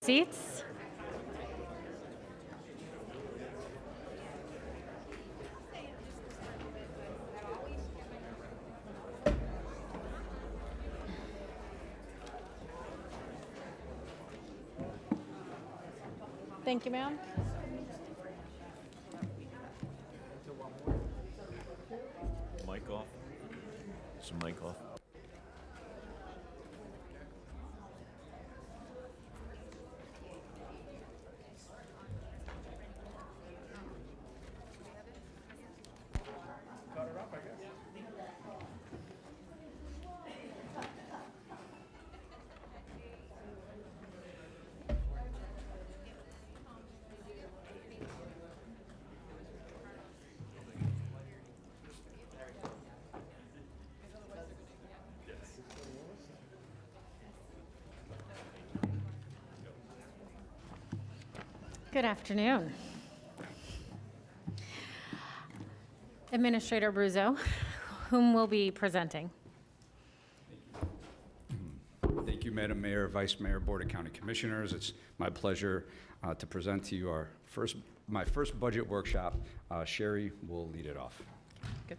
Seats. Thank you, ma'am. Mic off. Is the mic off? Good afternoon. Administrator Bruzzo, whom will be presenting? Thank you, Madam Mayor, Vice Mayor, Board of County Commissioners. It's my pleasure to present to you my first budget workshop. Sherry will lead it off. Good.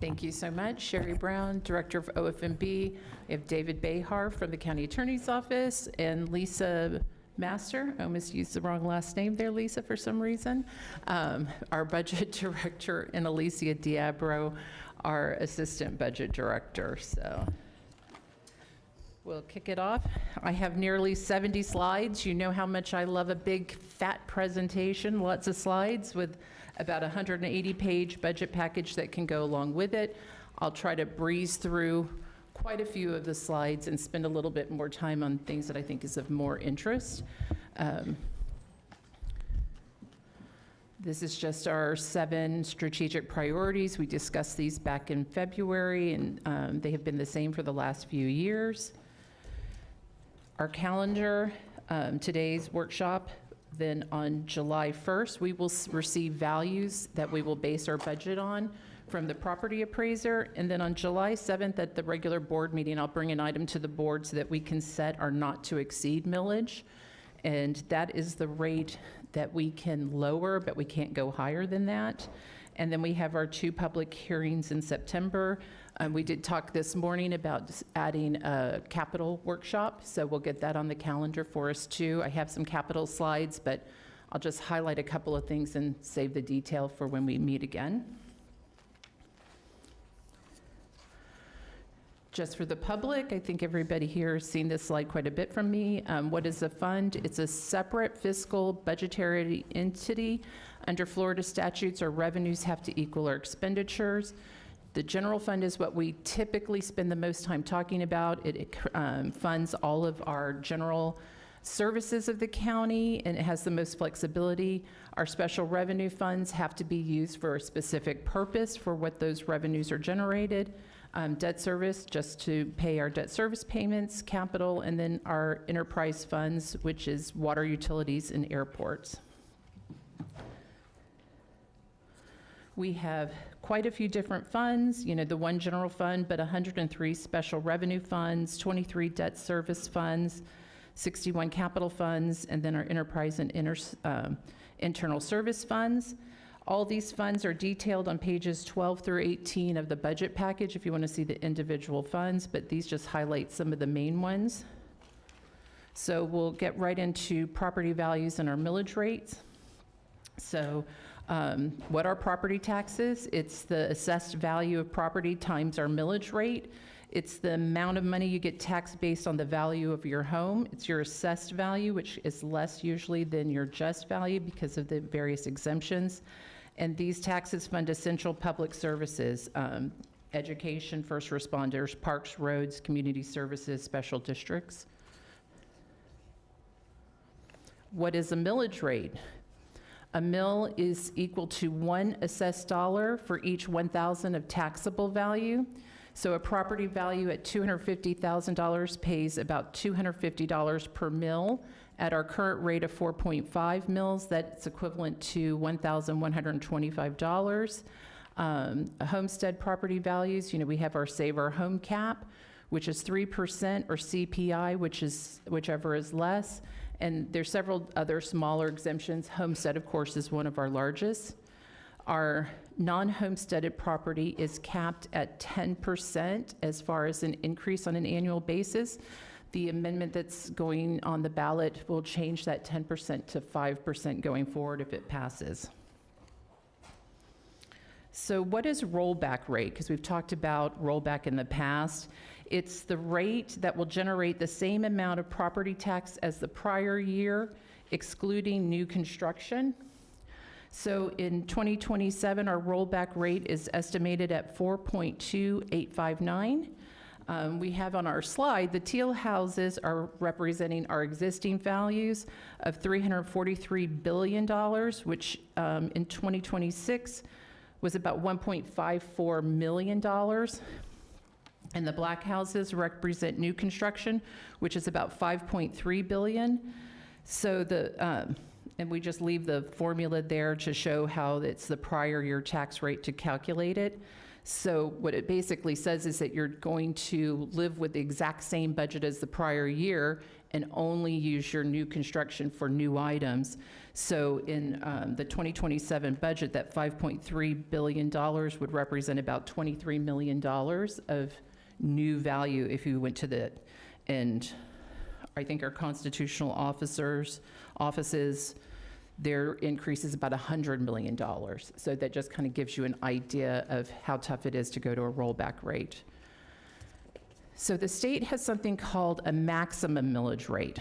Thank you so much. Sherry Brown, Director of OFMB. We have David Behar from the County Attorney's Office and Lisa Master. I almost used the wrong last name there, Lisa, for some reason. Our Budget Director, and Alicia Diabro, our Assistant Budget Director. So we'll kick it off. I have nearly 70 slides. You know how much I love a big, fat presentation, lots of slides with about a 180-page budget package that can go along with it. I'll try to breeze through quite a few of the slides and spend a little bit more time on things that I think is of more interest. This is just our 7 strategic priorities. We discussed these back in February, and they have been the same for the last few years. Our calendar, today's workshop, then on July 1st, we will receive values that we will base our budget on from the property appraiser. And then on July 7th at the regular board meeting, I'll bring an item to the board so that we can set our not to exceed millage. And that is the rate that we can lower, but we can't go higher than that. And then we have our 2 public hearings in September. We did talk this morning about adding a capital workshop, so we'll get that on the calendar for us too. I have some capital slides, but I'll just highlight a couple of things and save the detail for when we meet again. Just for the public, I think everybody here has seen this slide quite a bit from me. What is a fund? It's a separate fiscal budgetary entity. Under Florida statutes, our revenues have to equal our expenditures. The general fund is what we typically spend the most time talking about. It funds all of our general services of the county, and it has the most flexibility. Our special revenue funds have to be used for a specific purpose for what those revenues are generated. Debt service, just to pay our debt service payments, capital, and then our enterprise funds, which is water, utilities, and airports. We have quite a few different funds, the 1 general fund, but 103 special revenue funds, 23 debt service funds, 61 capital funds, and then our enterprise and internal service funds. All these funds are detailed on pages 12 through 18 of the budget package if you want to see the individual funds, but these just highlight some of the main ones. So we'll get right into property values and our millage rates. So what are property taxes? It's the assessed value of property times our millage rate. It's the amount of money you get taxed based on the value of your home. It's your assessed value, which is less usually than your just value because of the various exemptions. And these taxes fund essential public services, education, first responders, parks, roads, community services, special districts. What is a millage rate? A mill is equal to 1 assessed dollar for each 1,000 of taxable value. So a property value at $250,000 pays about $250 per mill. At our current rate of 4.5 mills, that's equivalent to $1,125. Homestead property values, we have our Save Our Home cap, which is 3%, or CPI, whichever is less. And there's several other smaller exemptions. Homestead, of course, is one of our largest. Our non-homesteaded property is capped at 10% as far as an increase on an annual basis. The amendment that's going on the ballot will change that 10% to 5% going forward if it passes. So what is rollback rate? Because we've talked about rollback in the past. It's the rate that will generate the same amount of property tax as the prior year, excluding new construction. So in 2027, our rollback rate is estimated at 4.2859. We have on our slide, the teal houses are representing our existing values of $343 billion, which in 2026 was about $1.54 million. And the black houses represent new construction, which is about $5.3 billion. So and we just leave the formula there to show how it's the prior year tax rate to calculate it. So what it basically says is that you're going to live with the exact same budget as the prior year and only use your new construction for new items. So in the 2027 budget, that $5.3 billion would represent about $23 million of new value if you went to the, and I think our constitutional offices, their increase is about $100 million. So that just kind of gives you an idea of how tough it is to go to a rollback rate. So the state has something called a maximum millage rate.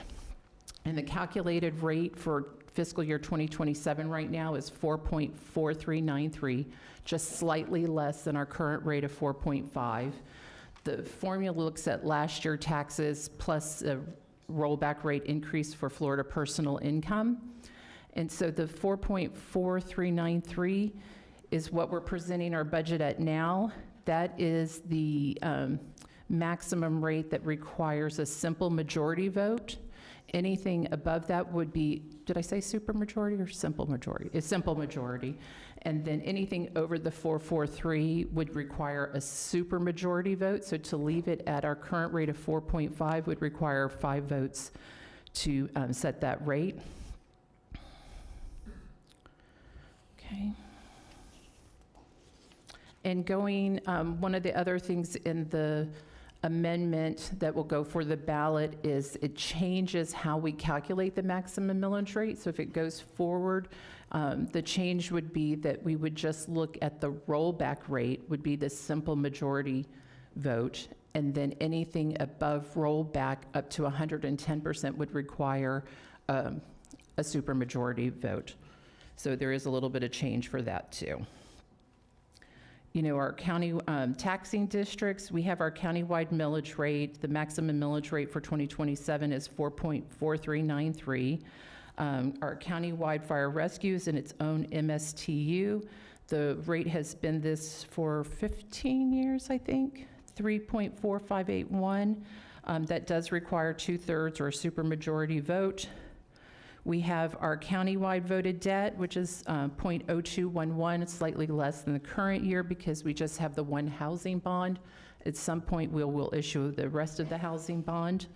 And the calculated rate for fiscal year 2027 right now is 4.4393, just slightly less than our current rate of 4.5. The formula looks at last year taxes plus a rollback rate increase for Florida personal income. And so the 4.4393 is what we're presenting our budget at now. That is the maximum rate that requires a simple majority vote. Anything above that would be, did I say supermajority or simple majority? It's simple majority. And then anything over the 443 would require a supermajority vote. So to leave it at our current rate of 4.5 would require 5 votes to set that rate. Okay. And going, one of the other things in the amendment that will go for the ballot is it changes how we calculate the maximum millage rate. So if it goes forward, the change would be that we would just look at the rollback rate would be the simple majority vote, and then anything above rollback up to 110% would require a supermajority vote. So there is a little bit of change for that too. You know, our county taxing districts, we have our countywide millage rate. The maximum millage rate for 2027 is 4.4393. Our countywide fire rescues in its own MSTU, the rate has been this for 15 years, I think, 3.4581. That does require 2/3 or a supermajority vote. We have our countywide voted debt, which is 0.0211. It's slightly less than the current year because we just have the one housing bond. At some point, we'll issue the rest of the housing bond.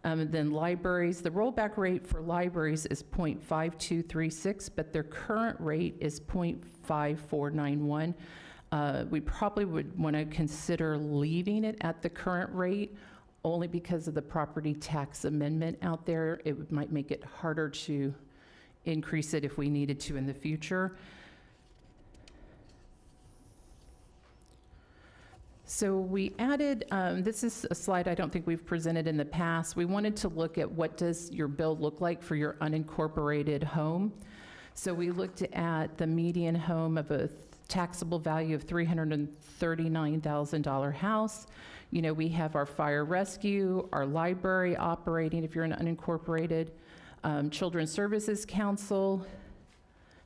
Then libraries, the rollback rate for libraries is 0.5236, but their current rate is 0.5491. We probably would want to consider leaving it at the current rate only because of the property tax amendment out there. It might make it harder to increase it if we needed to in the future. So we added, this is a slide I don't think we've presented in the past. We wanted to look at what does your bill look like for your unincorporated home. So we looked at the median home of a taxable value of $339,000 house. You know, we have our fire rescue, our library operating if you're an unincorporated, Children's Services Council,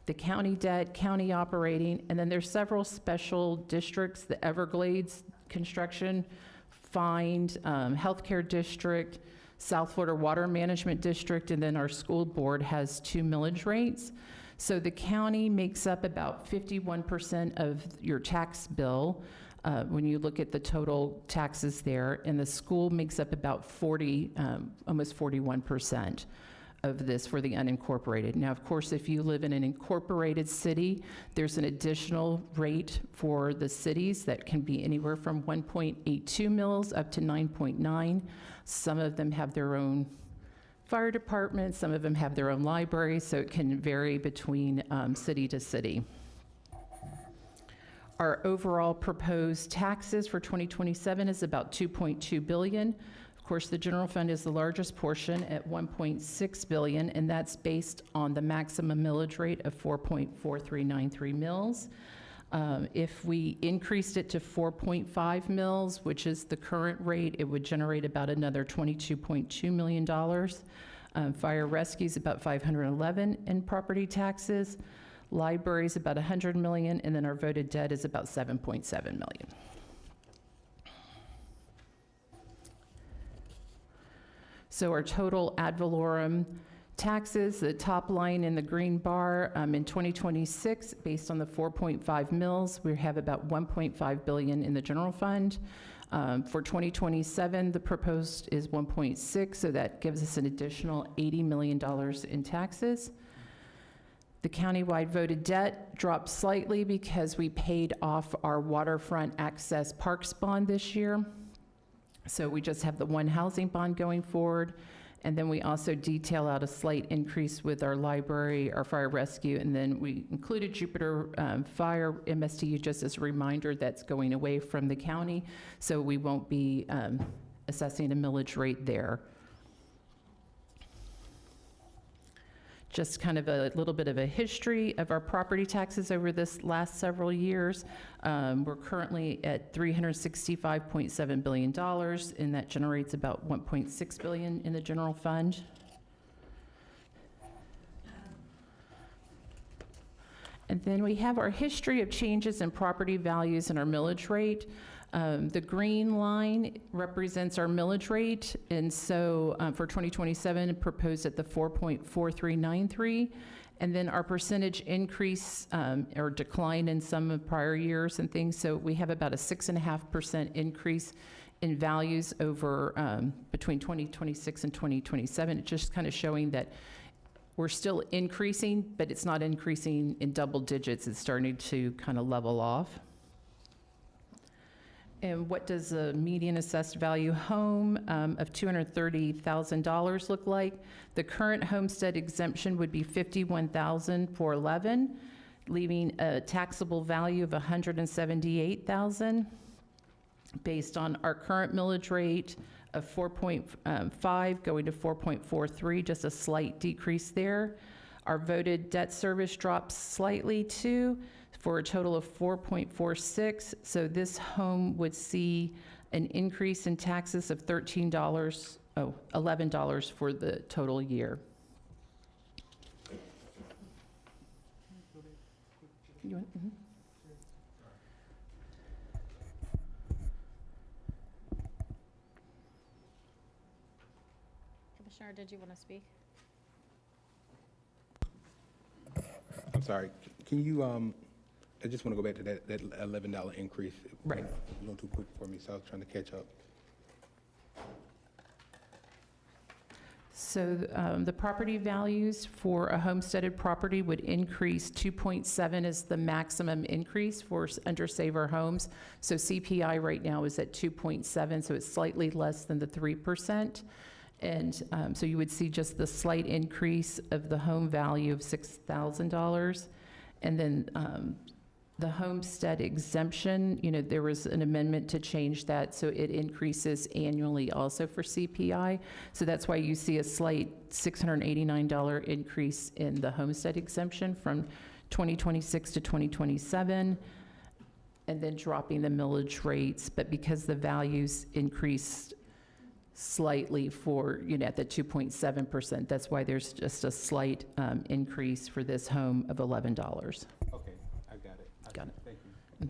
the county debt, county operating, and then there's several special districts, the Everglades Construction, Find, Healthcare District, South Florida Water Management District, and then our school board has 2 millage rates. So the county makes up about 51% of your tax bill when you look at the total taxes there, and the school makes up about almost 41% of this for the unincorporated. Now, of course, if you live in an incorporated city, there's an additional rate for the cities that can be anywhere from 1.82 mils up to 9.9. Some of them have their own fire department, some of them have their own library, so it can vary between city to city. Our overall proposed taxes for 2027 is about $2.2 billion. Of course, the general fund is the largest portion at $1.6 billion, and that's based on the maximum millage rate of 4.4393 mils. If we increased it to 4.5 mils, which is the current rate, it would generate about another $22.2 million. Fire rescue is about 511 in property taxes. Library is about 100 million, and then our voted debt is about 7.7 million. So our total ad valorem taxes, the top line in the green bar, in 2026, based on the 4.5 mils, we have about 1.5 billion in the general fund. For 2027, the proposed is 1.6, so that gives us an additional $80 million in taxes. The countywide voted debt dropped slightly because we paid off our waterfront access parks bond this year. So we just have the one housing bond going forward. And then we also detail out a slight increase with our library, our fire rescue, and then we included Jupiter Fire MSTU just as a reminder that's going away from the county. So we won't be assessing a millage rate there. Just kind of a little bit of a history of our property taxes over this last several years. We're currently at $365.7 billion, and that generates about $1.6 billion in the general fund. And then we have our history of changes in property values and our millage rate. The green line represents our millage rate, and so for 2027, it proposed at the 4.4393, and then our percentage increase or decline in some of prior years and things, so we have about a 6.5% increase in values over between 2026 and 2027. It's just kind of showing that we're still increasing, but it's not increasing in double digits. It's starting to kind of level off. And what does a median assessed value home of $230,000 look like? The current homestead exemption would be $51,411, leaving a taxable value of $178,000. Based on our current millage rate of 4.5 going to 4.43, just a slight decrease there. Our voted debt service drops slightly too, for a total of 4.46. So this home would see an increase in taxes of $11 for the total year. You want, Commissioner, did you want to speak? I'm sorry, can you, I just want to go back to that $11 increase. Right. A little too quick for me, so I was trying to catch up. So the property values for a homesteaded property would increase 2.7 is the maximum increase for under Saver Homes. So CPI right now is at 2.7, so it's slightly less than the 3%. And so you would see just the slight increase of the home value of $6,000. And then the homestead exemption, you know, there was an amendment to change that, so it increases annually also for CPI. So that's why you see a slight $689 increase in the homestead exemption from 2026 to 2027, and then dropping the millage rates. But because the values increased slightly for, you know, at the 2.7%, that's why there's just a slight increase for this home of $11. Okay, I got it. Got it. Thank you.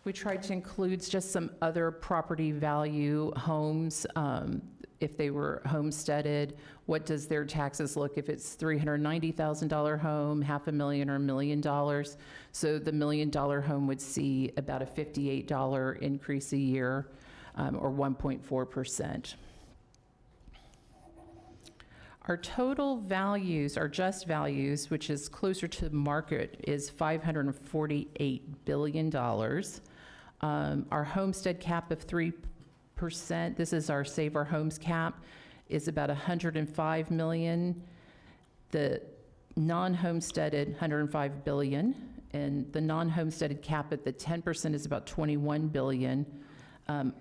We tried to include just some other property value homes, if they were homesteaded, what does their taxes look if it's $390,000 home, $500,000 or $1 million? So the $1 million home would see about a $58 increase a year, or 1.4%. Our total values, our just values, which is closer to market, is $548 billion. Our homestead cap of 3%, this is our Save Our Homes cap, is about $105 million. The non-homesteaded, $105 billion. And the non-homesteaded cap at the 10% is about $21 billion.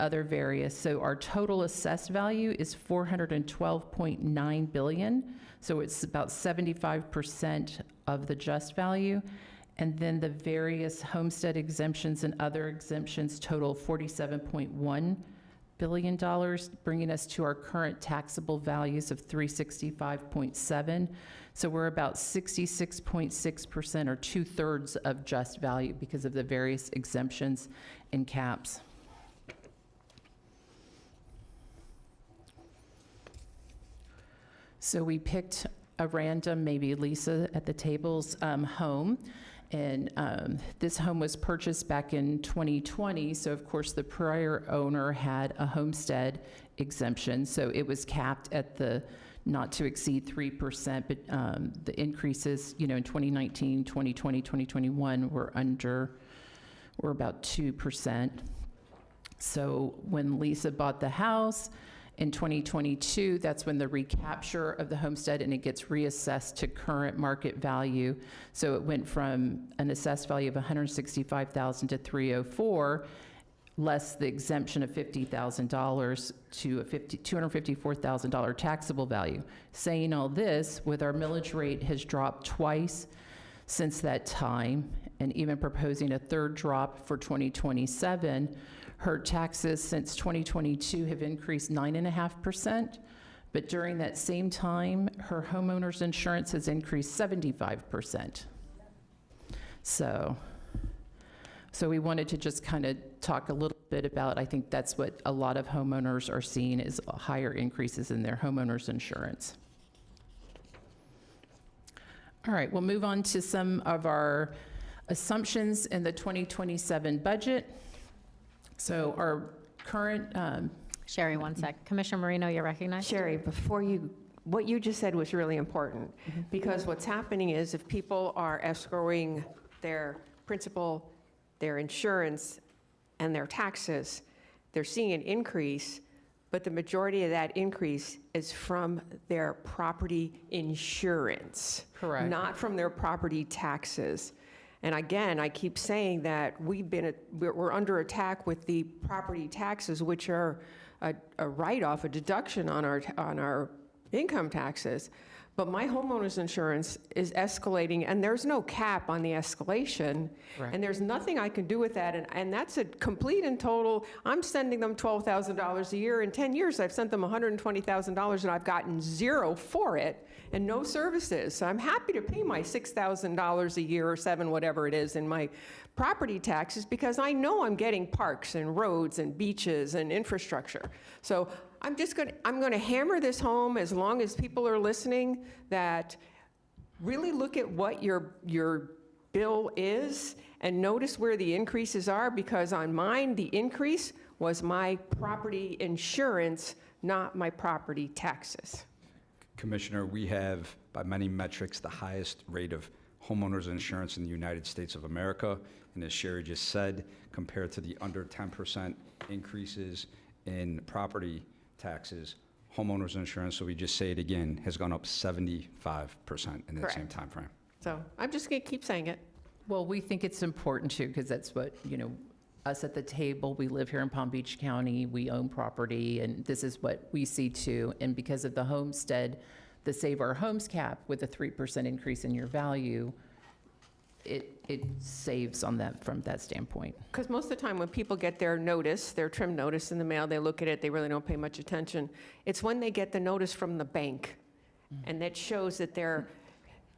Other various. So our total assessed value is $412.9 billion. So it's about 75% of the just value. And then the various homestead exemptions and other exemptions total $47.1 billion, bringing us to our current taxable values of $365.7. So we're about 66.6%, or 2/3 of just value, because of the various exemptions and caps. So we picked a random, maybe Lisa at the table's home, and this home was purchased back in 2020, so of course the prior owner had a homestead exemption, so it was capped at the not to exceed 3%, but the increases, in 2019, 2020, 2021 were about 2%. So when Lisa bought the house, in 2022, that's when the recapture of the homestead, and it gets reassessed to current market value. So it went from an assessed value of $165,000 to $304,000, less the exemption of $50,000 to a $254,000 taxable value. Saying all this, with our millage rate has dropped twice since that time, and even proposing a third drop for 2027, her taxes since 2022 have increased 9.5%, but during that same time, her homeowner's insurance has increased 75%. So we wanted to just kind of talk a little bit about, I think that's what a lot of homeowners are seeing, is higher increases in their homeowner's insurance. All right, we'll move on to some of our assumptions in the 2027 budget. So our current, Sherry, one sec. Commissioner Marino, you're recognized. Sherry, what you just said was really important, because what's happening is if people are escrowing their principal, their insurance, and their taxes, they're seeing an increase, but the majority of that increase is from their property insurance. Correct. Not from their property taxes. And again, I keep saying that we're under attack with the property taxes, which are a write-off, a deduction on our income taxes. But my homeowner's insurance is escalating, and there's no cap on the escalation. Right. And there's nothing I can do with that. And that's a complete and total, I'm sending them $12,000 a year. In 10 years, I've sent them $120,000, and I've gotten zero for it and no services. So I'm happy to pay my $6,000 a year or $7,000, whatever it is, in my property taxes, because I know I'm getting parks and roads and beaches and infrastructure. So I'm going to hammer this home, as long as people are listening, that really look at what your bill is and notice where the increases are, because on mine, the increase was my property insurance, not my property taxes. Commissioner, we have, by many metrics, the highest rate of homeowners insurance in the United States of America. And as Sherry just said, compared to the under 10% increases in property taxes, homeowners insurance, so we just say it again, has gone up 75% in that same time frame. So I'm just going to keep saying it. well, we think it's important too, because that's what, us at the table, we live here in Palm Beach County, we own property, and this is what we see too. And because of the homestead, the Save Our Homes cap with a 3% increase in your value, it saves on that from that standpoint. Because most of the time when people get their notice, their trim notice in the mail, they look at it, they really don't pay much attention. It's when they get the notice from the bank, and that shows that they're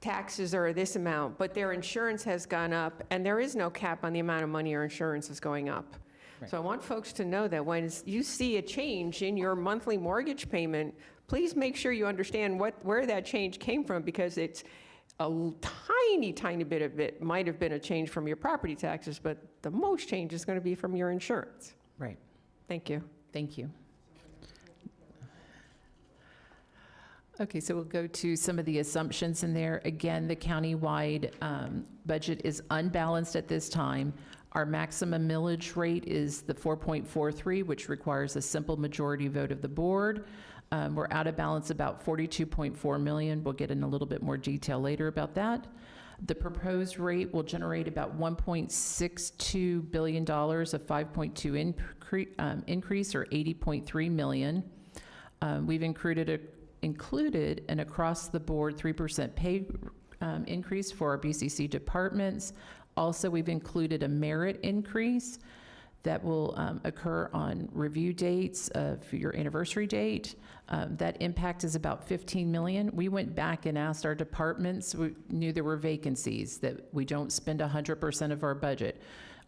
taxes are this amount, but their insurance has gone up, and there is no cap on the amount of money your insurance is going up. So I want folks to know that when you see a change in your monthly mortgage payment, please make sure you understand where that change came from, because it's a tiny bit of it might have been a change from your property taxes, but the most change is going to be from your insurance. Right. Thank you. Thank you. Okay, so we'll go to some of the assumptions in there. Again, the countywide budget is unbalanced at this time. Our maximum millage rate is the 4.43, which requires a simple majority vote of the board. We're out of balance about $42.4 million. We'll get in a little bit more detail later about that. The proposed rate will generate about $1.62 billion, a 5.2 increase, or $80.3 million. We've included an across-the-board 3% pay increase for our BCC departments. Also, we've included a merit increase that will occur on review dates for your anniversary date. That impact is about $15 million. We went back and asked our departments. We knew there were vacancies, that we don't spend 100% of our budget.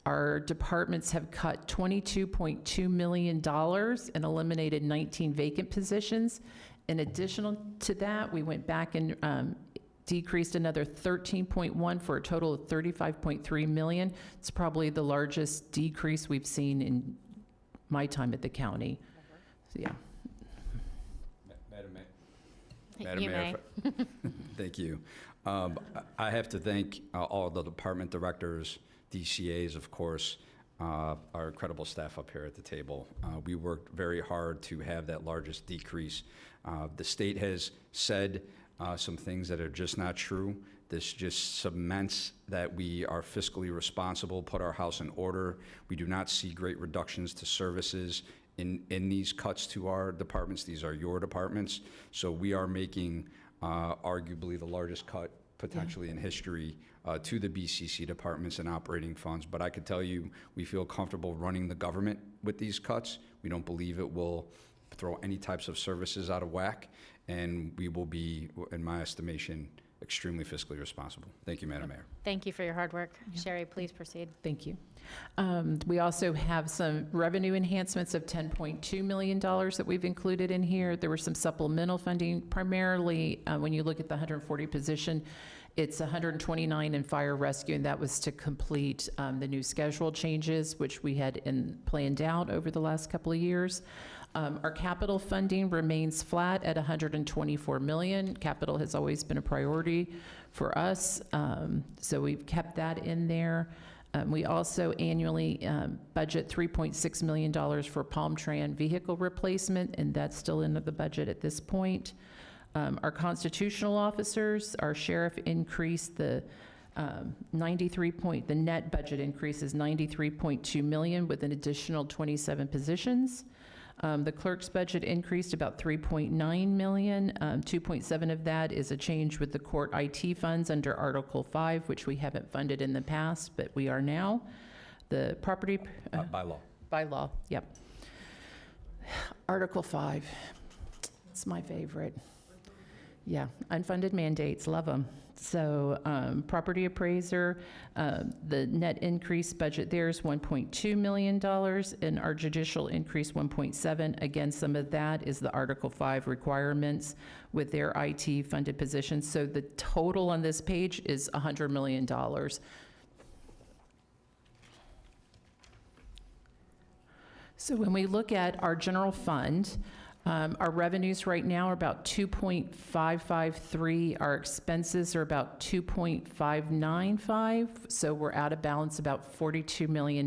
Our departments have cut $22.2 million and eliminated 19 vacant positions. In addition to that, we went back and decreased another 13.1 for a total of 35.3 million. It's probably the largest decrease we've seen in my time at the county. So, yeah. Madam Mayor. You may. Thank you. I have to thank all the department directors, DCAs, of course, our incredible staff up here at the table. We worked very hard to have that largest decrease. The state has said some things that are just not true. This just cements that we are fiscally responsible, put our house in order. We do not see great reductions to services in these cuts to our departments. These are your departments. So we are making arguably the largest cut potentially in history to the BCC departments and operating funds. But I could tell you, we feel comfortable running the government with these cuts. We don't believe it will throw any types of services out of whack, and we will be, in my estimation, extremely fiscally responsible. Thank you, Madam Mayor. Thank you for your hard work. Sherry, please proceed. Thank you. We also have some revenue enhancements of $10.2 million that we've included in here. There was some supplemental funding, primarily when you look at the 140 position, it's 129 in fire rescue, and that was to complete the new schedule changes, which we had planned out over the last couple of years. Our capital funding remains flat at $124 million. Capital has always been a priority for us, so we've kept that in there. We also annually budget $3.6 million for Palm Tran vehicle replacement, and that's still in the budget at this point. Our constitutional officers, our sheriff increased the the net budget increase is $93.2 million with an additional 27 positions. The clerk's budget increased about $3.9 million. 2.7 of that is a change with the court IT funds under Article 5, which we haven't funded in the past, but we are now. The property... By law. By law, yep. Article 5, it's my favorite. Yeah, unfunded mandates, love them. So property appraiser, the net increase budget there is $1.2 million, and our judicial increase 1.7. Again, some of that is the Article 5 requirements with their IT funded positions. So the total on this page is $100 million. So when we look at our general fund, our revenues right now are about 2.553. Our expenses are about 2.595. So we're out of balance about $42 million.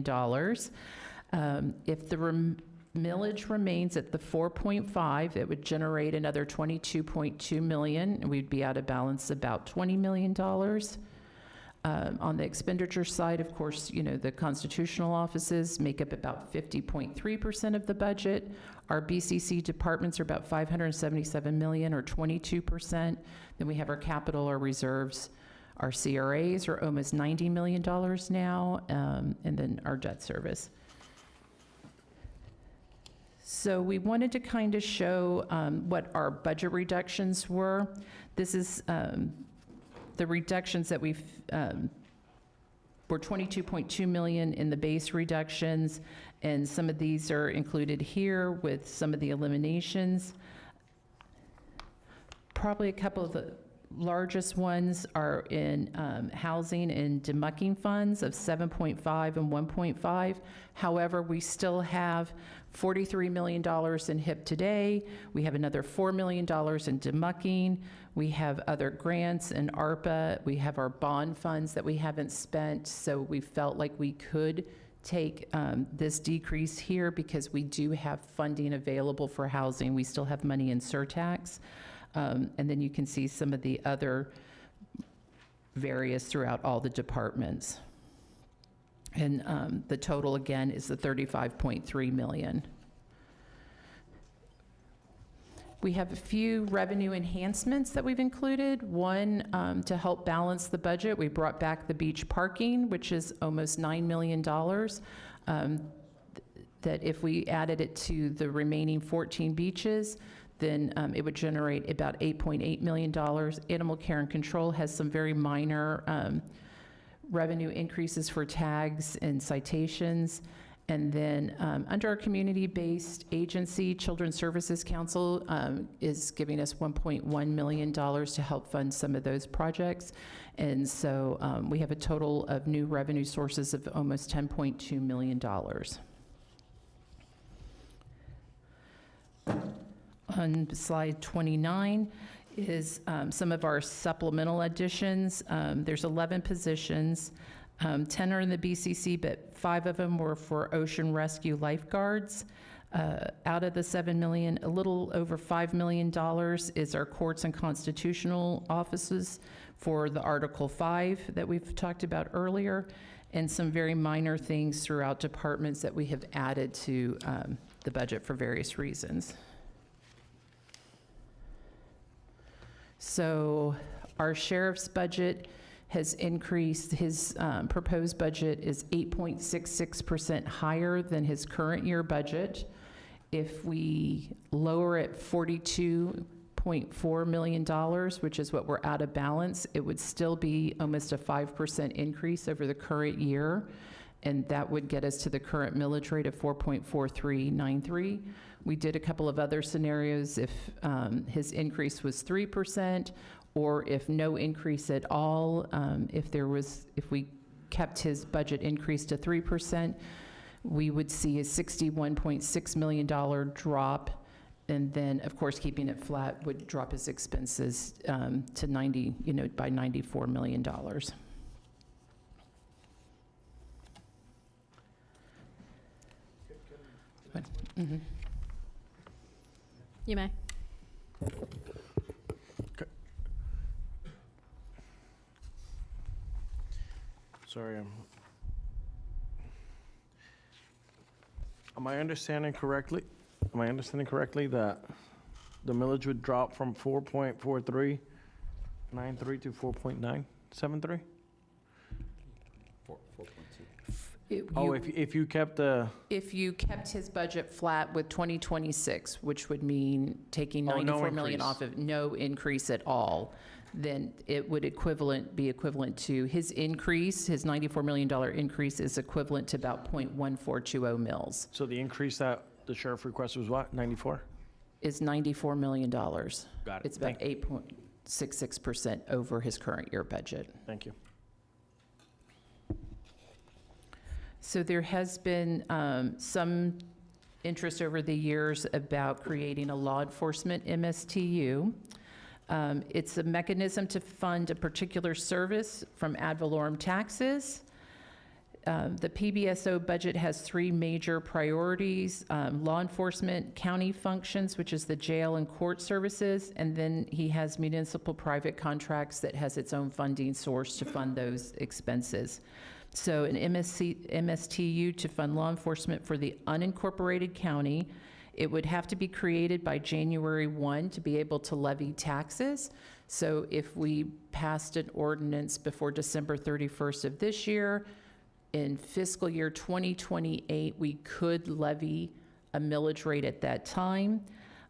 If the millage remains at the 4.5, it would generate another $22.2 million, and we'd be out of balance about $20 million. On the expenditure side, of course, you know, the constitutional offices make up about 50.3% of the budget. Our BCC departments are about $577 million, or 22%. Then we have our capital, our reserves. Our CRAs are almost $90 million now, and then our debt service. So we wanted to kind of show what our budget reductions were. This is the reductions that we've, were 22.2 million in the base reductions, and some of these are included here with some of the eliminations. Probably a couple of the largest ones are in housing and demucking funds of 7.5 and 1.5. However, we still have $43 million in HIP today. We have another $4 million in demucking. We have other grants and ARPA. We have our bond funds that we haven't spent. So we felt like we could take this decrease here because we do have funding available for housing. We still have money in surtax. And then you can see some of the other various throughout all the departments. And the total, again, is the 35.3 million. We have a few revenue enhancements that we've included. One, to help balance the budget, we brought back the beach parking, which is almost $9 million. That if we added it to the remaining 14 beaches, then it would generate about $8.8 million. Animal care and control has some very minor revenue increases for tags and citations. And then under our community-based agency, Children's Services Council is giving us $1.1 million to help fund some of those projects. And so we have a total of new revenue sources of almost $10.2 million. On slide 29 is some of our supplemental additions. There's 11 positions. 10 are in the BCC, but 5 of them were for ocean rescue lifeguards. Out of the $7 million, a little over $5 million is our courts and constitutional offices for the Article 5 that we've talked about earlier, and some very minor things throughout departments that we have added to the budget for various reasons. So our sheriff's budget has increased. His proposed budget is 8.66% higher than his current year budget. If we lower it $42.4 million, which is what we're out of balance, it would still be almost a 5% increase over the current year. And that would get us to the current millage rate of 4.4393. We did a couple of other scenarios if his increase was 3%, or if no increase at all. If we kept his budget increase to 3%, we would see a $61.6 million drop. And then, of course, keeping it flat would drop his expenses to by $94 million. Mm-hmm. You may. Sorry, am I understanding correctly? Am I understanding correctly that the millage would drop from 4.4393 to 4.973? Oh, if you kept the... If you kept his budget flat with 2026, which would mean taking no 94 million increase. off of no increase at all, then it would be equivalent to his increase. His $94 million increase is equivalent to about 0.1420 mils. So the increase that the sheriff requested was what, 94? Is $94 million. Got it. It's about 8.66% over his current year budget. Thank you. So there has been some interest over the years about creating a law enforcement MSTU. It's a mechanism to fund a particular service from ad valorem taxes. The PBSO budget has 3 major priorities: law enforcement, county functions, which is the jail and court services, and then he has municipal private contracts that has its own funding source to fund those expenses. So an MSTU to fund law enforcement for the unincorporated county, it would have to be created by January 1 to be able to levy taxes. So if we passed an ordinance before December 31st of this year, in fiscal year 2028, we could levy a millage rate at that time.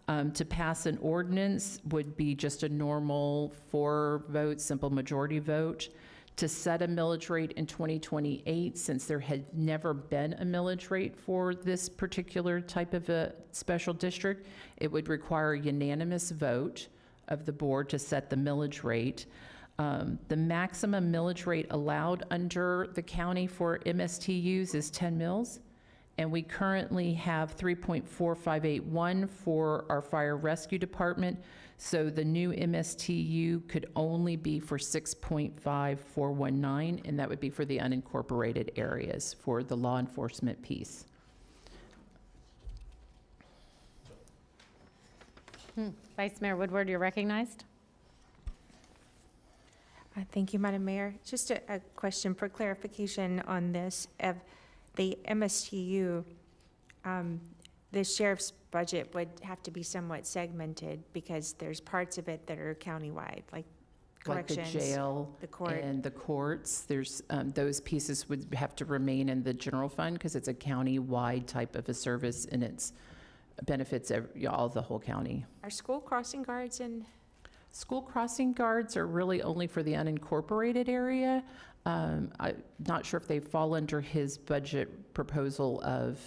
To pass an ordinance would be just a normal 4-vote, simple majority vote. To set a millage rate in 2028, since there had never been a millage rate for this particular type of a special district, it would require a unanimous vote of the board to set the millage rate. The maximum millage rate allowed under the county for MSTUs is 10 mills, and we currently have 3.4581 for our fire rescue department. So the new MSTU could only be for 6.5419, and that would be for the unincorporated areas for the law enforcement piece. Vice Mayor Woodward, you're recognized. Thank you, Madam Mayor. Just a question for clarification on this. Of the MSTU, the sheriff's budget would have to be somewhat segmented because there's parts of it that are countywide, like corrections. Like the jail the court. and the courts, there's, those pieces would have to remain in the general fund because it's a county-wide type of a service and it's benefits all the whole county. Are school crossing guards in? School crossing guards are really only for the unincorporated area. I'm not sure if they fall under his budget proposal of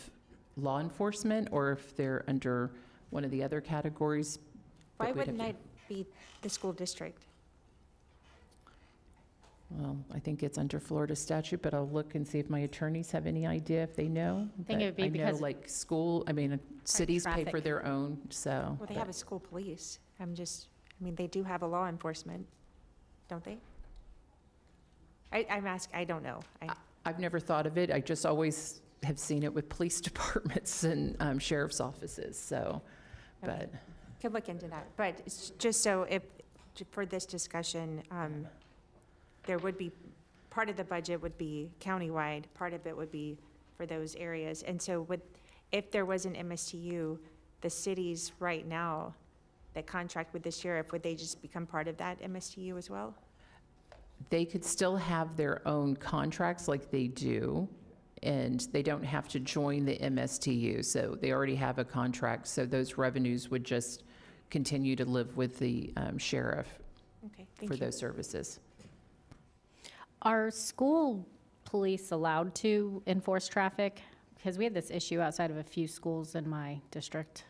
law enforcement or if they're under one of the other categories. but Why we'd have wouldn't to- that be the school district? Well, I think it's under Florida statute, but I'll look and see if my attorneys have any idea if they know. I think it would be But I know, because- like, school, I mean, cities pay for traffic. their own, so. Well, they but- have a school police. I mean, they do have a law enforcement, don't they? I don't know. I've never thought of it. I just always have seen it with police departments and sheriff's offices, so, Okay. but. Could look into that. But it's just so for this discussion, there would be, part of the budget would be countywide, part of it would be for those areas. And so if there was an MSTU, the cities right now that contract with the sheriff, would they just become part of that MSTU as well? They could still have their own contracts like they do, and they don't have to join the MSTU. So they already have a contract, so those revenues would just continue to live with the sheriff Okay, thank for you. those services. Are school police allowed to enforce traffic? Because we had this issue outside of a few schools in my district.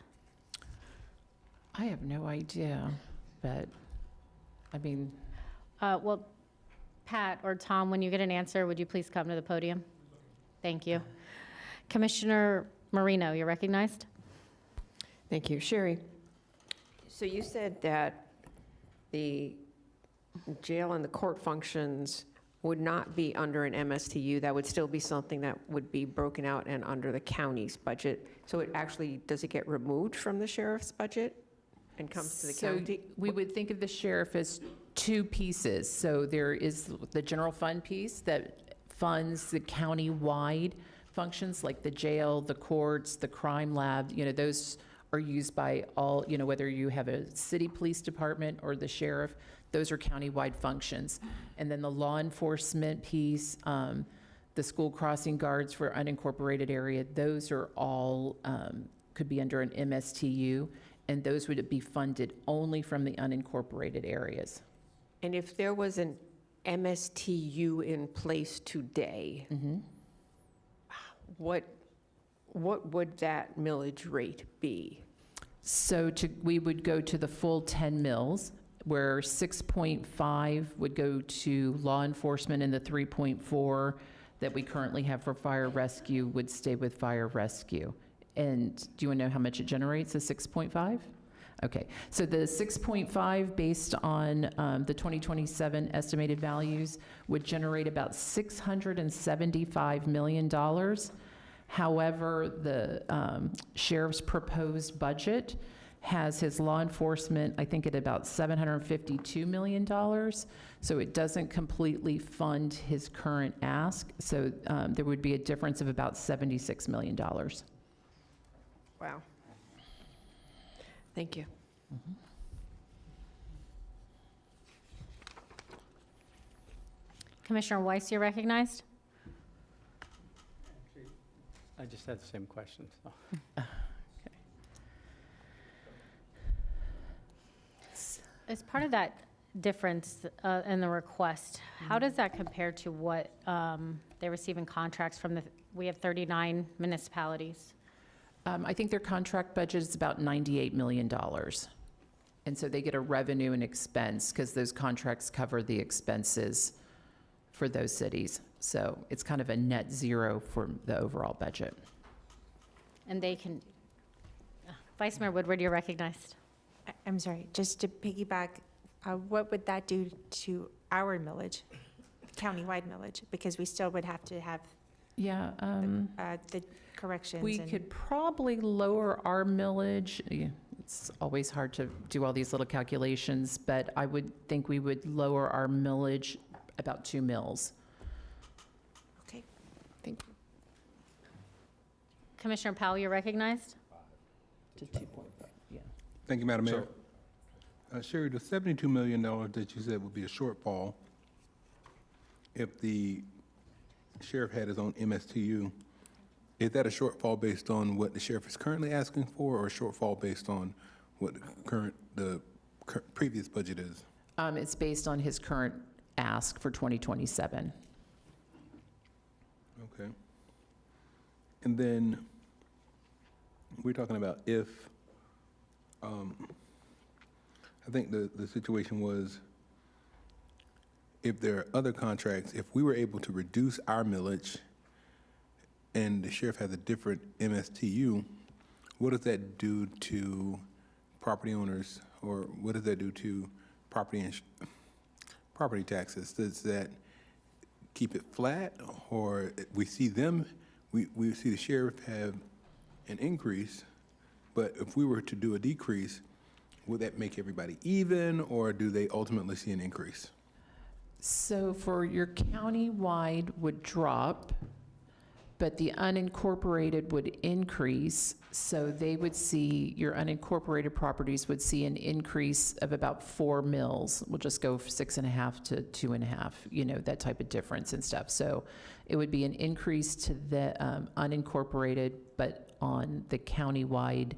I have no idea, but, I mean, Well, Pat or Tom, when you get an answer, would you please come to the podium? Thank you. Commissioner Marino, you're recognized. Thank you. Sherry, so you said that the jail and the court functions would not be under an MSTU. That would still be something that would be broken out and under the county's budget. So it actually, does it get removed from the sheriff's budget and comes to the county? So we would think of the sheriff as two pieces. So there is the general fund piece that funds the county-wide functions like the jail, the courts, the crime lab. You know, those are used by all, you know, whether you have a city police department or the sheriff, those are county-wide functions. And then the law enforcement piece, the school crossing guards for unincorporated area, those are all, could be under an MSTU, and those would be funded only from the unincorporated areas. And if there was an MSTU in place today, what would that millage rate be? So we would go to the full 10 mills, where 6.5 would go to law enforcement and the 3.4 that we currently have for fire rescue would stay with fire rescue. And do you want to know how much it generates, the 6.5? Okay, so the 6.5 based on the 2027 estimated values would generate about $675 million. However, the sheriff's proposed budget has his law enforcement, I think, at about $752 million. So it doesn't completely fund his current ask. So there would be a difference of about $76 million. Wow. Thank you. Commissioner Weiss, you're recognized. I just had the same question, so. As part of that difference in the request, how does that compare to what they receive in contracts from we have 39 municipalities? I think their contract budget is about $98 million. And so they get a revenue and expense because those contracts cover the expenses for those cities. So it's kind of a net zero for the overall budget. And they can, Vice Mayor Woodward, you're recognized. I'm sorry, just to piggyback, what would that do to our millage, countywide millage? Because we still would have to have Yeah, the corrections. we and- could probably lower our millage. Yeah, it's always hard to do all these little calculations, but I would think we would lower our millage about 2 mills. Okay, thank you. Commissioner Powell, you're recognized. To 2.5, yeah. Thank you, Madam Mayor. Sherry, the $72 million that you said would be a shortfall, if the sheriff had his own MSTU, is that a shortfall based on what the sheriff is currently asking for, or a shortfall based on what the previous budget is? It's based on his current ask for 2027. Okay. And then we're talking about if, I think the situation was, if there are other contracts, if we were able to reduce our millage and the sheriff has a different MSTU, what does that do to property owners, or what does that do to property taxes? Does that keep it flat, or we see them, we see the sheriff have an increase, but if we were to do a decrease, would that make everybody even, or do they ultimately see an increase? So for your county-wide would drop, but the unincorporated would increase. So they would see, your unincorporated properties would see an increase of about 4 mills. We'll just go 6.5 to 2.5, you know, that type of difference and stuff. So it would be an increase to the unincorporated, but on the county-wide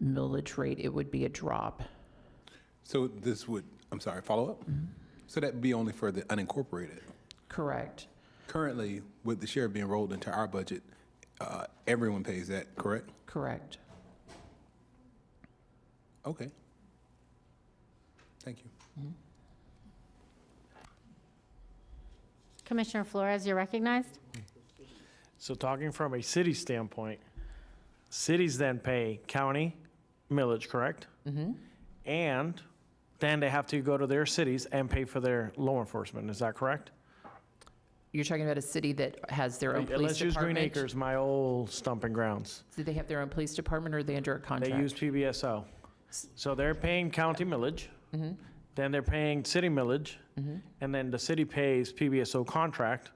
millage rate, it would be a drop. So this would, I'm sorry, follow up? So that'd be only for the unincorporated? Correct. Currently, with the sheriff being rolled into our budget, everyone pays that, correct? Correct. Okay. Thank you. Commissioner Flores, you're recognized. So talking from a city standpoint, cities then pay county millage, correct? And then they have to go to their cities and pay for their law enforcement. Is that correct? You're talking about a city that has their own police Let's use Green department? Acres, my old stomping grounds. Do they have their own police department, or are they under a They contract? use PBSO. So they're paying county millage, then they're paying city millage, and then the city pays PBSO contract.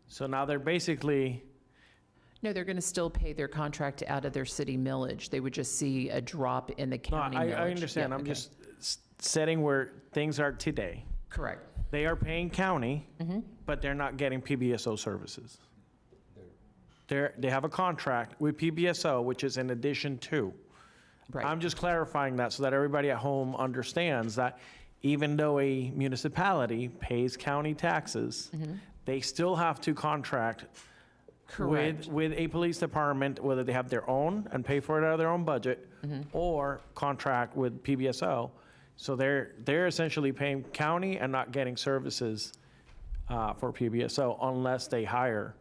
So now they're basically, No, they're going to still pay their contract out of their city millage. They would just see a drop in the no, county I millage. understand. Yeah, I'm okay. just setting where things are today. Correct. They are paying county, but they're not getting PBSO services. They have a contract with PBSO, which is in addition to. Right. I'm just clarifying that so that everybody at home understands that even though a municipality pays county taxes, they still have to contract Correct. with a police department, whether they have their own and pay for it out of their own budget, or contract with PBSO. So they're essentially paying county and not getting services for PBSO unless they hire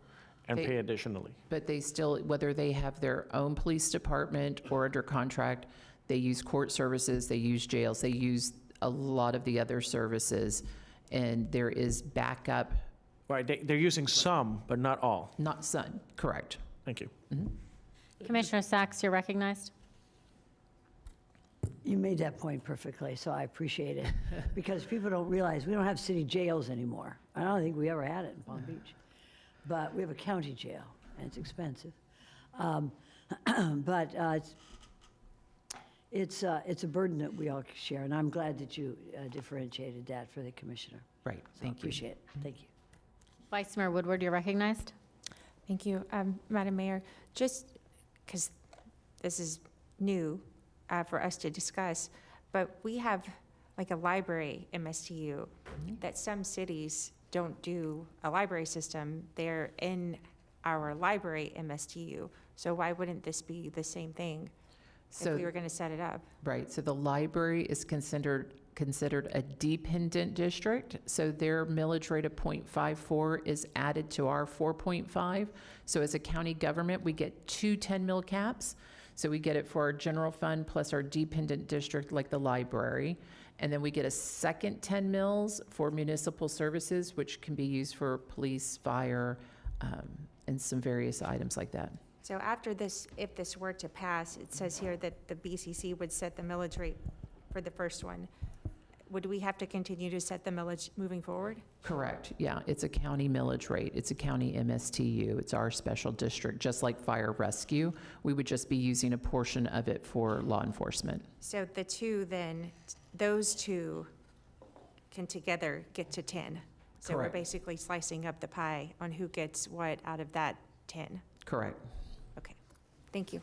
and They- pay additionally. But they still, whether they have their own police department or under contract, they use court services, they use jails, they use a lot of the other services, and there is backup, Right, they're using some, but not all. not some, correct. Thank you. Commissioner Sacks, you're recognized. You made that point perfectly, so I appreciate it. Because people don't realize, we don't have city jails anymore. I don't think we ever had it in Palm Beach. But we have a county jail, and it's expensive. But it's a burden that we all share, and I'm glad that you differentiated that for the commissioner. Right, So I thank you. appreciate it. Thank you. Vice Mayor Woodward, you're recognized. Thank you, Madam Mayor. Just because this is new for us to discuss, but we have like a library MSTU, that some cities don't do a library system. They're in our library MSTU. So why wouldn't this be the same thing if we were going to set it up? Right, so the library is considered a dependent district, so their millage rate of .54 is added to our 4.5. So as a county government, we get two 10 mil caps. So we get it for our general fund plus our dependent district like the library. And then we get a second 10 mils for municipal services, which can be used for police, fire, and some various items like that. So after this, if this were to pass, it says here that the BCC would set the millage rate for the first one. Would we have to continue to set the millage moving forward? Correct, yeah, it's a county millage rate, it's a county MSTU, it's our special district, just like fire rescue. We would just be using a portion of it for law enforcement. So the two then, those two can together get to 10. So we're Correct. basically slicing up the pie on who gets what out of that 10. Correct. Okay, thank you.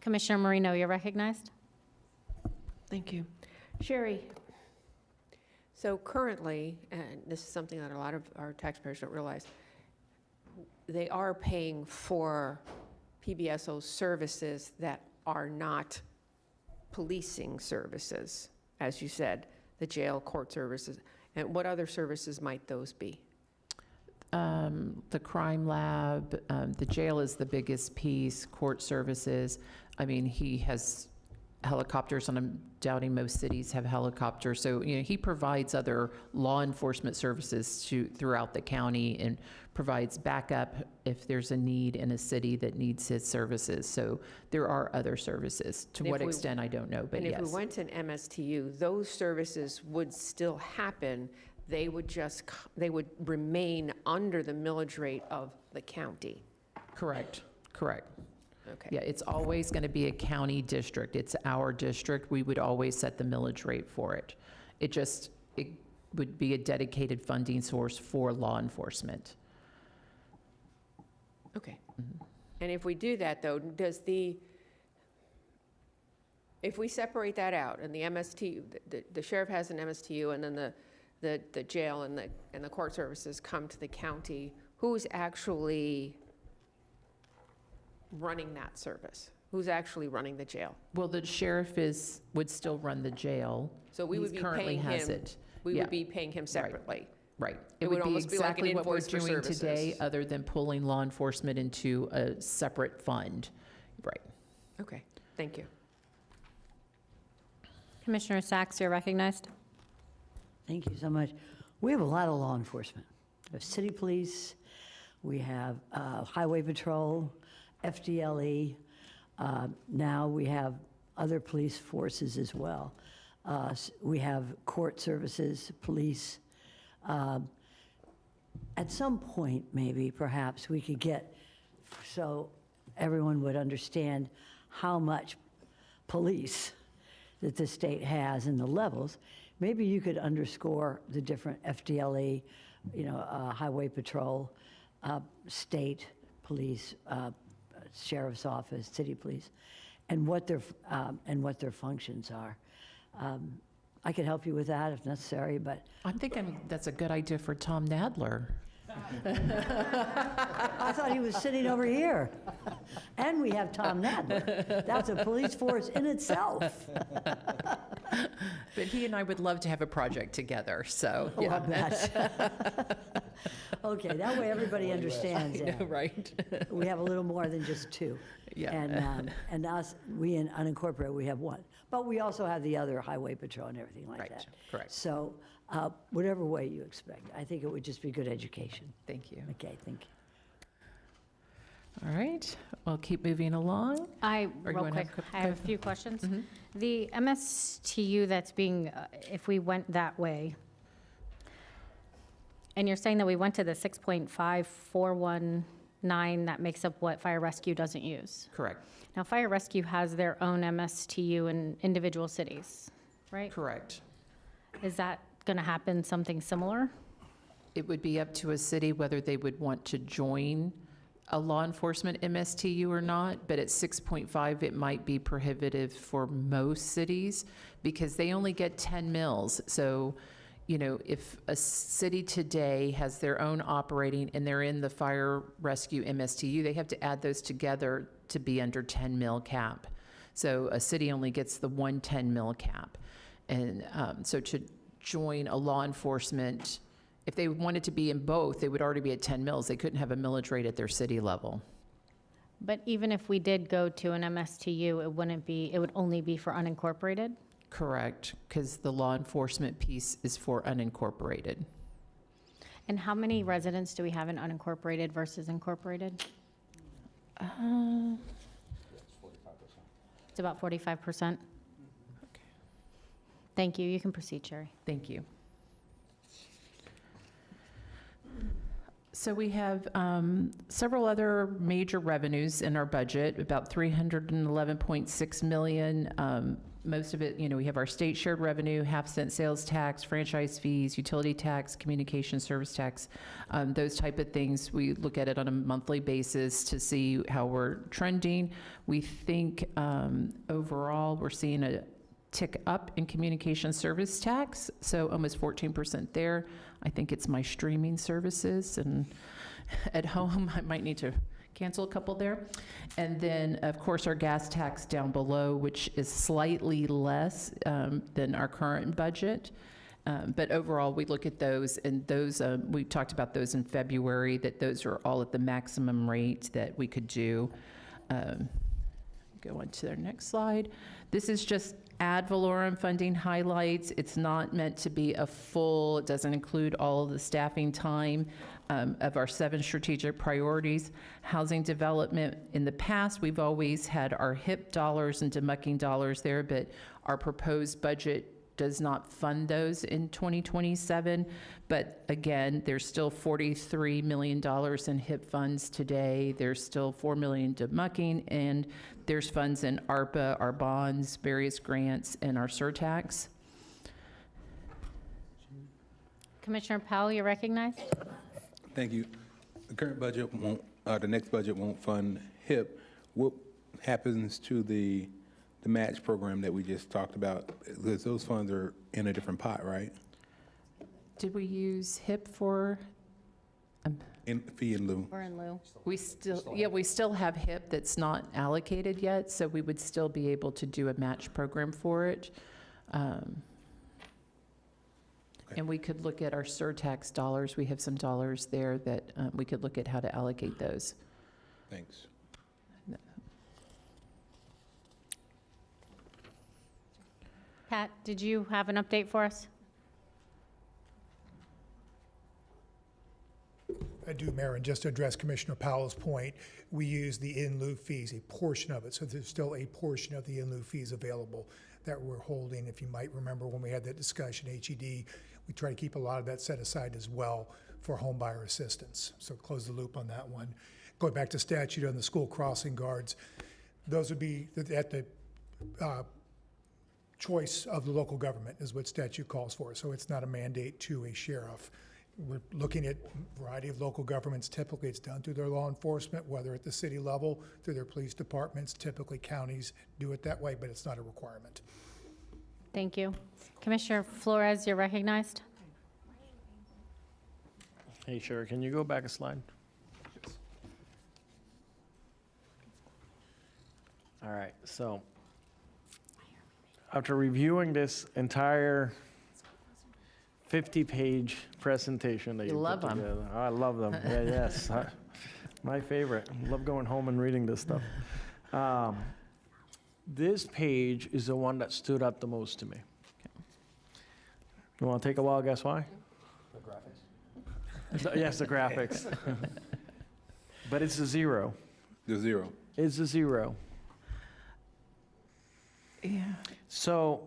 Commissioner Marino, you're recognized. Thank you. Sherry, so currently, and this is something that a lot of our taxpayers don't realize, they are paying for PBSO services that are not policing services, as you said, the jail, court services. And what other services might those be? The crime lab, the jail is the biggest piece, court services. I mean, he has helicopters, and I'm doubting most cities have helicopters. So, he provides other law enforcement services throughout the county and provides backup if there's a need in a city that needs his services. So there are other services. To what extent, I don't know, but yes. And if we went to an MSTU, those services would still happen. They would remain under the millage rate of the county. Correct, correct. Okay. Yeah, it's always going to be a county district. It's our district. We would always set the millage rate for it. It would be a dedicated funding source for law enforcement. Okay. And if we do that, though, if we separate that out and the MSTU, the sheriff has an MSTU, and then the jail and the court services come to the county, who's actually running that service? Who's actually running the jail? Well, the sheriff would still run the jail. So we would He be currently paying has him. it. We Yeah. would be paying him separately. Right. It would almost be like an exactly what we're invoice for doing today, services. other than pulling law enforcement into a separate fund. Right. Okay, thank you. Commissioner Sacks, you're recognized. Thank you so much. We have a lot of law enforcement. We have city police, we have highway patrol, FDLE. Now we have other police forces as well. We have court services, police. At some point, maybe, perhaps, we could get, so everyone would understand how much police that the state has and the levels. Maybe you could underscore the different FDLE, highway patrol, state police, sheriff's office, city police, and what their functions are. I could help you with that if necessary, but I'm thinking that's a good idea for Tom Nadler. I thought he was sitting over here. And we have Tom Nadler. That's a police force in itself. But he and I would love to have a project together, so, Oh, I yeah. bet. Okay, that way everybody understands I know, that. right? We have a little more than just two. Yeah. And us, we in unincorporated, we have one. But we also have the other highway patrol and everything like Right, that. correct. So whatever way you expect, I think it would just be good education. Thank you. Okay, thank you. All right, well, keep moving along. Or you Real wanna quick, have a I have a few questions. Mhm. The MSTU that's being, if we went that way, and you're saying that we went to the 6.5419, that makes up what fire rescue doesn't use. Correct, Now, fire rescue has their own MSTU in individual cities, right? correct. Is that going to happen, something similar? It would be up to a city whether they would want to join a law enforcement MSTU or not, but at 6.5, it might be prohibitive for most cities because they only get 10 mills. So, you know, if a city today has their own operating and they're in the fire rescue MSTU, they have to add those together to be under 10 mil cap. So a city only gets the 110 mil cap. And so to join a law enforcement, if they wanted to be in both, they would already be at 10 mils. They couldn't have a millage rate at their city level. But even if we did go to an MSTU, it would only be for unincorporated? Correct, because the law enforcement piece is for unincorporated. And how many residents do we have in unincorporated versus incorporated? It's about 45%. Thank you. You can proceed, Sherry. Thank you. So we have several other major revenues in our budget, about $311.6 million. Most of it, you know, we have our state shared revenue, half-cent sales tax, franchise fees, utility tax, communication service tax, those type of things. We look at it on a monthly basis to see how we're trending. We think overall we're seeing a tick up in communication service tax, so almost 14% there. I think it's my streaming services, and at home I might need to cancel a couple there. And then, of course, our gas tax down below, which is slightly less than our current budget. But overall, we look at those, and those, we talked about those in February, that those are all at the maximum rate that we could do. Go on to their next slide. This is just ad valorem funding highlights. It's not meant to be a full, it doesn't include all of the staffing time of our 7 strategic priorities. Housing development, in the past, we've always had our HIP dollars and demucking dollars there, but our proposed budget does not fund those in 2027. But again, there's still $43 million in HIP funds today. There's still $4 million demucking, and there's funds in ARPA, our bonds, various grants, and our surtax. Commissioner Powell, you're recognized. Thank you. The current budget won't, the next budget won't fund HIP. What happens to the match program that we just talked about? Because those funds are in a different pot, right? Did we use HIP for? In fee and lieu. Or in lieu. We still have HIP that's not allocated yet, so we would still be able to do a match program for it. And we could look at our surtax dollars. We have some dollars there that we could look at how to allocate those. Thanks. Pat, did you have an update for us? I do, Mayor, and just to address Commissioner Powell's point, we use the in lieu fees, a portion of it, so there's still a portion of the in lieu fees available that we're holding. If you might remember when we had that discussion, HED, we try to keep a lot of that set aside as well for home buyer assistance. So close the loop on that one. Going back to statute on the school crossing guards, those would be at the choice of the local government is what statute calls for. So it's not a mandate to a sheriff. We're looking at a variety of local governments. Typically, it's done through their law enforcement, whether at the city level, through their police departments. Typically, counties do it that way, but it's not a requirement. Thank you. Commissioner Flores, you're recognized. Hey, sure, can you go back a slide? All right, so after reviewing this entire 50-page presentation that You you love put 'em. together. I love them. Yeah, yes. My favorite. Love going home and reading this stuff. This page is the one that stood out the most to me. You want to take a wild guess why? The graphics. Yes, the graphics. But it's a zero. The zero. It's a zero. Yeah. So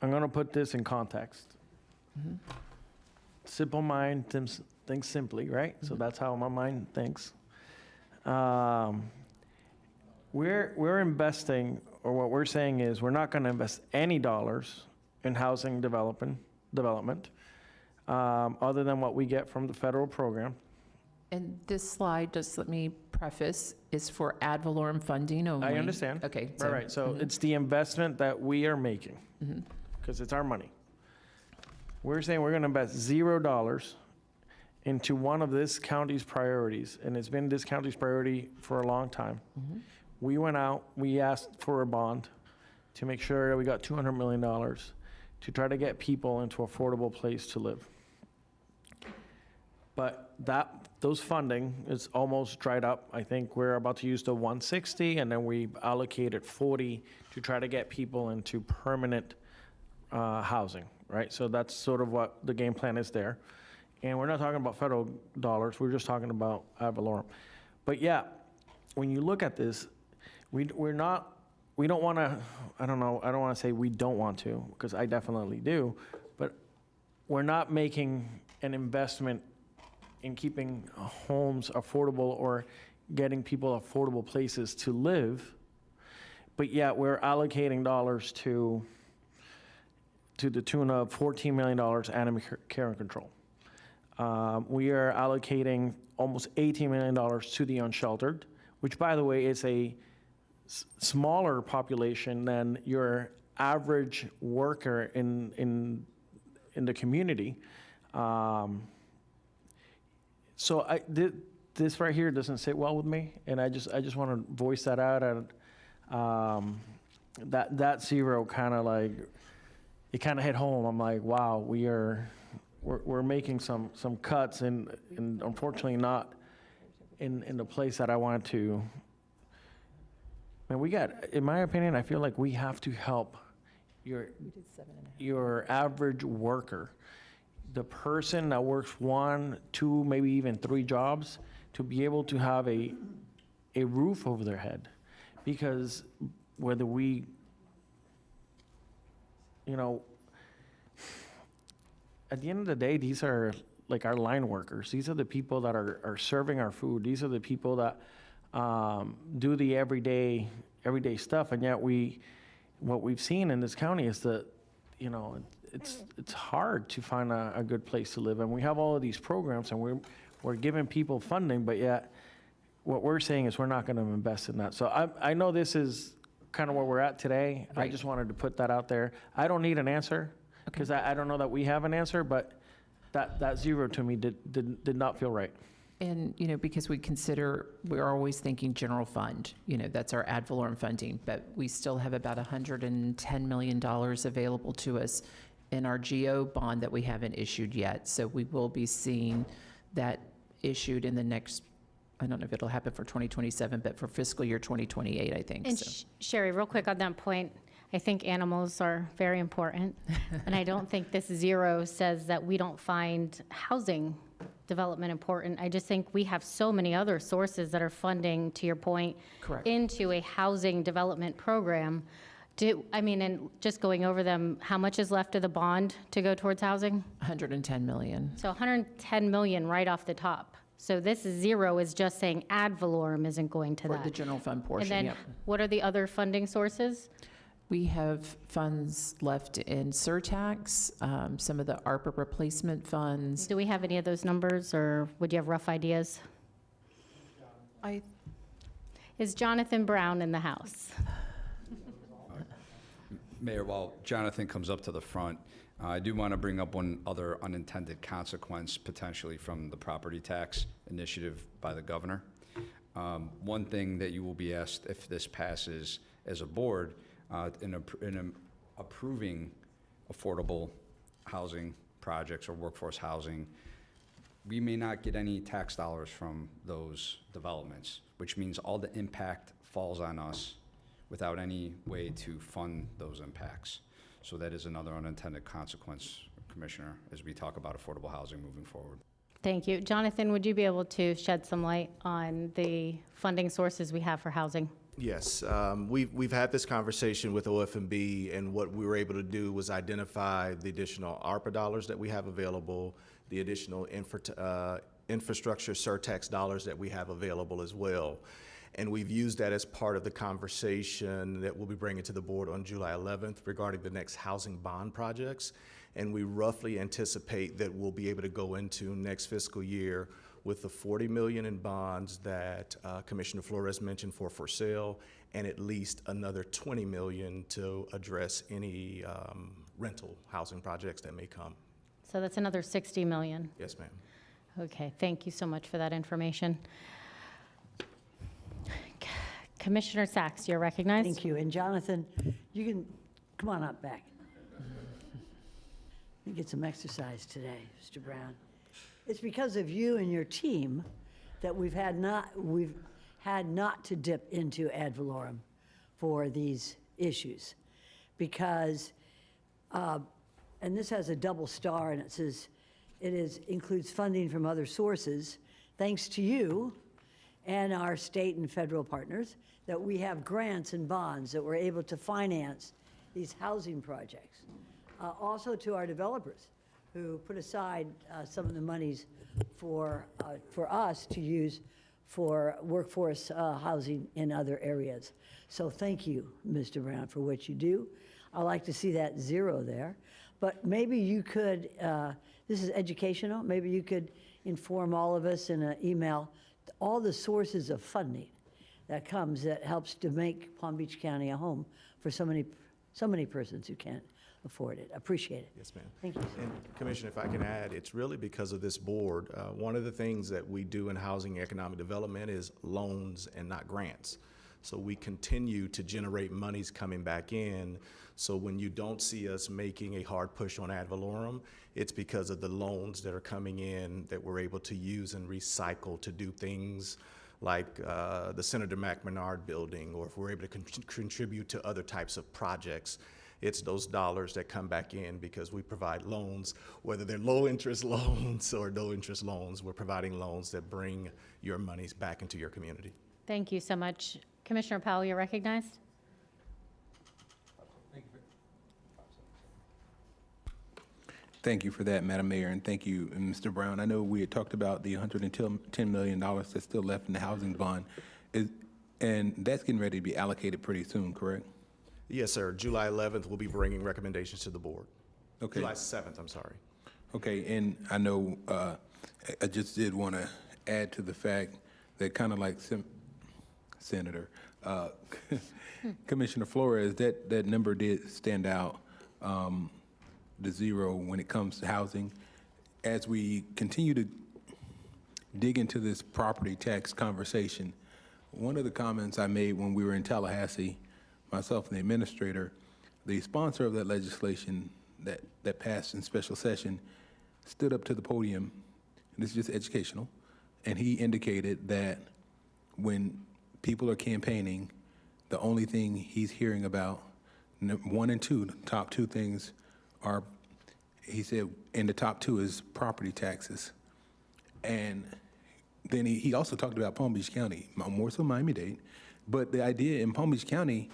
I'm going to put this in context. Simple mind thinks simply, right? So that's how my mind thinks. We're investing, or what we're saying is we're not going to invest any dollars in housing development other than what we get from the federal program. And this slide, just let me preface, is for ad valorem funding only. I understand. Okay. Right. So it's the investment that we are making, because it's our money. We're saying we're going to invest $0 into one of this county's priorities, and it's been this county's priority for a long time. We went out, we asked for a bond to make sure that we got $200 million to try to get people into affordable place to live. But those funding is almost dried up. I think we're about to use the 160, and then we allocated 40 to try to get people into permanent housing, right? So that's sort of what the game plan is there. And we're not talking about federal dollars, we're just talking about ad valorem. But yeah, when you look at this, we don't want to, I don't want to say we don't want to, because I definitely do, but we're not making an investment in keeping homes affordable or getting people affordable places to live, but yet we're allocating dollars to the tune of $14 million animal care and control. We are allocating almost $18 million to the unsheltered, which, by the way, is a smaller population than your average worker in the community. So this right here doesn't sit well with me, and I just want to voice that out. And that zero kind of like, it kind of hit home. I'm like, wow, we're making some cuts, and unfortunately not in the place that I wanted to. And in my opinion, I feel like we have to help your average worker, the person that works 1, 2, maybe even 3 jobs, to be able to have a roof over their head. Because whether we, at the end of the day, these are like our line workers. These are the people that are serving our food. These are the people that do the everyday stuff. And yet what we've seen in this county is that, it's hard to find a good place to live. And we have all of these programs, and we're giving people funding, but yet what we're saying is we're not going to invest in that. So I know this is kind of where we're at today. Right. I just wanted to put that out there. I don't need an answer, because I don't know that we have an answer, but that zero to me did not feel right. And, because we're always thinking general fund, that's our ad valorem funding, but we still have about $110 million available to us in our GO bond that we haven't issued yet. So we will be seeing that issued in the next, I don't know if it'll happen for 2027, but for fiscal year 2028, I think. And So. Sherry, real quick on that point, I think animals are very important. And I don't think this zero says that we don't find housing development important. I just think we have so many other sources that are funding, to your point, Correct. into a housing development program. And just going over them, how much is left of the bond to go towards housing? 110 million. So 110 million right off the top. So this zero is just saying ad valorem isn't going to For that. the general fund portion, And yep. then what are the other funding sources? We have funds left in surtax, some of the ARPA replacement funds. Do we have any of those numbers, or would you have rough ideas? Is Jonathan Brown in the house? Mayor, while Jonathan comes up to the front, I do want to bring up one other unintended consequence potentially from the property tax initiative by the governor. One thing that you will be asked if this passes as a board in approving affordable housing projects or workforce housing, we may not get any tax dollars from those developments, which means all the impact falls on us without any way to fund those impacts. So that is another unintended consequence, Commissioner, as we talk about affordable housing moving forward. Thank you. Jonathan, would you be able to shed some light on the funding sources we have for housing? Yes, we've had this conversation with OFMB, and what we were able to do was identify the additional ARPA dollars that we have available, the additional infrastructure surtax dollars that we have available as well. And we've used that as part of the conversation that we'll be bringing to the board on July 11th regarding the next housing bond projects. And we roughly anticipate that we'll be able to go into next fiscal year with the 40 million in bonds that Commissioner Flores mentioned for sale, and at least another 20 million to address any rental housing projects that may come. So that's another 60 million. Yes, ma'am. Okay, thank you so much for that information. Commissioner Sacks, you're recognized. Thank you. And Jonathan, you can, come on up back. You get some exercise today, Mr. Brown. It's because of you and your team that we've had not to dip into ad valorem for these issues. Because, and this has a double star, and it says, includes funding from other sources. Thanks to you and our state and federal partners, that we have grants and bonds that we're able to finance these housing projects. Also to our developers who put aside some of the monies for us to use for workforce housing in other areas. So thank you, Mr. Brown, for what you do. I like to see that zero there. But maybe you could, this is educational, maybe you could inform all of us in an email all the sources of funding that comes that helps to make Palm Beach County a home for so many persons who can't afford it. Appreciate it. Yes, ma'am. Thank you. And Commissioner, if I can add, it's really because of this board. One of the things that we do in housing and economic development is loans and not grants. So we continue to generate monies coming back in. So when you don't see us making a hard push on ad valorem, it's because of the loans that are coming in that we're able to use and recycle to do things like the Senator McManard building, or if we're able to contribute to other types of projects. It's those dollars that come back in because we provide loans, whether they're low interest loans or no interest loans. We're providing loans that bring your monies back into your community. Thank you so much. Commissioner Powell, you're recognized. Thank you for that, Madam Mayor, and thank you, Mr. Brown. I know we had talked about the $110 million that's still left in the housing bond, and that's getting ready to be allocated pretty soon, correct? Yes, sir. July 11th, we'll be bringing recommendations to the board. Okay. July 7th, I'm sorry. Okay, and I know I just did want to add to the fact that kind of like Senator Commissioner Flores, that number did stand out, the zero when it comes to housing. As we continue to dig into this property tax conversation, one of the comments I made when we were in Tallahassee, myself and the administrator, the sponsor of that legislation that passed in special session stood up to the podium, and this is just educational, and he indicated that when people are campaigning, the only thing he's hearing about, one and two, the top two things are, he said, in the top two is property taxes. And then he also talked about Palm Beach County, more so Miami-Dade. But the idea in Palm Beach County,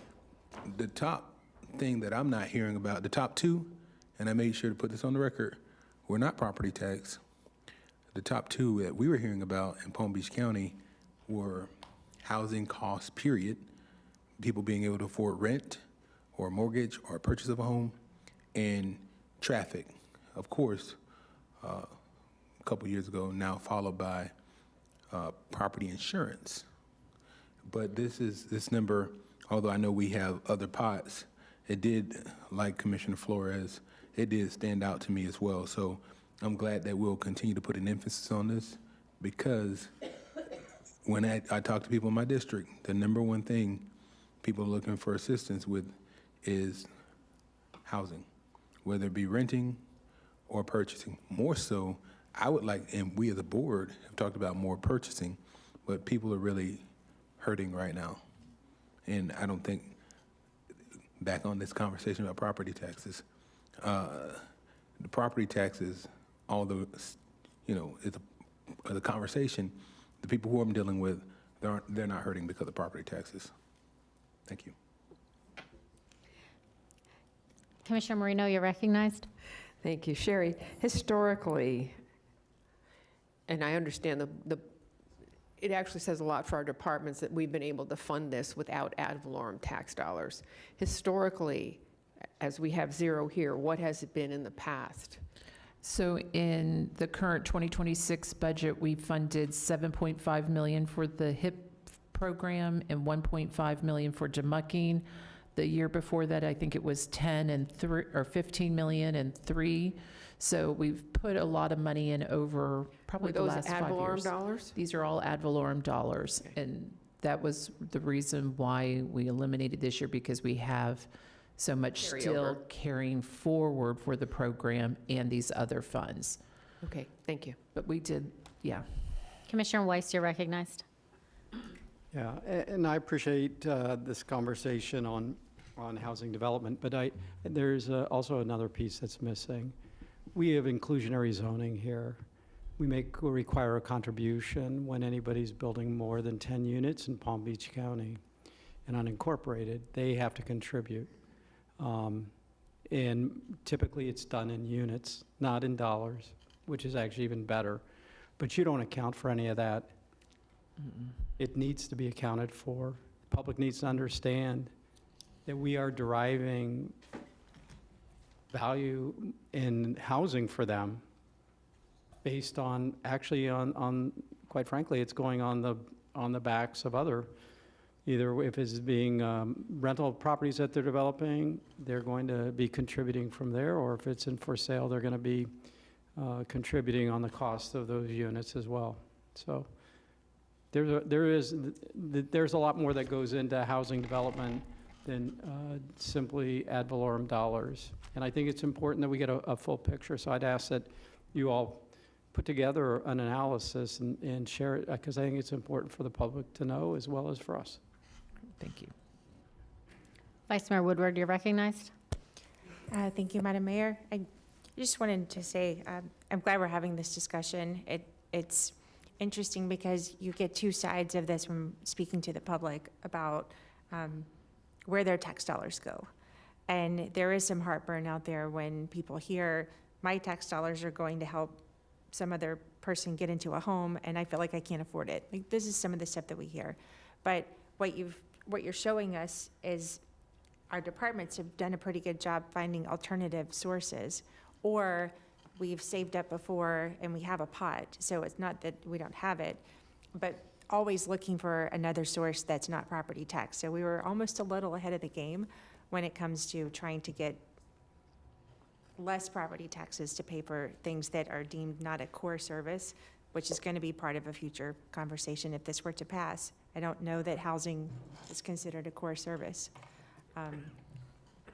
the top thing that I'm not hearing about, the top two, and I made sure to put this on the record, were not property tax. The top two that we were hearing about in Palm Beach County were housing costs, period, people being able to afford rent or a mortgage or a purchase of a home, and traffic, of course, a couple years ago, now followed by property insurance. But this number, although I know we have other pots, it did, like Commissioner Flores, it did stand out to me as well. So I'm glad that we'll continue to put an emphasis on this, because when I talk to people in my district, the number one thing people are looking for assistance with is housing, whether it be renting or purchasing. More so, I would like, and we as a board have talked about more purchasing, but people are really hurting right now. And I don't think, back on this conversation about property taxes, the property taxes, although, it's a conversation, the people who I'm dealing with, they're not hurting because of property taxes. Thank you. Commissioner Marino, you're recognized. Thank you, Sherry. Historically, and I understand it actually says a lot for our departments that we've been able to fund this without ad valorem tax dollars. Historically, as we have zero here, what has it been in the past? So in the current 2026 budget, we funded 7.5 million for the HIP program and 1.5 million for demucking. The year before that, I think it was 10 and 3, or 15 million and 3. So we've put a lot of money in over probably Were the those last ad 5 valorem years. dollars? These are all ad valorem dollars. And that was the reason why we eliminated this year, because we have so much still carrying forward for the program and these other funds. Okay, thank you. But we did, yeah. Commissioner Weiss, you're recognized. Yeah, and I appreciate this conversation on housing development, but there's also another piece that's missing. We have inclusionary zoning here. We require a contribution when anybody's building more than 10 units in Palm Beach County and unincorporated. They have to contribute. And typically it's done in units, not in dollars, which is actually even better. But you don't account for any of that. It needs to be accounted for. The public needs to understand that we are deriving value in housing for them based on, actually on quite frankly, it's going on the backs of other, either if it's being rental properties that they're developing, they're going to be contributing from there, or if it's in for sale, they're going to be contributing on the cost of those units as well. So there's a lot more that goes into housing development than simply ad valorem dollars. And I think it's important that we get a full picture. So I'd ask that you all put together an analysis and share it, because I think it's important for the public to know as well as for us. Thank you. Vice Mayor Woodward, you're recognized. Thank you, Madam Mayor. I just wanted to say, I'm glad we're having this discussion. It's interesting because you get two sides of this from speaking to the public about where their tax dollars go. And there is some heartburn out there when people hear, my tax dollars are going to help some other person get into a home, and I feel like I can't afford it. Like, this is some of the stuff that we hear. But what you're showing us is our departments have done a pretty good job finding alternative sources, or we've saved up before and we have a pot. So it's not that we don't have it, but always looking for another source that's not property tax. So we were almost a little ahead of the game when it comes to trying to get less property taxes to pay for things that are deemed not a core service, which is going to be part of a future conversation if this were to pass. I don't know that housing is considered a core service,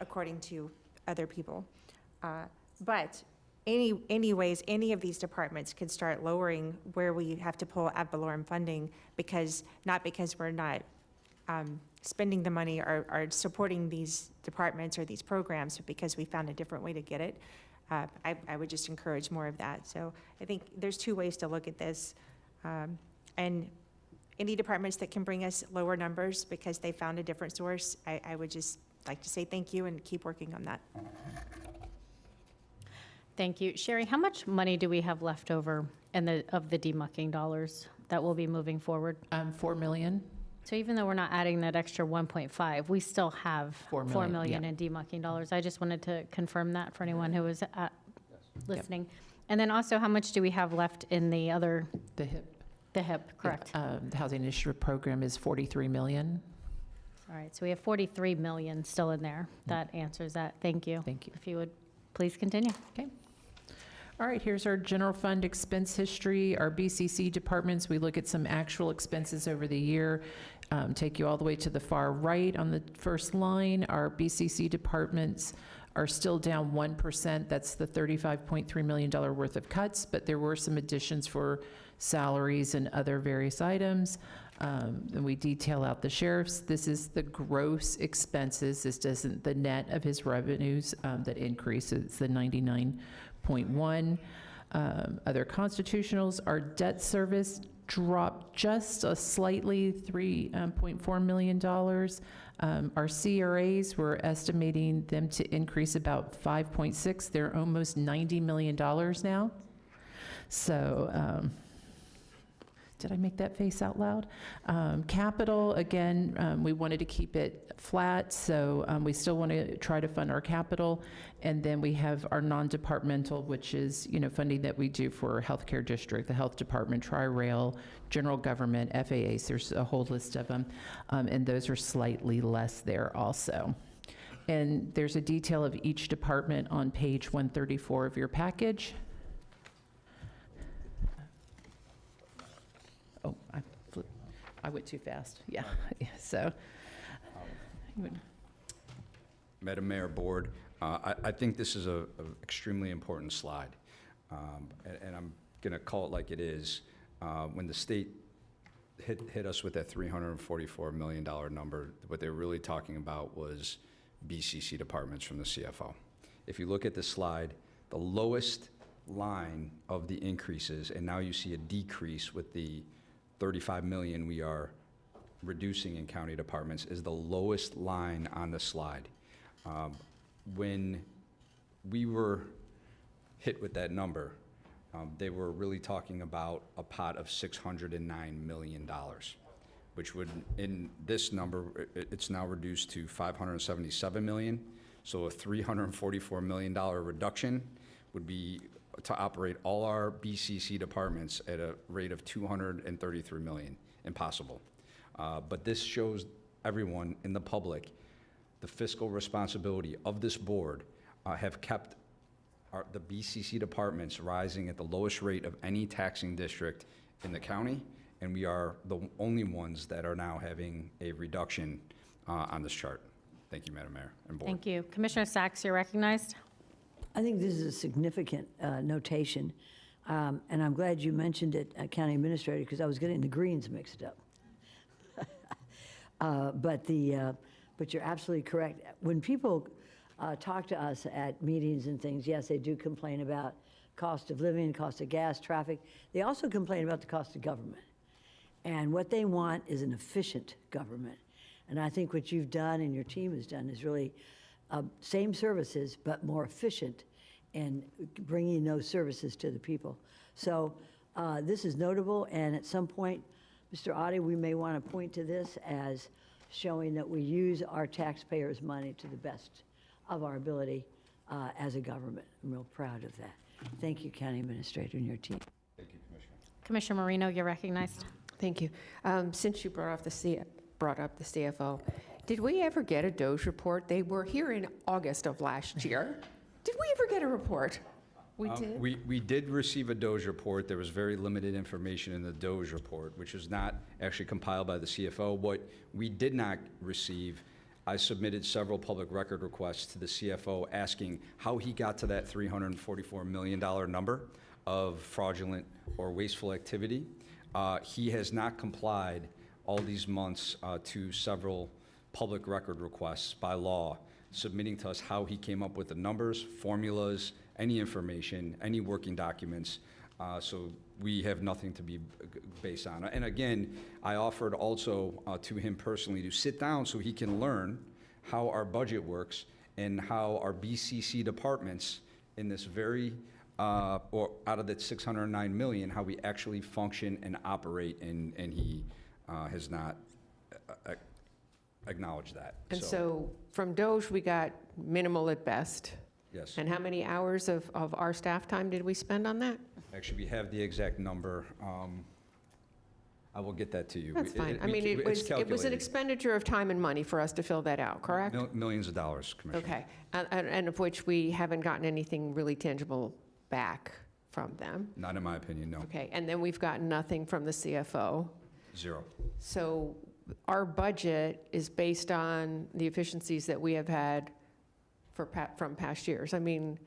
according to other people. But anyways, any of these departments could start lowering where we have to pull ad valorem funding, not because we're not spending the money or supporting these departments or these programs, but because we found a different way to get it. I would just encourage more of that. So I think there's two ways to look at this. And any departments that can bring us lower numbers because they found a different source, I would just like to say thank you and keep working on that. Thank you. Sherry, how much money do we have left over of the demucking dollars that will be moving forward? 4 million. So even though we're not adding that extra 1.5, we still have 4 million yeah. in demucking dollars. I just wanted to confirm that for anyone who was listening. And then also, how much do we have left in the other? The HIP. The HIP, correct. The Housing Initiative Program is 43 million. All right, so we have 43 million still in there. That answers that. Thank you. Thank you. If you would please continue. Okay. All right, here's our general fund expense history. Our BCC departments, we look at some actual expenses over the year. Take you all the way to the far right on the first line. Our BCC departments are still down 1%. That's the $35.3 million worth of cuts, but there were some additions for salaries and other various items. And we detail out the sheriff's. This is the gross expenses. This isn't the net of his revenues that increases the 99.1. Other constitutionals, our debt service dropped just slightly, $3.4 million. Our CRAs, we're estimating them to increase about 5.6. They're almost $90 million now. So Did I make that face out loud? Capital, again, we wanted to keep it flat, so we still want to try to fund our capital. And then we have our non-departmental, which is, funding that we do for healthcare district, the health department, Tri-Rail, general government, FAAs, there's a whole list of them. And those are slightly less there also. And there's a detail of each department on page 134 of your package. Oh, I went too fast. Yeah, so. Madam Mayor, Board, I think this is a extremely important slide. And I'm going to call it like it is. When the state hit us with that $344 million number, what they were really talking about was BCC departments from the CFO. If you look at this slide, the lowest line of the increases, and now you see a decrease with the 35 million we are reducing in county departments, is the lowest line on the slide. When we were hit with that number, they were really talking about a pot of $609 million, which would, in this number, it's now reduced to $577 million. So a $344 million reduction would be to operate all our BCC departments at a rate of $233 million. Impossible. But this shows everyone in the public the fiscal responsibility of this board have kept the BCC departments rising at the lowest rate of any taxing district in the county, and we are the only ones that are now having a reduction on this chart. Thank you, Madam Mayor and Board. Thank you. Commissioner Sacks, you're recognized. I think this is a significant notation, and I'm glad you mentioned it, County Administrator, because I was getting the greens mixed up. But you're absolutely correct. When people talk to us at meetings and things, yes, they do complain about cost of living, cost of gas, traffic. They also complain about the cost of government. And what they want is an efficient government. And I think what you've done and your team has done is really same services, but more efficient in bringing those services to the people. So this is notable, and at some point, Mr. Oddie, we may want to point to this as showing that we use our taxpayers' money to the best of our ability as a government. I'm real proud of that. Thank you, County Administrator, and your team. Thank you, Commissioner. Commissioner Marino, you're recognized. Thank you. Since you brought up the CFO, did we ever get a DOGE report? They were here in August of last year. Did we ever get a report? We did? We did receive a DOGE report. There was very limited information in the DOGE report, which was not actually compiled by the CFO. What we did not receive, I submitted several public record requests to the CFO asking how he got to that $344 million number of fraudulent or wasteful activity. He has not complied all these months to several public record requests by law, submitting to us how he came up with the numbers, formulas, any information, any working documents. So we have nothing to be based on. And again, I offered also to him personally to sit down so he can learn how our budget works and how our BCC departments in this very, or out of that 609 million, how we actually function and operate, and he has not acknowledged that. And so from DOGE, we got minimal at best. Yes. And how many hours of our staff time did we spend on that? Actually, we have the exact number. I will get that to you. That's fine. I mean, it was an expenditure of time and money for us to fill that out, correct? Millions of dollars, Commissioner. Okay, and of which we haven't gotten anything really tangible back from them. Not in my opinion, no. Okay, and then we've gotten nothing from the CFO. Zero. So our budget is based on the efficiencies that we have had from past years. I mean,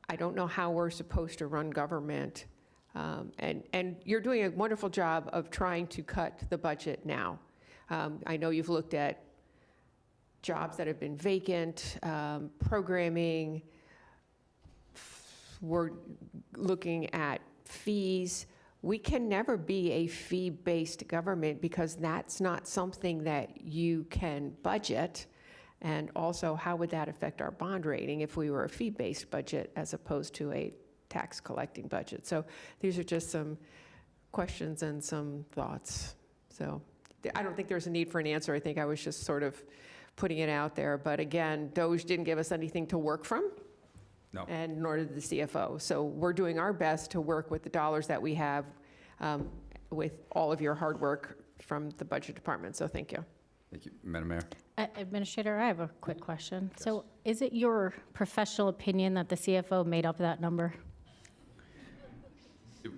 I don't know how we're supposed to run government. And you're doing a wonderful job of trying to cut the budget now. I know you've looked at jobs that have been vacant, programming. We're looking at fees. We can never be a fee-based government because that's not something that you can budget. And also, how would that affect our bond rating if we were a fee-based budget as opposed to a tax collecting budget? So these are just some questions and some thoughts. So I don't think there's a need for an answer. I think I was just sort of putting it out there. But again, DOJ didn't give us anything to work from. No. And nor did the CFO. So we're doing our best to work with the dollars that we have with all of your hard work from the budget department. So thank you. Thank you, Madam Mayor. Administrator, I have a quick question. So is it your professional opinion that the CFO made up that number?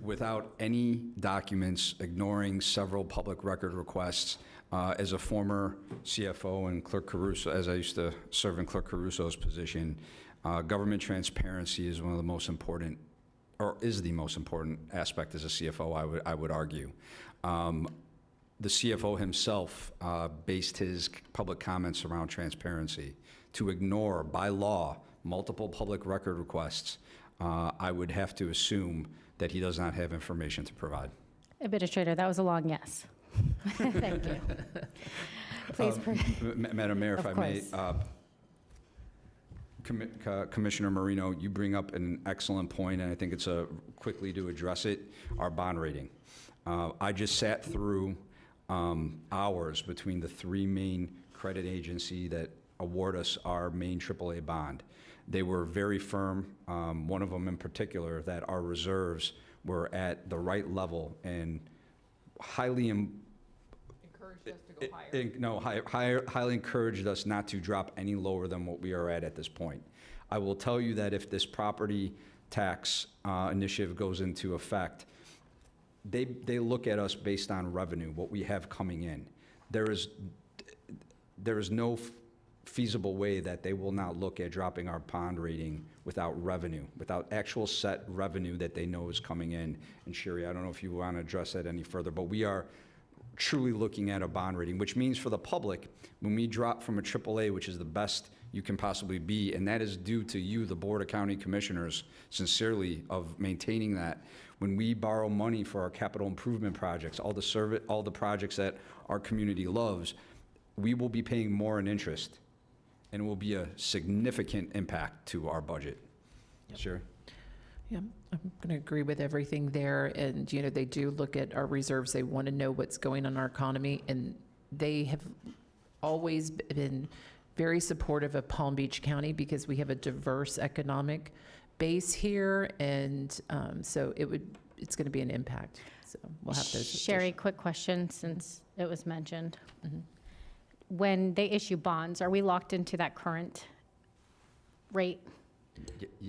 Without any documents, ignoring several public record requests, as a former CFO and Clerk Caruso, as I used to serve in Clerk Caruso's position, government transparency is one of the most important, or is the most important aspect as a CFO, I would argue. The CFO himself based his public comments around transparency. To ignore, by law, multiple public record requests, I would have to assume that he does not have information to provide. Administrator, that was a long yes. Thank you. Please. Madam Mayor, if Of I may, course. Commissioner Marino, you bring up an excellent point, and I think it's quickly to address it, our bond rating. I just sat through hours between the three main credit agency that award us our main AAA bond. They were very firm, one of them in particular, that our reserves were at the right level and highly Encouraged us to go higher. Highly encouraged us not to drop any lower than what we are at this point. I will tell you that if this property tax initiative goes into effect, they look at us based on revenue, what we have coming in. There is no feasible way that they will not look at dropping our bond rating without revenue, without actual set revenue that they know is coming in. And Sherry, I don't know if you want to address that any further, but we are truly looking at a bond rating, which means for the public, when we drop from a AAA, which is the best you can possibly be, and that is due to you, the Board of County Commissioners, sincerely, of maintaining that. When we borrow money for our capital improvement projects, all the projects that our community loves, we will be paying more in interest, and it will be a significant impact to our budget. Yep. Sherry? Yeah, I'm going to agree with everything there. And, you know, they do look at our reserves. They want to know what's going on in our economy. And they have always been very supportive of Palm Beach County because we have a diverse economic base here. And so it's going to be an impact. So we'll have those. Sherry, quick question since it was mentioned. Mm-hmm. When they issue bonds, are we locked into that current rate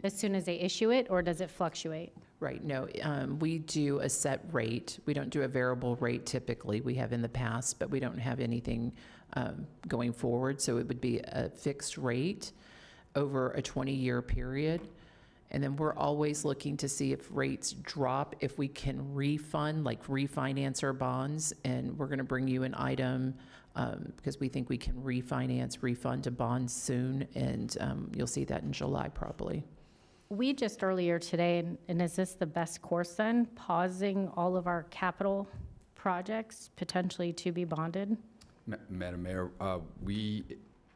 as soon as they issue it, or does it fluctuate? Right, no, we do a set rate. We don't do a variable rate typically. We have in the past, but we don't have anything going forward. So it would be a fixed rate over a 20-year period. And then we're always looking to see if rates drop, if we can refund, like refinance our bonds. And we're going to bring you an item because we think we can refund a bond soon. And you'll see that in July probably. We just earlier today, and is this the best course then, pausing all of our capital projects potentially to be bonded? Madam Mayor, we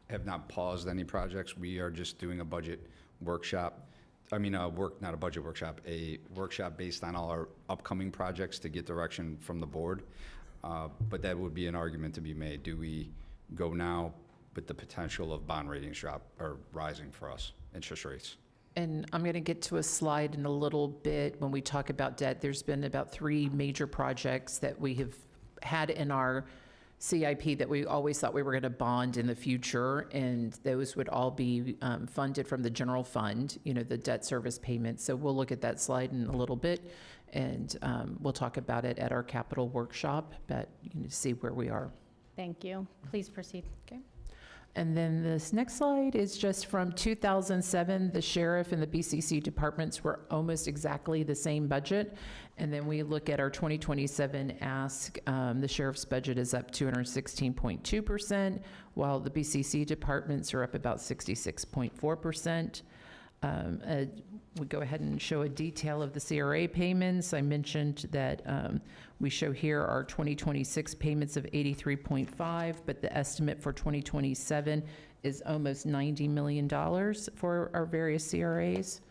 have not paused any projects. We are just doing a budget workshop. Not a budget workshop, a workshop based on all our upcoming projects to get direction from the board. But that would be an argument to be made. Do we go now with the potential of bond ratings rising for us, interest rates? And I'm going to get to a slide in a little bit when we talk about debt. There's been about 3 major projects that we have had in our CIP that we always thought we were going to bond in the future, and those would all be funded from the general fund, you know, the debt service payments. So we'll look at that slide in a little bit, and we'll talk about it at our capital workshop, but you can see where we are. Thank you. Please proceed. Okay. And then this next slide is just from 2007. The sheriff and the BCC departments were almost exactly the same budget. And then we look at our 2027 ask. The sheriff's budget is up 216.2%, while the BCC departments are up about 66.4%. We go ahead and show a detail of the CRA payments. I mentioned that we show here our 2026 payments of 83.5, but the estimate for 2027 is almost $90 million for our various CRAs.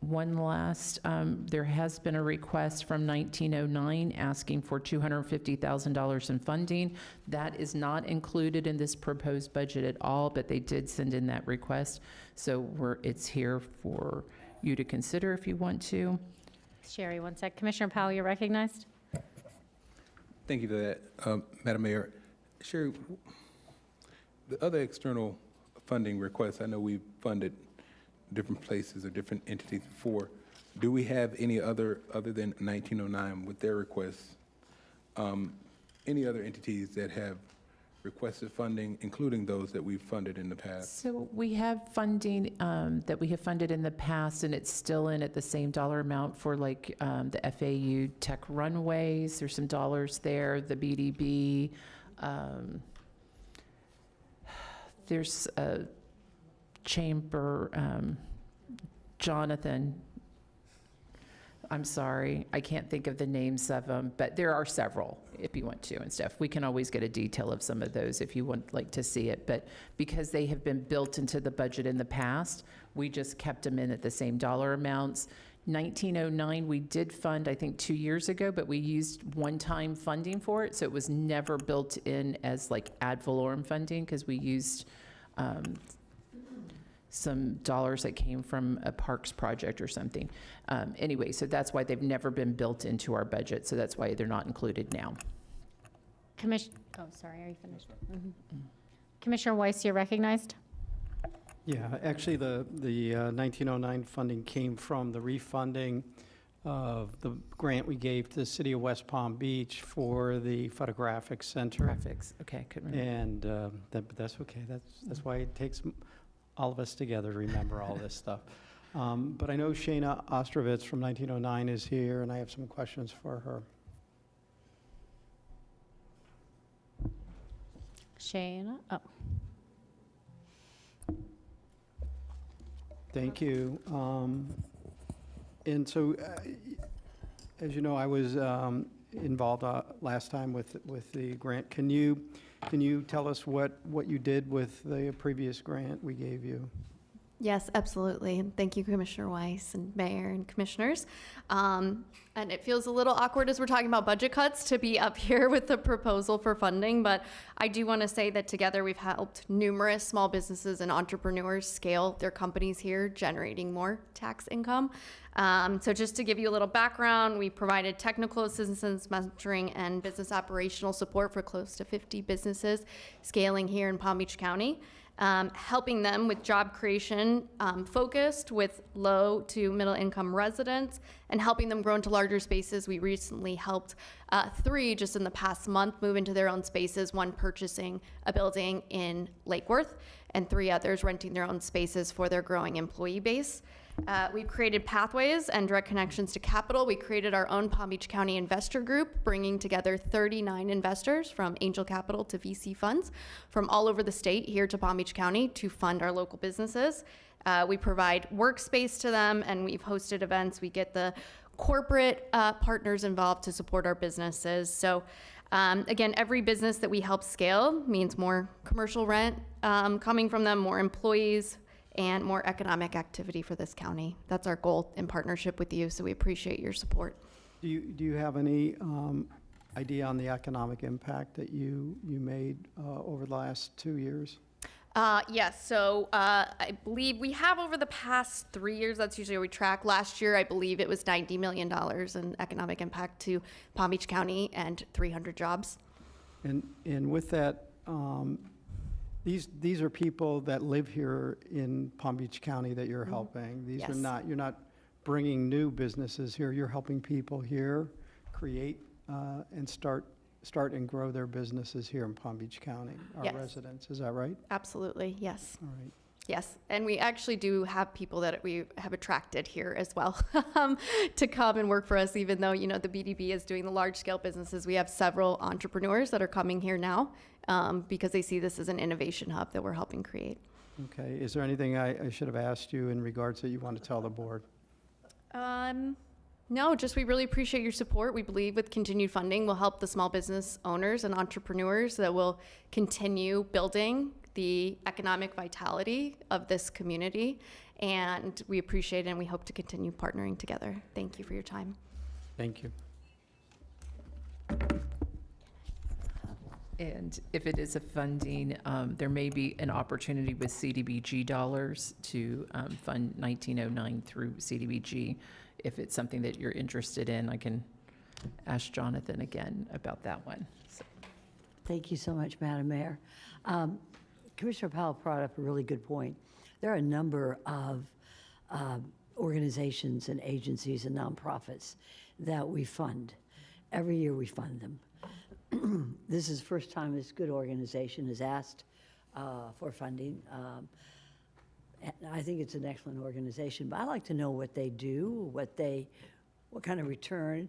one last, there has been a request from 1909 asking for $250,000 in funding. That is not included in this proposed budget at all, but they did send in that request. So it's here for you to consider if you want to. Sherry, one sec. Commissioner Powell, you're recognized. Thank you for that, Madam Mayor. Sherry, the other external funding requests, I know we've funded different places or different entities before. Do we have any other than 1909 with their requests? Any other entities that have requested funding, including those that we've funded in the past? So we have funding that we have funded in the past, and it's still in at the same dollar amount for like the FAU Tech Runways. There's some dollars there, the BDB. There's a chamber, Jonathan, I'm sorry, I can't think of the names of them, but there are several if you want to and stuff. We can always get a detail of some of those if you would like to see it, but because they have been built into the budget in the past, we just kept them in at the same dollar amounts. 1909, we did fund, I think, 2 years ago, but we used one-time funding for it, so it was never built in as like ad valorem funding because we used some dollars that came from a parks project or something. Anyway, so that's why they've never been built into our budget, so that's why they're not included now. Oh, sorry, are you finished? Commissioner Weiss, you're recognized. Yeah, actually, the 1909 funding came from the refunding of the grant we gave to the city of West Palm Beach for the photographic center. Graphics, okay, couldn't remember. And but that's okay. That's why it takes all of us together to remember all this stuff. But I know Shayna Ostrovitz from 1909 is here, and I have some questions for her. Shayna, oh. Thank you. And so, as you know, I was involved last time with the grant. Can you tell us what you did with the previous grant we gave you? Yes, absolutely. And thank you, Commissioner Weiss and Mayor and Commissioners. And it feels a little awkward as we're talking about budget cuts to be up here with the proposal for funding, but I do want to say that together we've helped numerous small businesses and entrepreneurs scale their companies here, generating more tax income. So just to give you a little background, we provided technical assistance, mentoring, and business operational support for close to 50 businesses scaling here in Palm Beach County. Helping them with job creation focused with low to middle income residents and helping them grow into larger spaces. We recently helped 3 just in the past month move into their own spaces, 1 purchasing a building in Lake Worth and 3 others renting their own spaces for their growing employee base. We've created pathways and direct connections to capital. We created our own Palm Beach County Investor Group, bringing together 39 investors from angel capital to VC funds from all over the state here to Palm Beach County to fund our local businesses. We provide workspace to them, and we've hosted events. We get the corporate partners involved to support our businesses. So again, every business that we help scale means more commercial rent coming from them, more employees, and more economic activity for this county. That's our goal in partnership with you, so we appreciate your support. Do you have any idea on the economic impact that you made over the last 2 years? Yes, so I believe we have over the past 3 years, that's usually what we track. Last year, I believe it was $90 million in economic impact to Palm Beach County and 300 jobs. And with that, these are people that live here in Palm Beach County that you're helping. These Yes. are not, you're not bringing new businesses here. You're helping people here create and start and grow their businesses here in Palm Beach County, our Yes. residents. Is that right? Absolutely, yes. All right. Yes, and we actually do have people that we have attracted here as well to come and work for us, even though, you know, the BDB is doing the large-scale businesses. We have several entrepreneurs that are coming here now because they see this as an innovation hub that we're helping create. Okay. Is there anything I should have asked you in regards that you want to tell the board? No, just we really appreciate your support. We believe with continued funding, we'll help the small business owners and entrepreneurs that will continue building the economic vitality of this community and we appreciate it, and we hope to continue partnering together. Thank you for your time. Thank you. And if it is a funding, there may be an opportunity with CDBG dollars to fund 1909 through CDBG. If it's something that you're interested in, I can ask Jonathan again about that one. So, Thank you so much, Madam Mayor. Commissioner Powell brought up a really good point. There are a number of organizations and agencies and nonprofits that we fund. Every year we fund them. This is the first time this good organization has asked for funding. And I think it's an excellent organization, but I'd like to know what they do, what kind of return.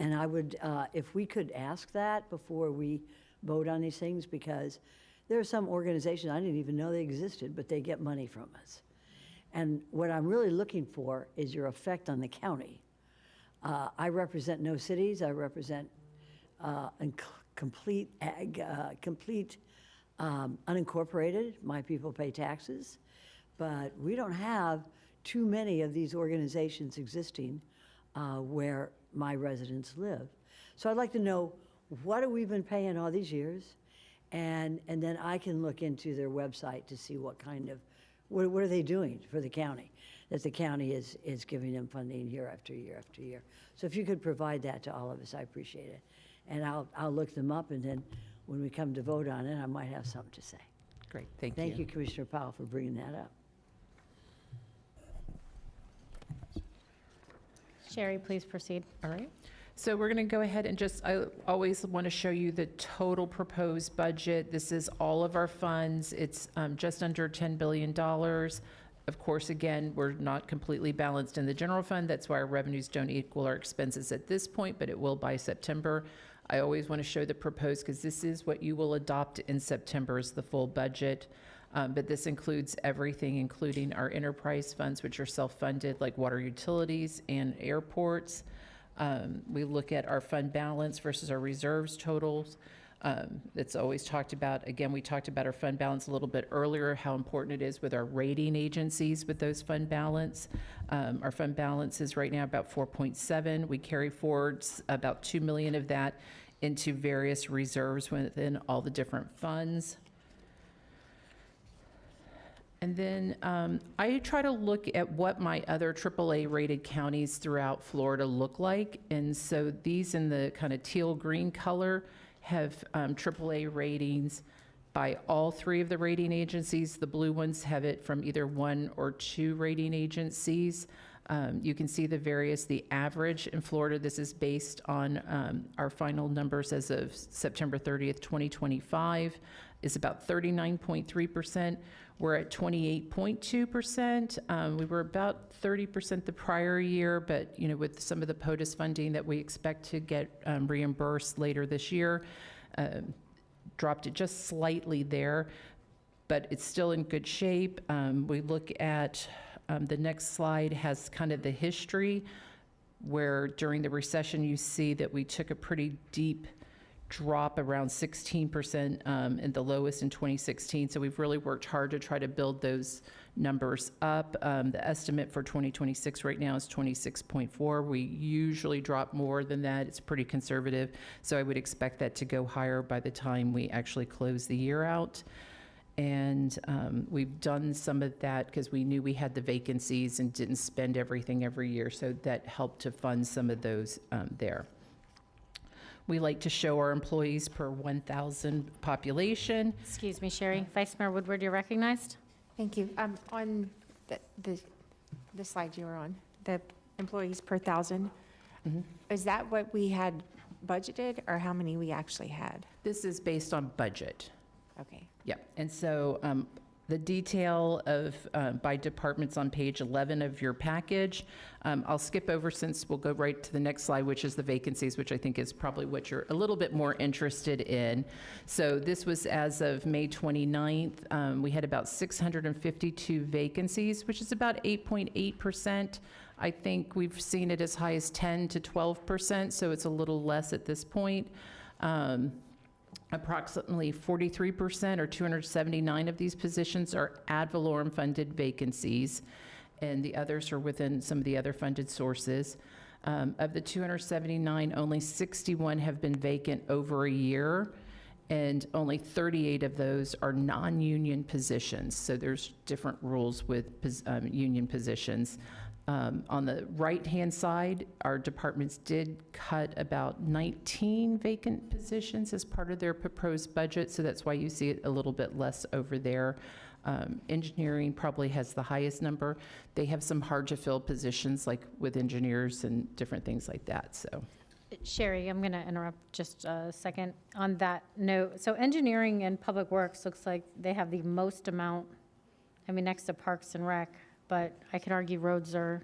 And I would, if we could ask that before we vote on these things, because there are some organizations, I didn't even know they existed, but they get money from us. And what I'm really looking for is your effect on the county. I represent no cities. I represent complete unincorporated. My people pay taxes, but we don't have too many of these organizations existing where my residents live. So I'd like to know, what have we been paying all these years? And then I can look into their website to see what kind of, what are they doing for the county? That the county is giving them funding year after year after year. So if you could provide that to all of us, I appreciate it. And I'll look them up, and then when we come to vote on it, I might have something to say. great, thank you. Thank you, Commissioner Powell, for bringing that up. Sherry, please proceed. All right. So we're going to go ahead and just, I always want to show you the total proposed budget. This is all of our funds. It's just under $10 billion. Of course, again, we're not completely balanced in the general fund. That's why our revenues don't equal our expenses at this point, but it will by September. I always want to show the proposed because this is what you will adopt in September is the full budget. But this includes everything, including our enterprise funds, which are self-funded, like water utilities and airports. We look at our fund balance versus our reserves totals. It's always talked about, again, we talked about our fund balance a little bit earlier, how important it is with our rating agencies with those fund balance. Our fund balance is right now about 4.7. We carry forward about 2 million of that into various reserves within all the different funds. And then I try to look at what my other AAA rated counties throughout Florida look like. And so these in the kind of teal green color have AAA ratings by all three of the rating agencies. The blue ones have it from either 1 or 2 rating agencies. You can see the average in Florida. This is based on our final numbers as of September 30th, 2025, is about 39.3%. We're at 28.2%. We were about 30% the prior year, but with some of the POTUS funding that we expect to get reimbursed later this year, dropped it just slightly there, but it's still in good shape. We look at the next slide has kind of the history where during the recession you see that we took a pretty deep drop around 16% and the lowest in 2016. So we've really worked hard to try to build those numbers up. The estimate for 2026 right now is 26.4. We usually drop more than that. It's pretty conservative. So I would expect that to go higher by the time we actually close the year out. And we've done some of that because we knew we had the vacancies and didn't spend everything every year. So that helped to fund some of those there. We like to show our employees per 1,000 population. Excuse me, Sherry. Vice Mayor Woodward, you're recognized. Thank you. On the slide you were on, the employees per 1,000, is that what we had budgeted or how many we actually had? This is based on budget. Okay. Yep. And so the detail of by departments on page 11 of your package. I'll skip over since we'll go right to the next slide, which is the vacancies, which I think is probably what you're a little bit more interested in. So this was as of May 29th. We had about 652 vacancies, which is about 8.8%. I think we've seen it as high as 10 to 12%, so it's a little less at this point. Approximately 43% or 279 of these positions are ad valorem funded vacancies, and the others are within some of the other funded sources. Of the 279, only 61 have been vacant over a year, and only 38 of those are non-union positions. So there's different rules with union positions. On the right-hand side, our departments did cut about 19 vacant positions as part of their proposed budget, so that's why you see it a little bit less over there. Engineering probably has the highest number. They have some hard-to-fill positions, like with engineers and different things like that, so. Sherry, I'm going to interrupt just a second on that note. So engineering and public works looks like they have the most amount, I mean, next to Parks and Rec, but I could argue roads are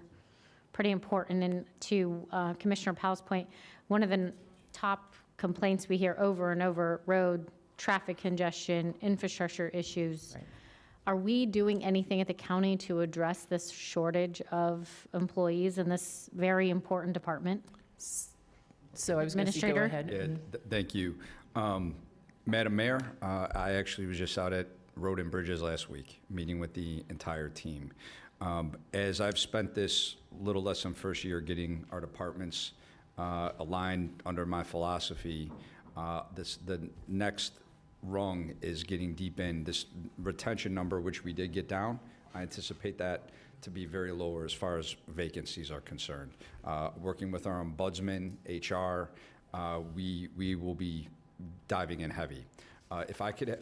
pretty important. And to Commissioner Powell's point, one of the top complaints we hear over and over, road, traffic congestion, infrastructure issues. Right. Are we doing anything at the county to address this shortage of employees in this very important department? So I was going to say, go Administrator? ahead. Yeah, thank you. Madam Mayor, I actually was just out at Road and Bridges last week, meeting with the entire team. As I've spent this little less than first year getting our departments aligned under my philosophy, the next rung is getting deep in. This retention number, which we did get down, I anticipate that to be very low as far as vacancies are concerned. Working with our ombudsman, HR, we will be diving in heavy. If I could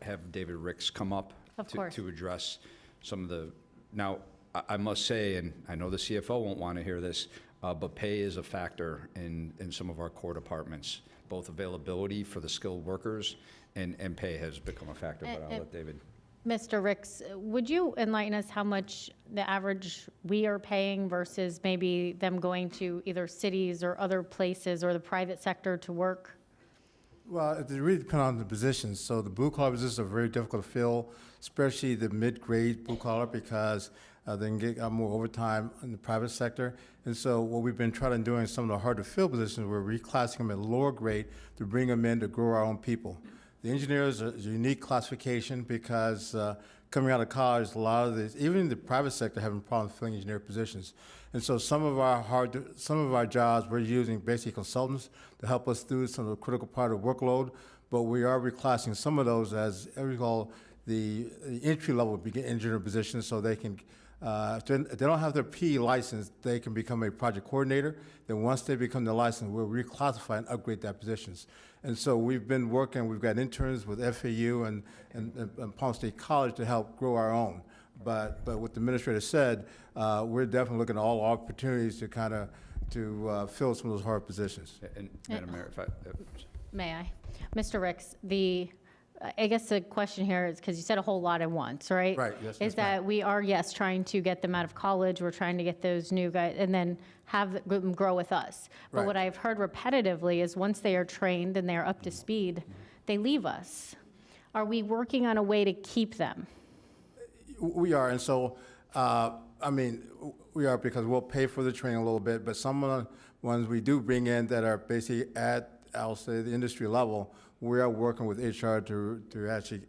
have David Ricks come up Of course. to address some of the, now, I must say, and I know the CFO won't want to hear this, but pay is a factor in some of our core departments. Both availability for the skilled workers and pay has become a factor, but I'll let David. Mr. Ricks, would you enlighten us how much the average we are paying versus maybe them going to either cities or other places or the private sector to work? Well, it really depends on the positions. So the blue collar positions are very difficult to fill, especially the mid-grade blue collar, because they can get more overtime in the private sector. And so what we've been trying to do in some of the hard to fill positions, we're reclassing them at lower grade to bring them in to grow our own people. The engineers is a unique classification because coming out of college, a lot of these, even in the private sector, having problems filling engineer positions. And so some of our jobs, we're using basically consultants to help us through some of the critical part of workload, but we are reclassing some of those as we call the entry-level engineer positions, so they can, if they don't have their PE license, they can become a project coordinator. Then once they become the license, we'll reclassify and upgrade their positions. And so we've been working, we've got interns with FAU and Palm State College to help grow our own. But what the administrator said, we're definitely looking at all opportunities to kind of fill some of those hard positions. And Madam Mayor, if I, May I? Mr. Ricks, I guess the question here is, because you said a whole lot at once, right? Right, yes, Is yes, that we are, yes, trying to get them out of college, we're trying to get those new guys, and then have them grow with us. But what Right. I've heard repetitively is once they are trained and they're up to speed, they leave us. Are we working on a way to keep them? We are, and so, we are because we'll pay for the training a little bit, but some of the ones we do bring in that are basically at, I'll say, the industry level, we are working with HR to actually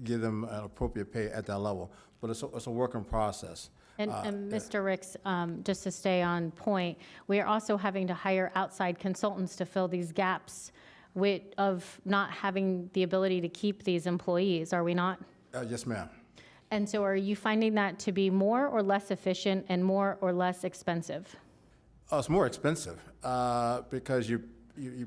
give them an appropriate pay at that level. But it's a working process. And Mr. Ricks, just to stay on point, we are also having to hire outside consultants to fill these gaps of not having the ability to keep these employees, are we not? Yes, ma'am. And so are you finding that to be more or less efficient and more or less expensive? It's more expensive because you're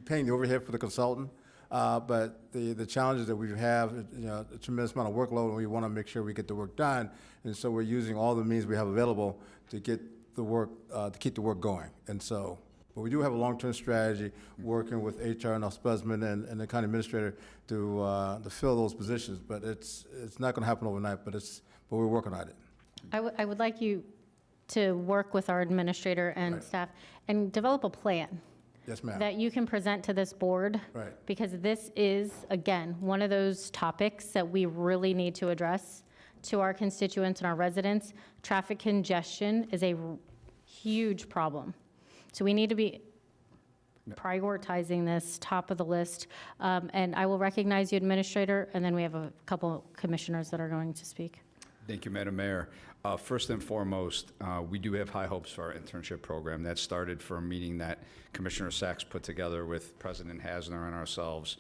paying the overhead for the consultant. But the challenges that we have, a tremendous amount of workload, and we want to make sure we get the work done. And so we're using all the means we have available to get the work, to keep the work going. And so, but we do have a long-term strategy working with HR and ombudsman and the county administrator to fill those positions. But it's not going to happen overnight. But we're working on it. I would like you to work with our administrator and Right. staff and develop a plan Yes, ma'am. that you can present to this board. Right. Because this is, again, one of those topics that we really need to address to our constituents and our residents. Traffic congestion is a huge problem. So we need to be, prioritizing this top of the list. And I will recognize you, Administrator, and then we have a couple commissioners that are going to speak. Thank you, Madam Mayor. First and foremost, we do have high hopes for our internship program. That started from a meeting that Commissioner Sachs put together with President Hasner and ourselves.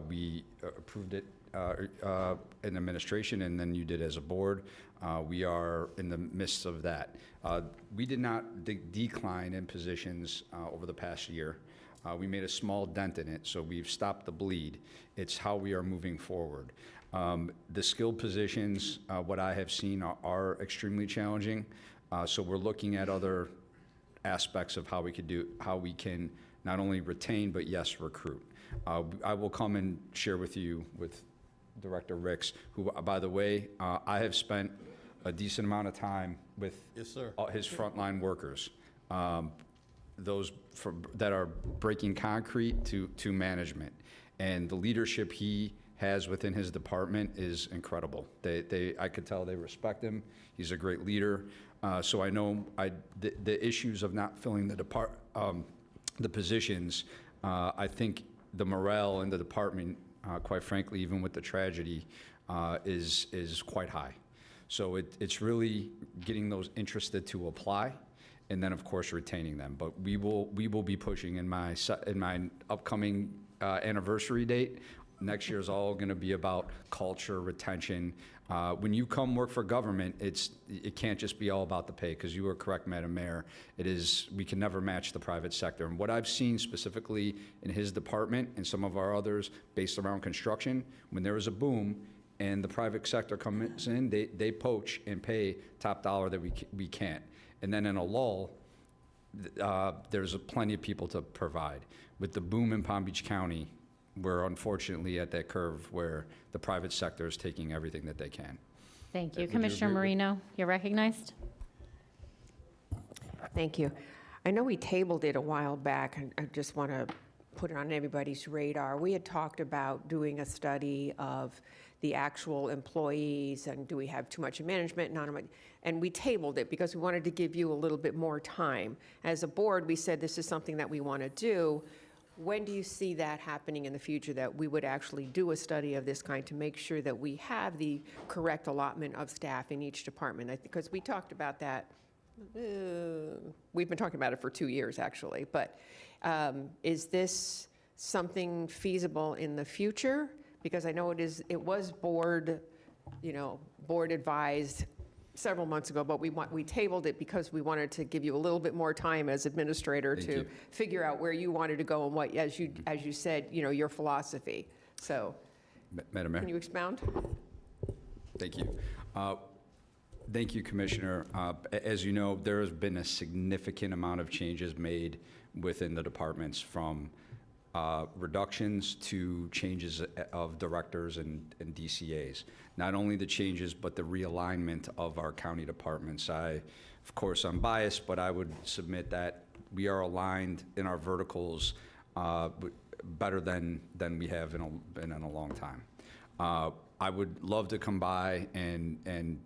We approved it in administration, and then you did as a board. We are in the midst of that. We did not decline in positions over the past year. We made a small dent in it, so we've stopped the bleed. It's how we are moving forward. The skilled positions, what I have seen are extremely challenging. So we're looking at other aspects of how we can not only retain, but yes, recruit. I will come and share with you with Director Ricks, who, by the way, I have spent a decent amount of time with his frontline workers. Those that are breaking concrete to management. And the leadership he has within his department is incredible. I could tell they respect him. He's a great leader. So I know the issues of not filling the positions, I think the morale in the department, quite frankly, even with the tragedy, is quite high. So it's really getting those interested to apply, and then of course retaining them. But we will be pushing in my upcoming anniversary date. Next year is all going to be about culture, retention. When you come work for government, it can't just be all about the pay, because you are correct, Madam Mayor. We can never match the private sector. And what I've seen specifically in his department and some of our others based around construction, when there is a boom and the private sector comes in, they poach and pay top dollar that we can't. And then in a lull, there's plenty of people to provide. With the boom in Palm Beach County, we're unfortunately at that curve where the private sector is taking everything that they can. Thank you. Would you Commissioner agree with- Marino, you're recognized. Thank you. I know we tabled it a while back, and I just want to put it on everybody's radar. We had talked about doing a study of the actual employees, and do we have too much management, not enough, and we tabled it because we wanted to give you a little bit more time. As a board, we said this is something that we want to do. When do you see that happening in the future, that we would actually do a study of this kind to make sure that we have the correct allotment of staff in each department? Because we talked about that, we've been talking about it for 2 years, actually. But is this something feasible in the future? Because I know it was board advised several months ago, but we tabled it because we wanted to give you a little bit more time as administrator to figure out where you wanted to go and what, as you said, your philosophy. So, Madam Mayor. can you expound? Thank you. Thank you, Commissioner. As you know, there has been a significant amount of changes made within the departments, from reductions to changes of directors and DCAs. Not only the changes, but the realignment of our county departments. Of course, I'm biased, but I would submit that we are aligned in our verticals better than we have been in a long time. I would love to come by, and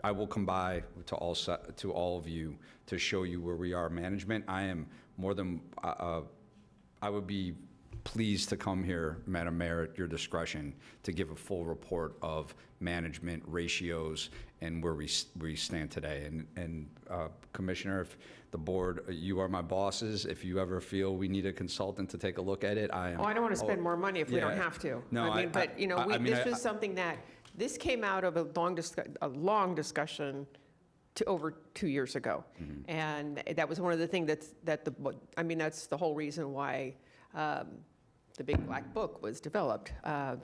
I will come by to all of you to show you where we are management. I am more than I would be pleased to come here, Madam Mayor, at your discretion, to give a full report of management ratios and where we stand today. And Commissioner, if the board, you are my bosses. If you ever feel we need a consultant to take a look at it, I am. Oh, I don't want to spend more money if we don't have to. No, this was something that, this came out of a long discussion over 2 years ago. Mm-hmm. And that was one of the things that's the whole reason why the Big Black Book was developed.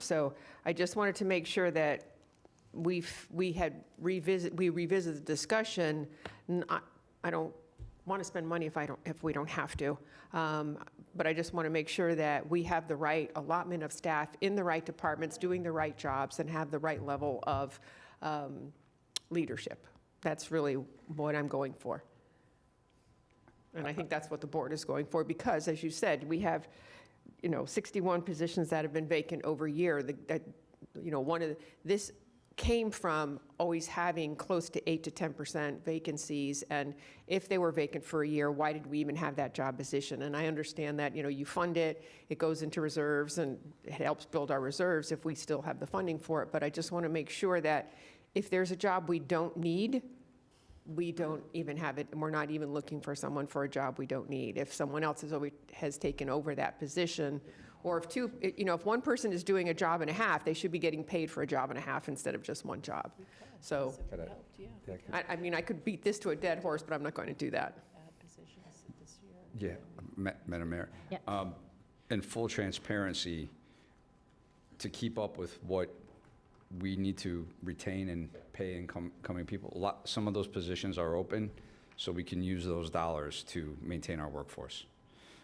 So I just wanted to make sure that we revisit the discussion. I don't want to spend money if we don't have to. But I just want to make sure that we have the right allotment of staff in the right departments, doing the right jobs, and have the right level of leadership. That's really what I'm going for. And I think that's what the board is going for, because, as you said, we have 61 positions that have been vacant over a year. This came from always having close to 8 to 10% vacancies, and if they were vacant for a year, why did we even have that job position? And I understand that, you fund it, it goes into reserves, and it helps build our reserves if we still have the funding for it, but I just want to make sure that if there's a job we don't need, we don't even have it, and we're not even looking for someone for a job we don't need. If someone else has taken over that position, or if one person is doing a job and a half, they should be getting paid for a job and a half instead of just one job. So, I mean, I could beat this to a dead horse, but I'm not going to do that. Yeah, Madam Mayor. Yeah. In full transparency, to keep up with what we need to retain and pay incoming people, some of those positions are open, so we can use those dollars to maintain our workforce.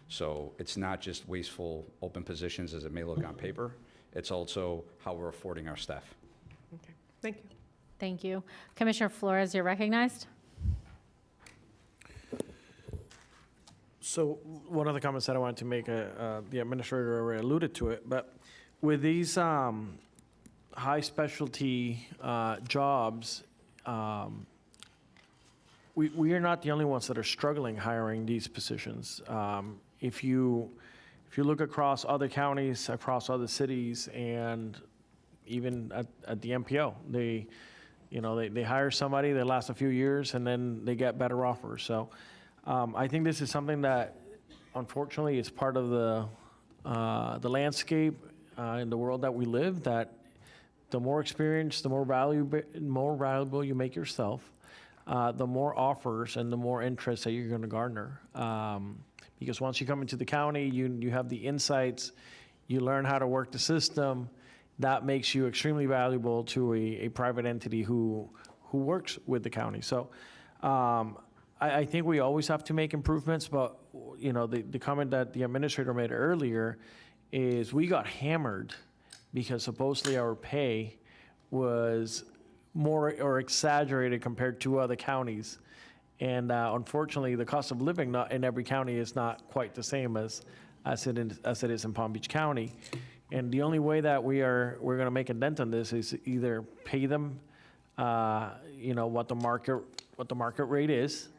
So it's not just wasteful open positions as it may look on paper, it's also how we're affording our staff. Okay, thank you. Thank you. Commissioner Flores, you're recognized. So one of the comments that I wanted to make, the administrator already alluded to it, but with these high specialty jobs, we are not the only ones that are struggling hiring these positions. If you look across other counties, across other cities, and even at the MPO, they hire somebody, they last a few years, and then they get better offers. So I think this is something that, unfortunately, is part of the landscape in the world that we live. That the more experience, the more valuable you make yourself, the more offers and the more interest that you're going to garner. Because once you come into the county, you have the insights, you learn how to work the system. That makes you extremely valuable to a private entity who works with the county. So I think we always have to make improvements, but the comment that the administrator made earlier is we got hammered because supposedly our pay was more or exaggerated compared to other counties. And unfortunately, the cost of living not in every county is not quite the same as it is in Palm Beach County. And the only way that we're going to make a dent on this is either pay them, what the market rate is,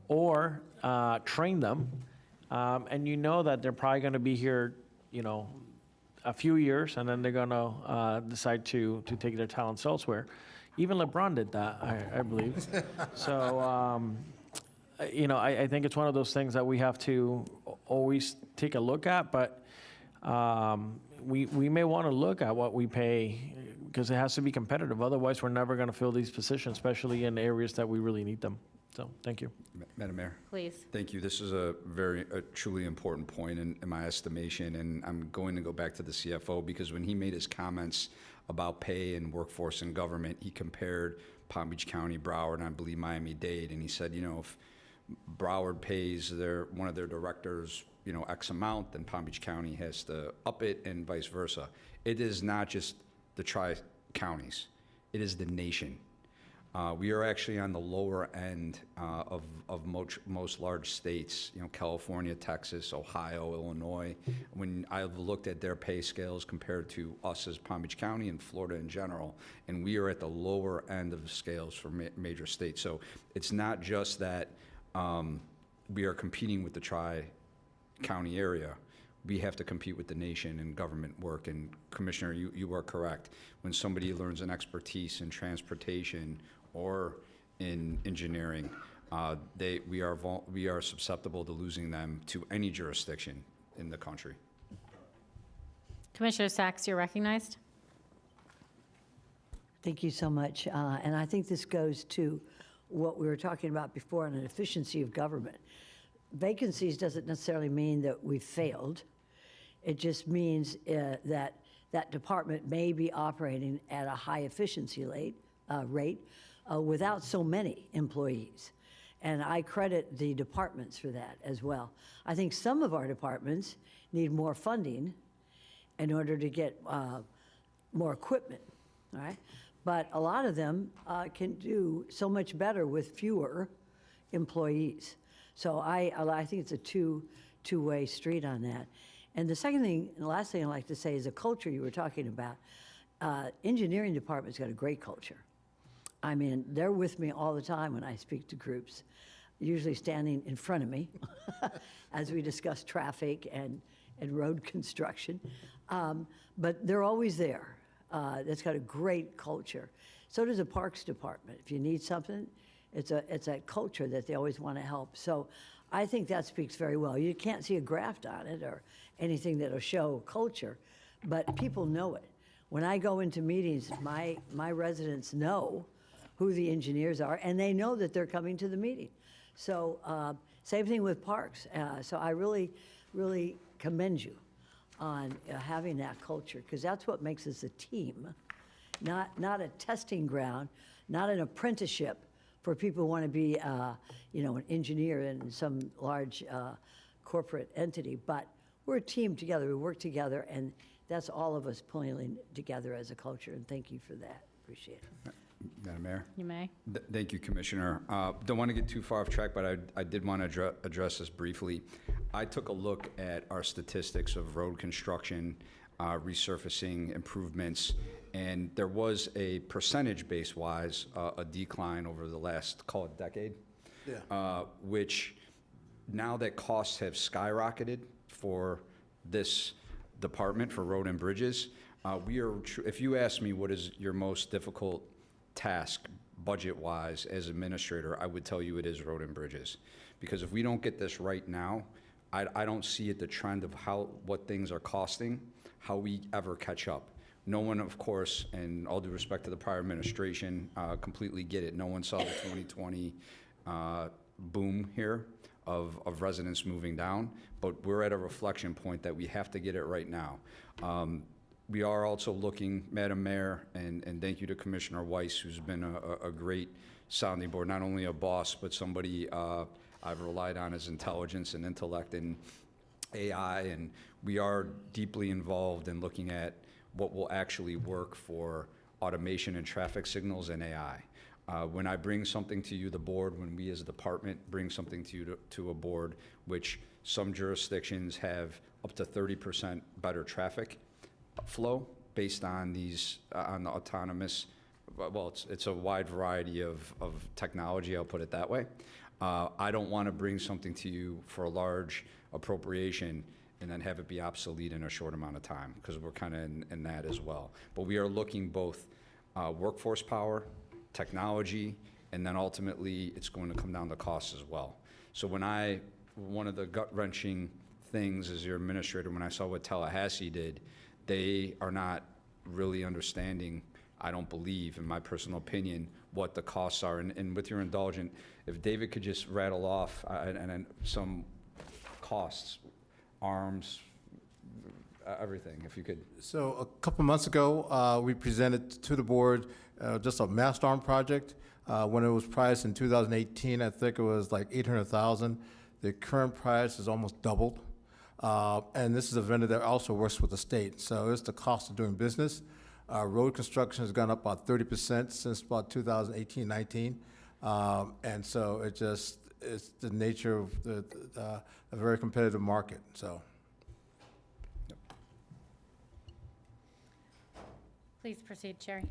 or train them. And that they're probably going to be here, a few years, and then they're going to decide to take their talents elsewhere. Even LeBron did that, I believe. So, I think it's one of those things that we have to always take a look at, but we may want to look at what we pay because it has to be competitive. Otherwise, we're never going to fill these positions, especially in areas that we really need them. So, thank you. Madam Mayor. Please. Thank you. This is a truly important point in my estimation, and I'm going to go back to the CFO because when he made his comments about pay and workforce and government, he compared Palm Beach County, Broward, and I believe Miami-Dade, and he said, if Broward pays one of their directors, X amount, then Palm Beach County has to up it and vice versa. It is not just the tri-counties, it is the nation. We are actually on the lower end of most large states, California, Texas, Ohio, Illinois. When I've looked at their pay scales compared to us as Palm Beach County and Florida in general, and we are at the lower end of the scales for major states. So it's not just that we are competing with the tri-county area. We have to compete with the nation in government work. And Commissioner, you are correct. When somebody learns an expertise in transportation or in engineering, we are susceptible to losing them to any jurisdiction in the country. Commissioner Sachs, you're recognized. Thank you so much. And I think this goes to what we were talking about before on an efficiency of government. Vacancies doesn't necessarily mean that we've failed. It just means that that department may be operating at a high efficiency rate without so many employees. And I credit the departments for that as well. I think some of our departments need more funding in order to get more equipment, all right? But a lot of them can do so much better with fewer employees. So I think it's a two-way street on that. And the second thing, and the last thing I'd like to say is the culture you were talking about. Engineering department's got a great culture. I mean, they're with me all the time when I speak to groups, usually standing in front of me as we discuss traffic and road construction. But they're always there. That's got a great culture. So does the Parks Department. If you need something, it's that culture that they always want to help. So I think that speaks very well. You can't see a graft on it or anything that'll show culture, but people know it. When I go into meetings, my residents know who the engineers are, and they know that they're coming to the meeting. So same thing with parks. So I really, really commend you on having that culture, because that's what makes us a team, not a testing ground, not an apprenticeship for people who want to be, an engineer in some large corporate entity. But we're a team together. We work together, and that's all of us pulling together as a culture. And thank you for that. Appreciate it. Madam Mayor? You may. Thank you, Commissioner. Don't want to get too far off track, but I did want to address this briefly. I took a look at our statistics of road construction, resurfacing improvements, and there was a percentage base-wise a decline over the last, call it decade, which now that costs have skyrocketed for this department, for road and bridges, if you ask me what is your most difficult task budget-wise as administrator, I would tell you it is road and bridges. Because if we don't get this right now, I don't see it, the trend of what things are costing, how we ever catch up. No one, of course, and all due respect to the prior administration, completely get it. No one saw the 2020 boom here of residents moving down, but we're at a reflection point that we have to get it right now. We are also looking, Madam Mayor, and thank you to Commissioner Weiss, who's been a great sounding board, not only a boss, but somebody I've relied on his intelligence and intellect in AI, and we are deeply involved in looking at what will actually work for automation and traffic signals and AI. When I bring something to you, the board, when we as a department bring something to you to a board, which some jurisdictions have up to 30% better traffic flow based on these, on the autonomous, well, it's a wide variety of technology, I'll put it that way. I don't want to bring something to you for a large appropriation and then have it be obsolete in a short amount of time, because we're kind of in that as well. But we are looking both workforce power, technology, and then ultimately it's going to come down to costs as well. So one of the gut-wrenching things as your administrator, when I saw what Tallahassee did, they are not really understanding, I don't believe, in my personal opinion, what the costs are. And with your indulgence, if David could just rattle off and some costs, arms, everything, if you could. So a couple months ago, we presented to the board just a mast arm project. When it was priced in 2018, I think it was like $800,000. The current price is almost doubled. And this is a vendor that also works with the state. So it's the cost of doing business. Road construction has gone up about 30% since about 2018-19. And so it's the nature of a very competitive market, so. Please proceed, Sherry.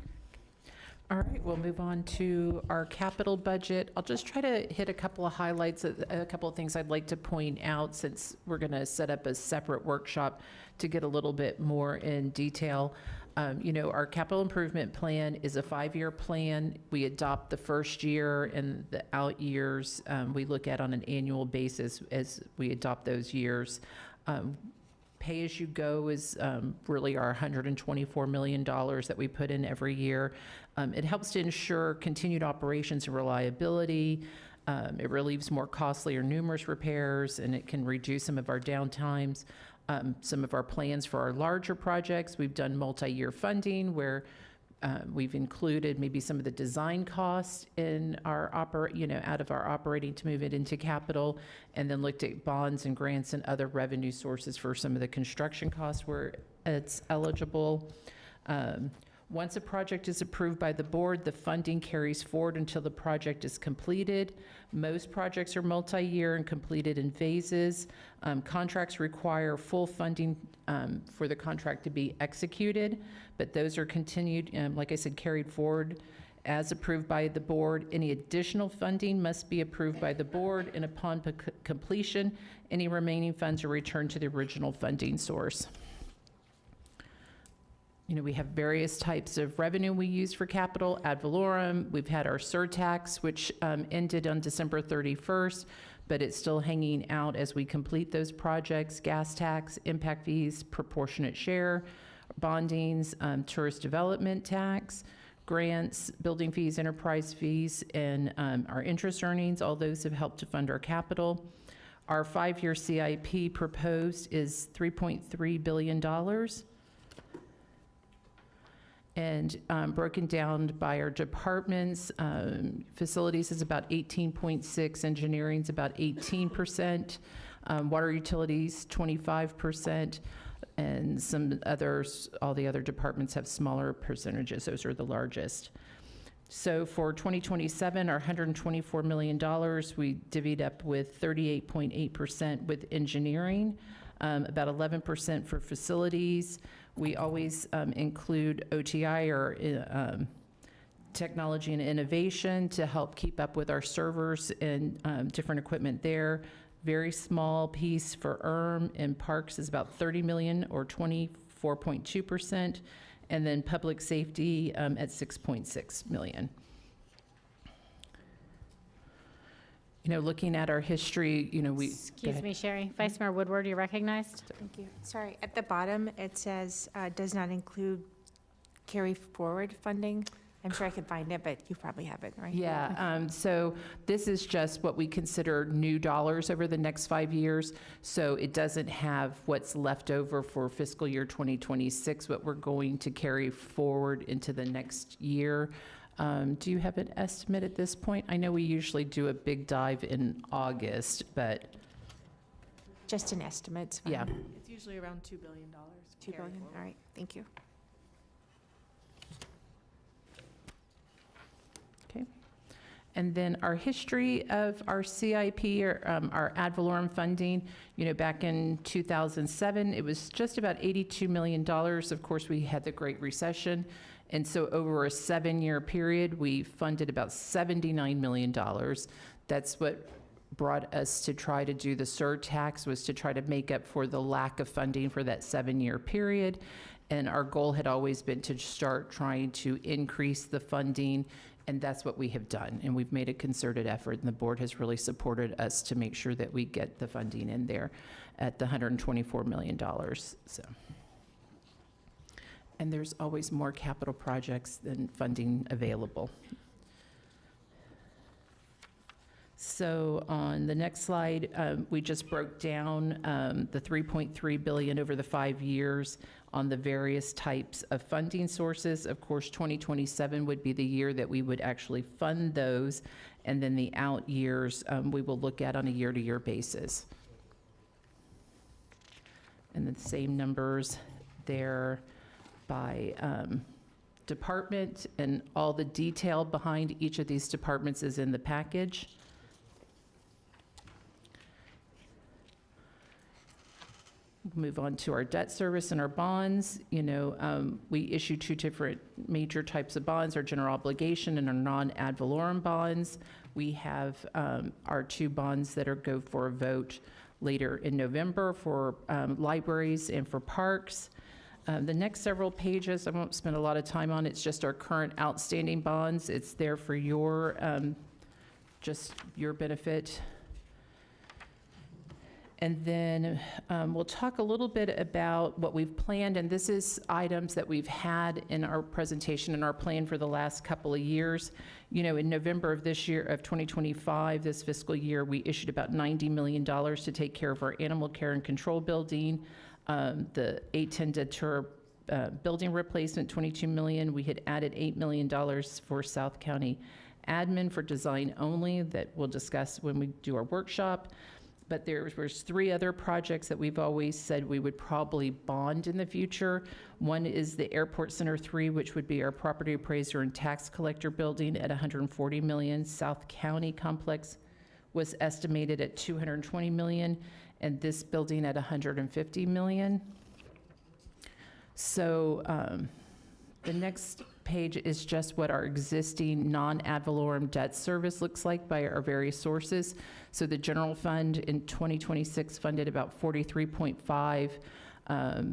All right, we'll move on to our capital budget. I'll just try to hit a couple of highlights, a couple of things I'd like to point out, since we're going to set up a separate workshop to get a little bit more in detail. Our capital improvement plan is a 5-year plan. We adopt the first year, and the out years we look at on an annual basis as we adopt those years. Pay-as-you-go is really our $124 million that we put in every year. It helps to ensure continued operations and reliability. It relieves more costly or numerous repairs, and it can reduce some of our downtimes. Some of our plans for our larger projects, we've done multi-year funding where we've included maybe some of the design costs in our out of our operating to move it into capital, and then looked at bonds and grants and other revenue sources for some of the construction costs where it's eligible. Once a project is approved by the board, the funding carries forward until the project is completed. Most projects are multi-year and completed in phases. Contracts require full funding for the contract to be executed, but those are continued, like I said, carried forward as approved by the board. Any additional funding must be approved by the board, and upon completion, any remaining funds are returned to the original funding source. We have various types of revenue we use for capital, ad valorem. We've had our surtax, which ended on December 31st, but it's still hanging out as we complete those projects. Gas tax, impact fees, proportionate share, bondings, tourist development tax, grants, building fees, enterprise fees, and our interest earnings. All those have helped to fund our capital. Our 5-year CIP proposed is $3.3 billion. And broken down by our departments, facilities is about 18.6, engineering's about 18%, water utilities 25%, and some others, all the other departments have smaller percentages. Those are the largest. So for 2027, our $124 million, we divvied up with 38.8% with engineering, about 11% for facilities. We always include OTI, or technology and innovation, to help keep up with our servers and different equipment there. Very small piece for and parks is about 30 million, or 24.2%, and then public safety at 6.6 million. Looking at our history, we. Excuse me, Sherry. Vice Mayor Woodward, you're recognized. Thank you. Sorry, at the bottom, it says, does not include carry forward funding. I'm sure I can find it, but you probably have it, right? Yeah, so this is just what we consider new dollars over the next 5 years. So it doesn't have what's left over for fiscal year 2026, what we're going to carry forward into the next year. Do you have an estimate at this point? I know we usually do a big dive in August, but. Just an estimate. Yeah. It's usually around $2 billion. $2 billion, all right, thank you. Okay. And then our history of our CIP, or our ad valorem funding, back in 2007, it was just about $82 million. Of course, we had the Great Recession. And so over a 7-year period, we funded about $79 million. That's what brought us to try to do the surtax, was to try to make up for the lack of funding for that 7-year period. And our goal had always been to start trying to increase the funding, and that's what we have done. And we've made a concerted effort, and the board has really supported us to make sure that we get the funding in there at the $124 million. So. And there's always more capital projects than funding available. So on the next slide, we just broke down the $3.3 billion over the 5 years on the various types of funding sources. Of course, 2027 would be the year that we would actually fund those, and then the out years we will look at on a year-to-year basis. And the same numbers there by department, and all the detail behind each of these departments is in the package. Move on to our debt service and our bonds. We issue 2 different major types of bonds, our general obligation and our non-ad valorem bonds. We have our 2 bonds that go for a vote later in November for libraries and for parks. The next several pages, I won't spend a lot of time on. It's just our current outstanding bonds. It's there for your, just your benefit. And then we'll talk a little bit about what we've planned, and this is items that we've had in our presentation and our plan for the last couple of years. In November of this year, of 2025, this fiscal year, we issued about $90 million to take care of our animal care and control building. The 810 Deter building replacement, $22 million. We had added $8 million for South County admin for design only, that we'll discuss when we do our workshop. But there was 3 other projects that we've always said we would probably bond in the future. One is the Airport Center 3, which would be our property appraiser and tax collector building at $140 million. South County Complex was estimated at $220 million, and this building at $150 million. So the next page is just what our existing non-ad valorem debt service looks like by our various sources. So the general fund in 2026 funded about 43.5,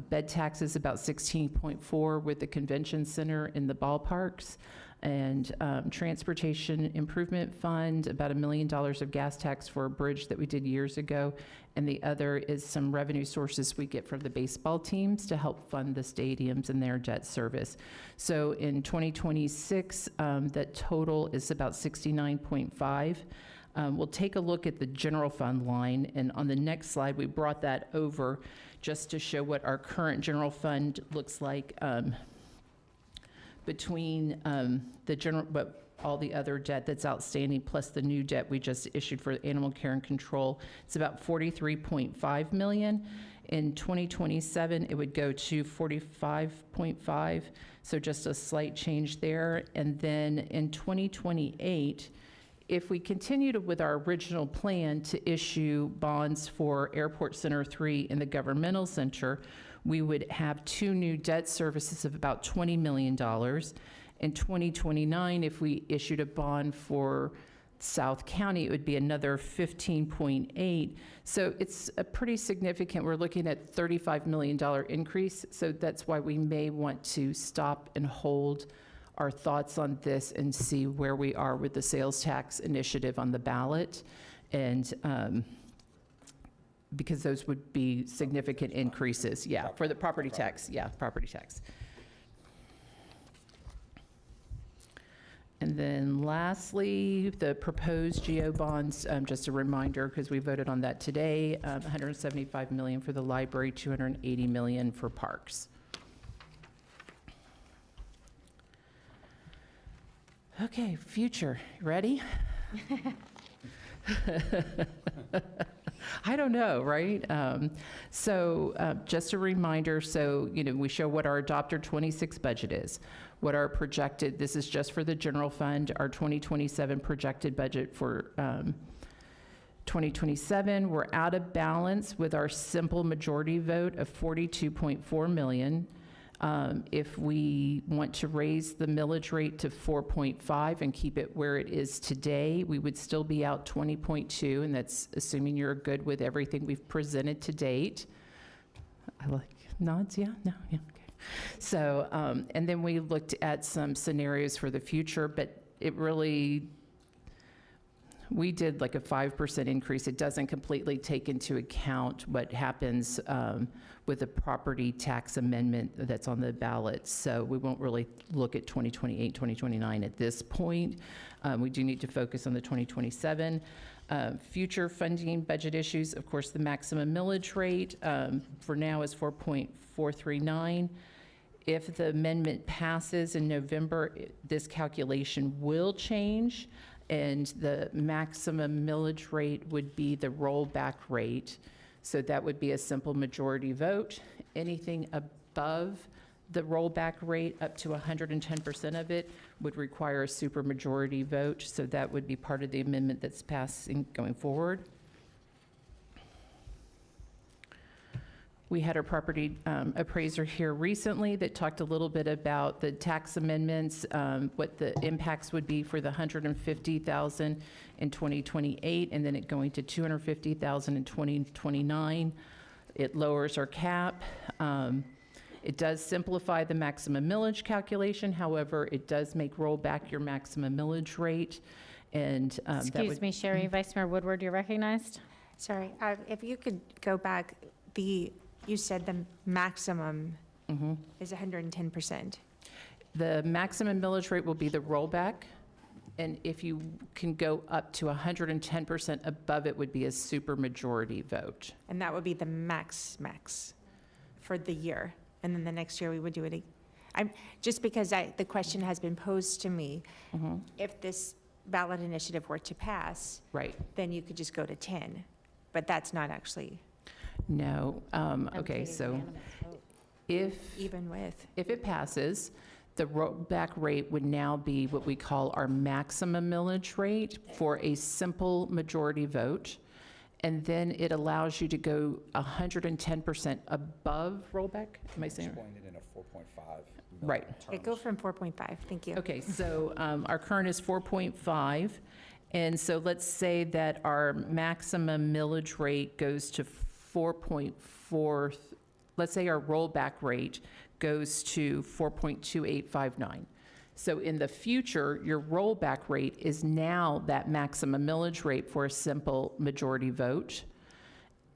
bed taxes about 16.4 with the convention center in the ballparks, and transportation improvement fund, about $1 million of gas tax for a bridge that we did years ago. And the other is some revenue sources we get from the baseball teams to help fund the stadiums and their debt service. So in 2026, that total is about 69.5. We'll take a look at the general fund line, and on the next slide, we brought that over just to show what our current general fund looks like between the general, but all the other debt that's outstanding, plus the new debt we just issued for animal care and control. It's about $43.5 million. In 2027, it would go to 45.5, so just a slight change there. And then in 2028, if we continue with our original plan to issue bonds for Airport Center 3 and the Governmental Center, we would have 2 new debt services of about $20 million. In 2029, if we issued a bond for South County, it would be another 15.8. So it's a pretty significant, we're looking at $35 million increase. So that's why we may want to stop and hold our thoughts on this and see where we are with the sales tax initiative on the ballot. And because those would be significant increases, yeah, for the property tax, yeah, property tax. And then lastly, the proposed GO bonds, just a reminder, because we voted on that today, $175 million for the library, $280 million for parks. Okay, future, ready? I don't know, right? Just a reminder, so, we show what our adopted 26 budget is, what our projected, this is just for the general fund, our 2027 projected budget for 2027, we're out of balance with our simple majority vote of $42.4 million. If we want to raise the millage rate to 4.5 and keep it where it is today, we would still be out 20.2, and that's assuming you're good with everything we've presented to date. I like nods, yeah, no, yeah, okay. So, and then we looked at some scenarios for the future, but it really, we did like a 5% increase. It doesn't completely take into account what happens with the property tax amendment that's on the ballot. So we won't really look at 2028, 2029 at this point. We do need to focus on the 2027. Future funding budget issues, of course, the maximum millage rate for now is 4.439. If the amendment passes in November, this calculation will change, and the maximum millage rate would be the rollback rate. So that would be a simple majority vote. Anything above the rollback rate, up to 110% of it, would require a supermajority vote. So that would be part of the amendment that's passing going forward. We had our property appraiser here recently that talked a little bit about the tax amendments, what the impacts would be for the $150,000 in 2028, and then it going to $250,000 in 2029. It lowers our cap. It does simplify the maximum millage calculation. However, it does make roll back your maximum millage rate. And that Excuse me, Sherry. Vice Mayor Woodward, you're recognized. Sorry, if you could go back, you said the maximum is 110%. The maximum millage rate will be the rollback, and if you can go up to 110% above it would be a supermajority vote. And that would be the max for the year. And then the next year we would do it. Just because the question has been posed to me, if this ballot initiative were to pass, right, then you could just go to 10. but that's not actually No, okay, so if, even with. if it passes, the rollback rate would now be what we call our maximum millage rate for a simple majority vote. And then it allows you to go 110% above rollback. Am I saying? Explained it in a 4.5. Right. Okay, go from 4.5, thank you. Okay, so our current is 4.5. And so let's say that our maximum millage rate goes to 4.4, let's say our rollback rate goes to 4.2859. So in the future, your rollback rate is now that maximum millage rate for a simple majority vote.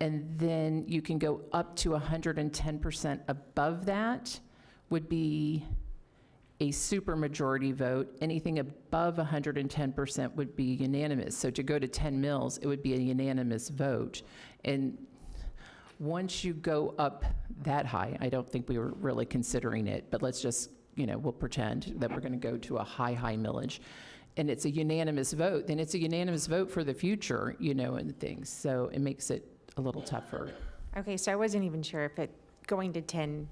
And then you can go up to 110% above that would be a supermajority vote. Anything above 110% would be unanimous. So to go to 10 mills, it would be a unanimous vote. And once you go up that high, I don't think we were really considering it, but let's just, we'll pretend that we're going to go to a high millage. And it's a unanimous vote, then it's a unanimous vote for the future, and things. So it makes it a little tougher. Okay, so I wasn't even sure if going to 10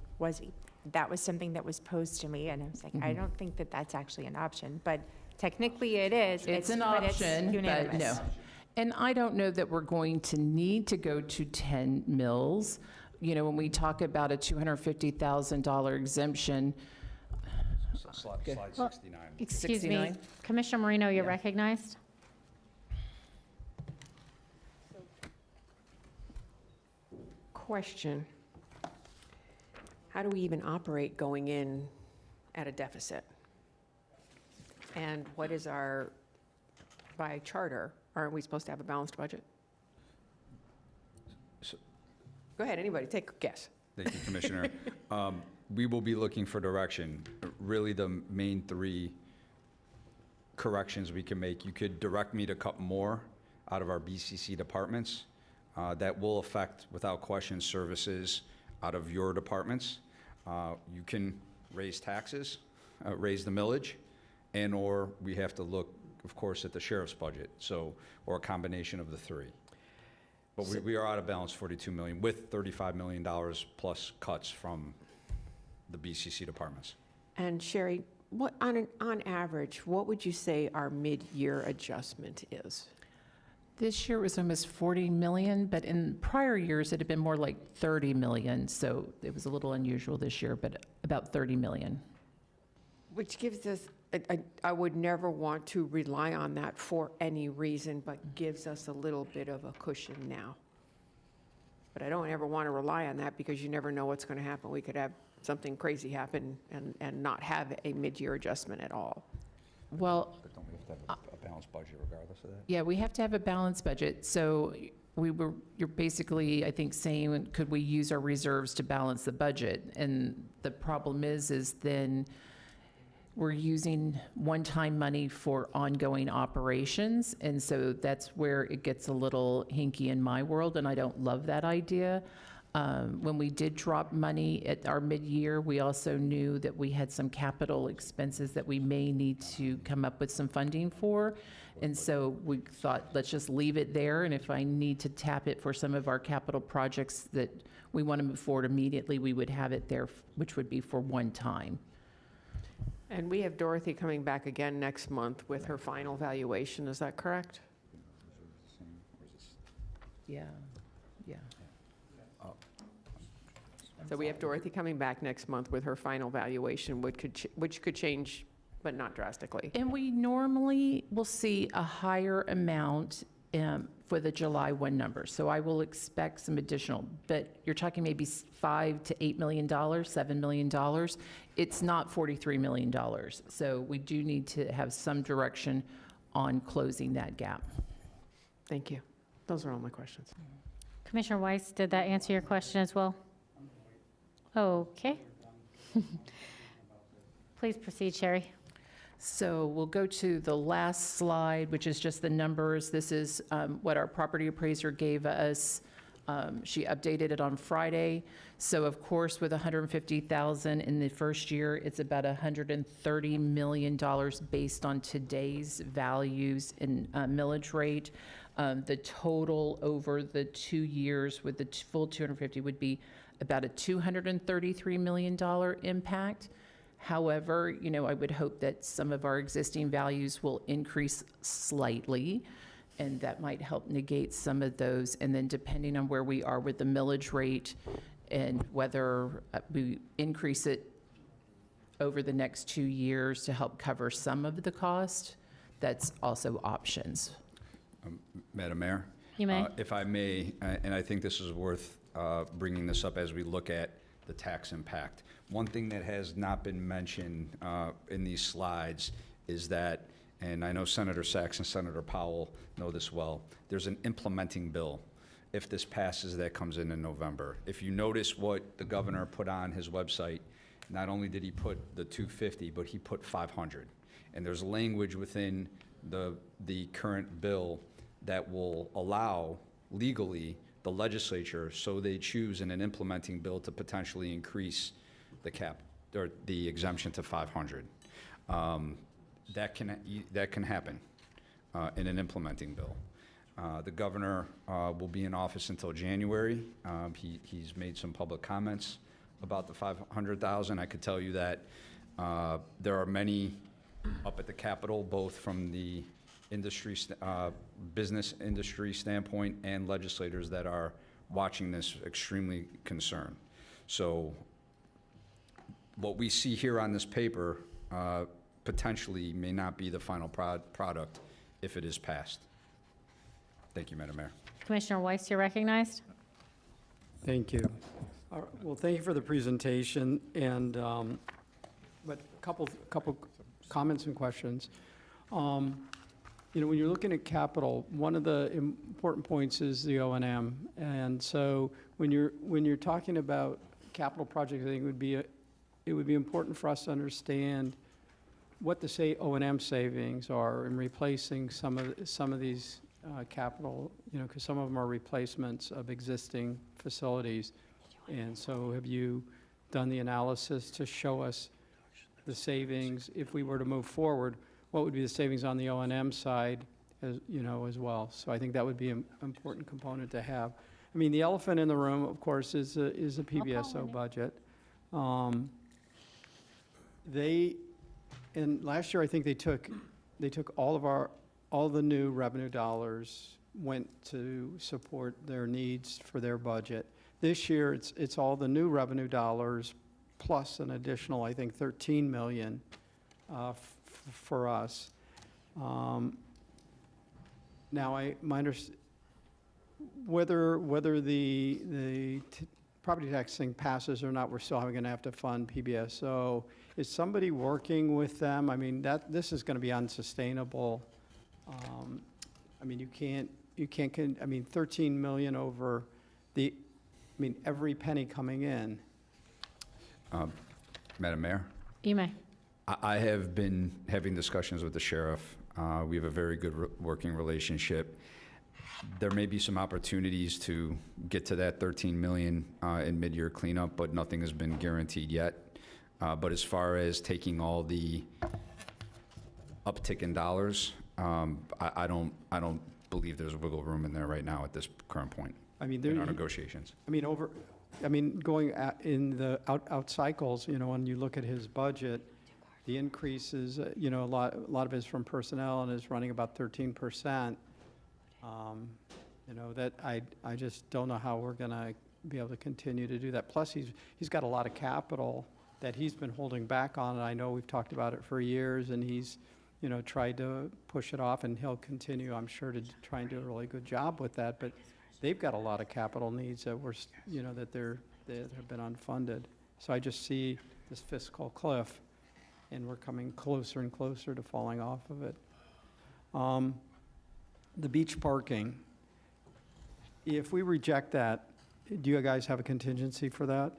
that was something that was posed to me, and I was like, I don't think that that's actually an option, but technically it is. It's an but it's option, but unanimous. no. And I don't know that we're going to need to go to 10 mills. When we talk about a $250,000 exemption. Slide Well, 69. Excuse me, 69? Commissioner Marino, you're Yeah. recognized. Question. How do we even operate going in at a deficit? And what is by charter, aren't we supposed to have a balanced budget? So- Go ahead, anybody, take a guess. Thank you, Commissioner. We will be looking for direction. Really, the main three corrections we can make. You could direct me to cut more out of our BCC departments. That will affect, without question, services out of your departments. You can raise taxes, raise the millage, and/or we have to look, of course, at the sheriff's budget, or a combination of the three. But we are out of balance 42 million, with $35 million plus cuts from the BCC departments. And Sherry, what, on average, what would you say our mid-year adjustment is? This year was almost 40 million, but in prior years, it had been more like 30 million. So it was a little unusual this year, but about 30 million. Which gives us, I would never want to rely on that for any reason, but gives us a little bit of a cushion now. But I don't ever want to rely on that because you never know what's going to happen. We could have something crazy happen and not have a mid-year adjustment at all. Well, But don't we have to have a balanced budget regardless of that? yeah, we have to have a balanced budget. So you're basically, I think, saying, could we use our reserves to balance the budget? And the problem is then we're using one-time money for ongoing operations. And so that's where it gets a little hinky in my world, and I don't love that idea. When we did drop money at our mid-year, we also knew that we had some capital expenses that we may need to come up with some funding for. And so we thought, let's just leave it there. And if I need to tap it for some of our capital projects that we want to move forward immediately, we would have it there, which would be for one time. And we have Dorothy coming back again next month with her final valuation, is that correct? Yeah, yeah. So we have Dorothy coming back next month with her final valuation, which could change, but not drastically. And we normally will see a higher amount for the July 1 number. So I will expect some additional, but you're talking maybe $5 to $8 million, $7 million. It's not $43 million. So we do need to have some direction on closing that gap. Thank you. Those are all my questions. Commissioner Weiss, did that answer your question as well? Okay. Please proceed, Sherry. So we'll go to the last slide, which is just the numbers. This is what our property appraiser gave us. She updated it on Friday. So of course, with $150,000 in the first year, it's about $130 million based on today's values in millage rate. The total over the 2 years with the full 250 would be about a $233 million impact. However, I would hope that some of our existing values will increase slightly, and that might help negate some of those. And then depending on where we are with the millage rate and whether we increase it over the next 2 years to help cover some of the cost, that's also options. Madam Mayor? You may. If I may, and I think this is worth bringing this up as we look at the tax impact. One thing that has not been mentioned in these slides is that, and I know Senator Sachs and Senator Powell know this well, there's an implementing bill. If this passes, that comes in November. If you notice what the governor put on his website, not only did he put the 250, but he put 500. And there's language within the current bill that will allow legally the legislature, so they choose in an implementing bill to potentially increase the cap or the exemption to 500. That can happen in an implementing bill. The governor will be in office until January. He's made some public comments about the 500,000. I could tell you that there are many up at the Capitol, both from the industry, business industry standpoint and legislators that are watching this extremely concerned. So what we see here on this paper potentially may not be the final product if it is passed. Thank you, Madam Mayor. Commissioner Weiss, you're recognized. Thank you. All right, well, thank you for the presentation, and but couple comments and questions. When you're looking at capital, one of the important points is the O&M, and so when you're talking about capital projects, I think it would be important for us to understand what the O&M savings are in replacing some of these capital, because some of them are replacements of existing facilities. And so have you done the analysis to show us the savings if we were to move forward? What would be the savings on the O&M side as well? So I think that would be an important component to have. I mean, the elephant in the room, of course, is a PBSO budget. And last year, I think they took all the new revenue dollars went to support their needs for their budget. This year, it's all the new revenue dollars plus an additional, I think, 13 million for us. Now, whether the property tax thing passes or not, we're still going to have to fund PBSO. Is somebody working with them? I mean, this is going to be unsustainable. I mean, you can't. I mean, 13 million over every penny coming in. Madam Mayor? You may. I have been having discussions with the sheriff. We have a very good working relationship. There may be some opportunities to get to that 13 million in mid-year cleanup, but nothing has been guaranteed yet. But as far as taking all the uptick in dollars, I don't believe there's wiggle room in there right now at this current point. I mean, in our negotiations. Going in the out cycles, when you look at his budget, the increases, a lot of it is from personnel and is running about 13%. That I just don't know how we're going to be able to continue to do that. Plus, he's got a lot of capital that he's been holding back on, and I know we've talked about it for years, and he's tried to push it off, and he'll continue, I'm sure, to try and do a really good job with that. But they've got a lot of capital needs that that have been unfunded. So I just see this fiscal cliff, and we're coming closer and closer to falling off of it. The beach parking, if we reject that, do you guys have a contingency for that?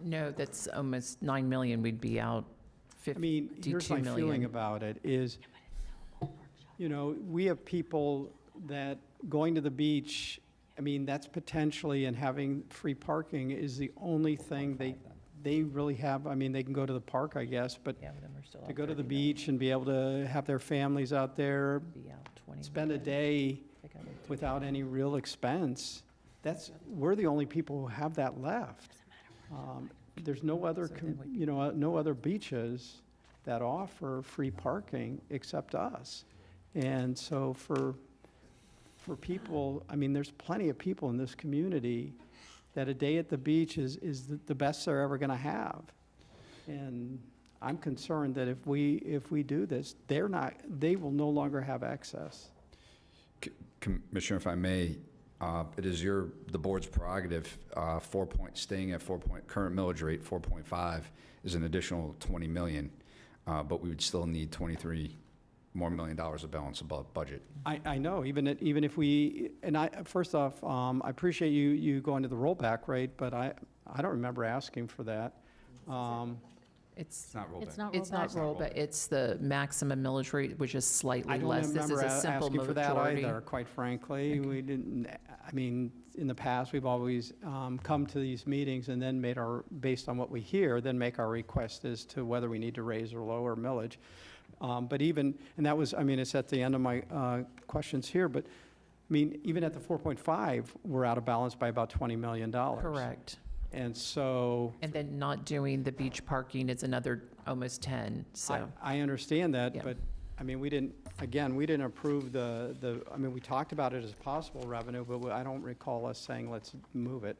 No, that's almost 9 million. We'd be out 52 million. Here's my feeling about it is, we have people that going to the beach, that's potentially, and having free parking is the only thing they really have. They can go to the park, I guess, but to go to the beach and be able to have their families out there, spend a day without any real expense, we're the only people who have that left. There's no other, no other beaches that offer free parking except us. And so for people, I mean, there's plenty of people in this community that a day at the beach is the best they're ever gonna have. And I'm concerned that if we do this, they will no longer have access. Commissioner, if I may, it is the board's prerogative, staying at current millage rate, 4.5, is an additional 20 million, but we would still need 23 more $1 million of balance above budget. I know, even if we, and first off, I appreciate you going to the rollback rate, but I don't remember asking for that. It's Not rollback. It's not It's not rollback. rollback, it's the maximum millage rate, which is slightly I don't less. This is remember a simple asking for that majority. either, quite frankly. We didn't, I mean, in the past, we've always come to these meetings and then based on what we hear, then make our request as to whether we need to raise or lower millage. But even, and that was, I mean, it's at the end of my questions here, but, I mean, even at the 4.5, we're out of balance by about $20 million. Correct. And so, And then not doing the beach parking is another almost 10, so. I understand that, Yeah. but, I mean, we didn't approve I mean, we talked about it as possible revenue, but I don't recall us saying, let's move it.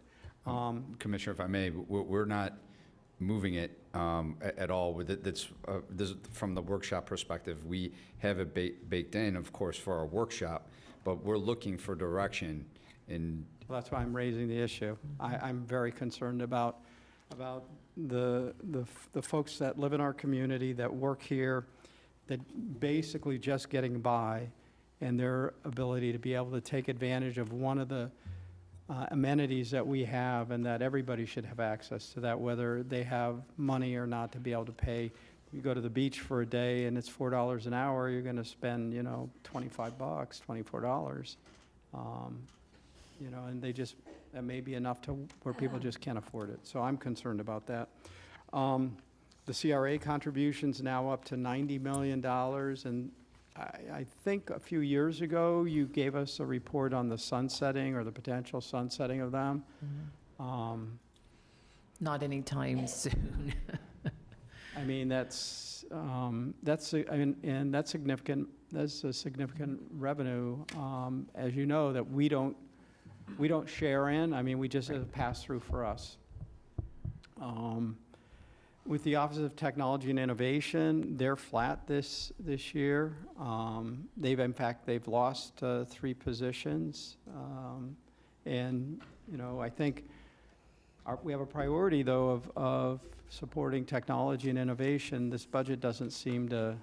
Commissioner, if I may, we're not moving it at all. With it, this from the workshop perspective, we have it baked in, of course, for our workshop, but we're looking for direction in. Well, that's why I'm raising the issue. I'm very concerned about the folks that live in our community, that work here, that basically just getting by, and their ability to be able to take advantage of one of the amenities that we have, and that everybody should have access to that, whether they have money or not to be able to pay. You go to the beach for a day and it's $4 an hour, you're gonna spend, $25, $24. And that may be enough to where people just can't afford it. So I'm concerned about that. The CRA contribution's now up to $90 million, and I think a few years ago, you gave us a report on the sunsetting or the potential sunsetting of them. Not anytime soon. I mean, that's significant. That's a significant revenue, as you know, that we don't share in. I mean, we just have pass through for us. With the Office of Technology and Innovation, they're flat this year. They've lost 3 positions. And, I think we have a priority, though, of supporting technology and innovation. This budget doesn't seem to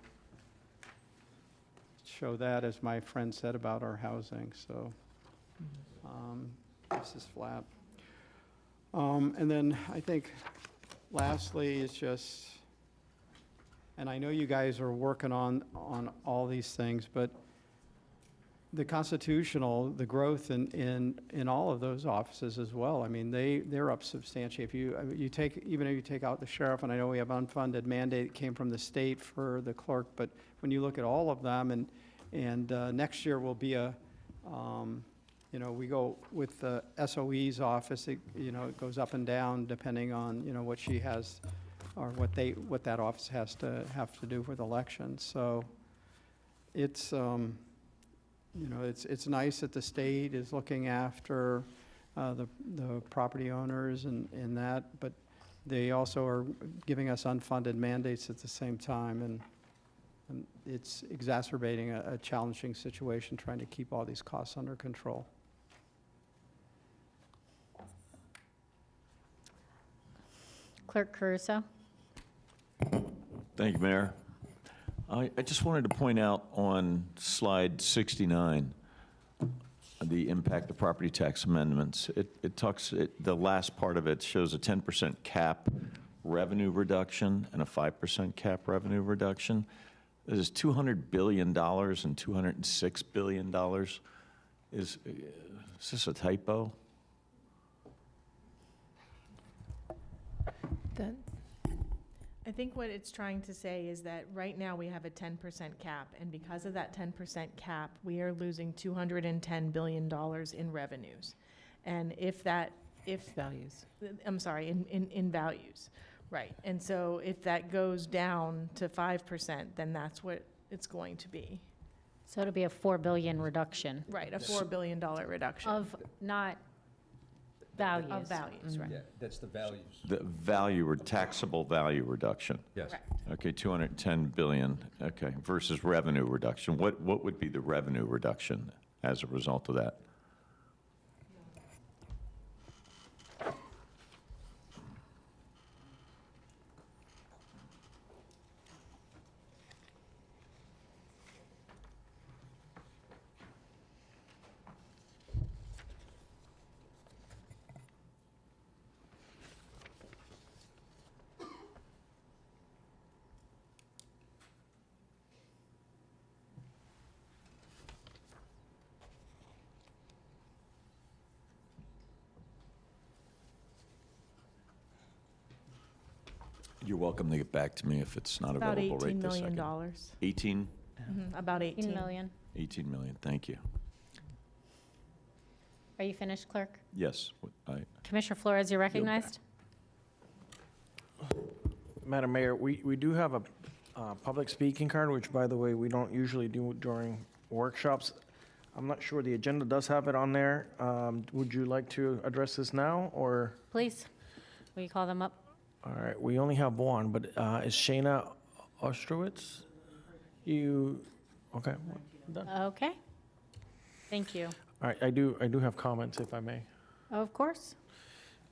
show that, as my friend said about our housing, so this is flat. And then I think lastly is just, and I know you guys are working on all these things, but the the growth in all of those offices as well. I mean, they're up substantially. Even if you take out the sheriff, and I know we have unfunded mandate that came from the state for the clerk, but when you look at all of them, and next year will be we go with the SOE's office, it goes up and down depending on, what she has, or what that office have to do with elections. So it's, it's nice that the state is looking after the property owners and that, but they also are giving us unfunded mandates at the same time, and it's exacerbating a challenging situation trying to keep all these costs under control. Clerk Caruso? Thank you, Mayor. I just wanted to point out on slide 69, the impact of property tax amendments. The last part of it shows a 10% cap revenue reduction and a 5% cap revenue reduction. This is $200 billion and $206 billion. Is this a typo? I think what it's trying to say is that right now we have a 10% cap, and because of that 10% cap, we are losing $210 billion in revenues. And if Values. I'm sorry, in values, right. And so if that goes down to 5%, then that's what it's going to be. So it'll be a 4 billion reduction Right, a $4 billion reduction. of not values. Of values, right. Yeah, that's the values. The value or taxable value reduction. Yes. Correct. Okay, 210 billion, okay, versus revenue reduction. What would be the revenue reduction as a result of that? You're welcome to get back to me if it's not About available right $18 this million. second. 18? About 18 18. million. 18 million, thank you. Are you finished, clerk? Yes, Commissioner Flores, you're recognized. Madam Mayor, we do have a public speaking card, which, by the way, we don't usually do during workshops. I'm not sure the agenda does have it on there. Would you like to address this now, or? Please, will you call them up? All right, we only have one, but is Shayna Ostrowitz? Okay, done. Okay. Thank you. All right, I do have comments, if I may. Of course.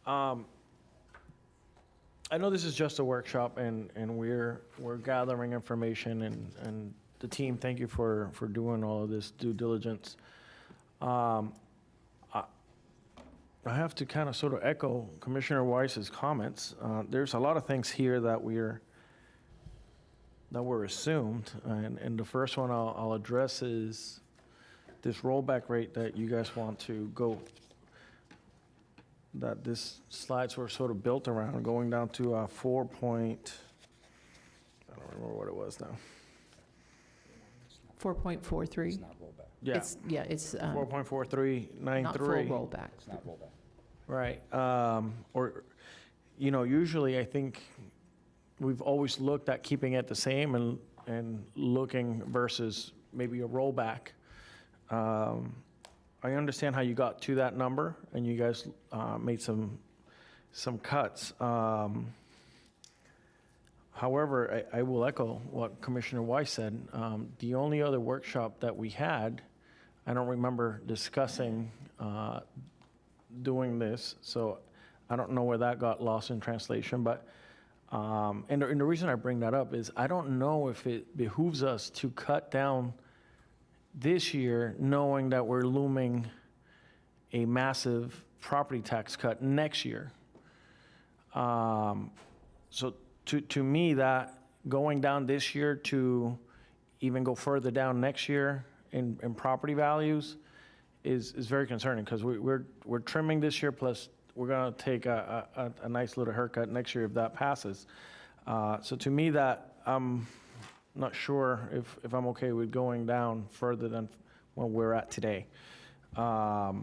I know this is just a workshop, and we're gathering information, and the team, thank you for doing all of this due diligence. I have to kind of sort of echo Commissioner Weiss's comments. There's a lot of things here that were assumed, and the first one I'll address is this rollback rate that you guys want to go, that this slides were sort of built around, going down to I don't remember what it was now. 4.43. Yeah, It's 4.4393. not full rollback. It's not rollback. Right. Or, usually I think we've always looked at keeping it the same and looking versus maybe a rollback. I understand how you got to that number, and you guys made some cuts. However, I will echo what Commissioner Weiss said. The only other workshop that we had, I don't remember discussing doing this, so I don't know where that got lost in translation. But and the reason I bring that up is I don't know if it behooves us to cut down this year, knowing that we're looming a massive property tax cut next year. So to me, that going down this year to even go further down next year in property values is very concerning, because we're trimming this year, plus we're going to take a nice little haircut next year if that passes. So to me, that I'm not sure if I'm okay with going down further than where we're at today. The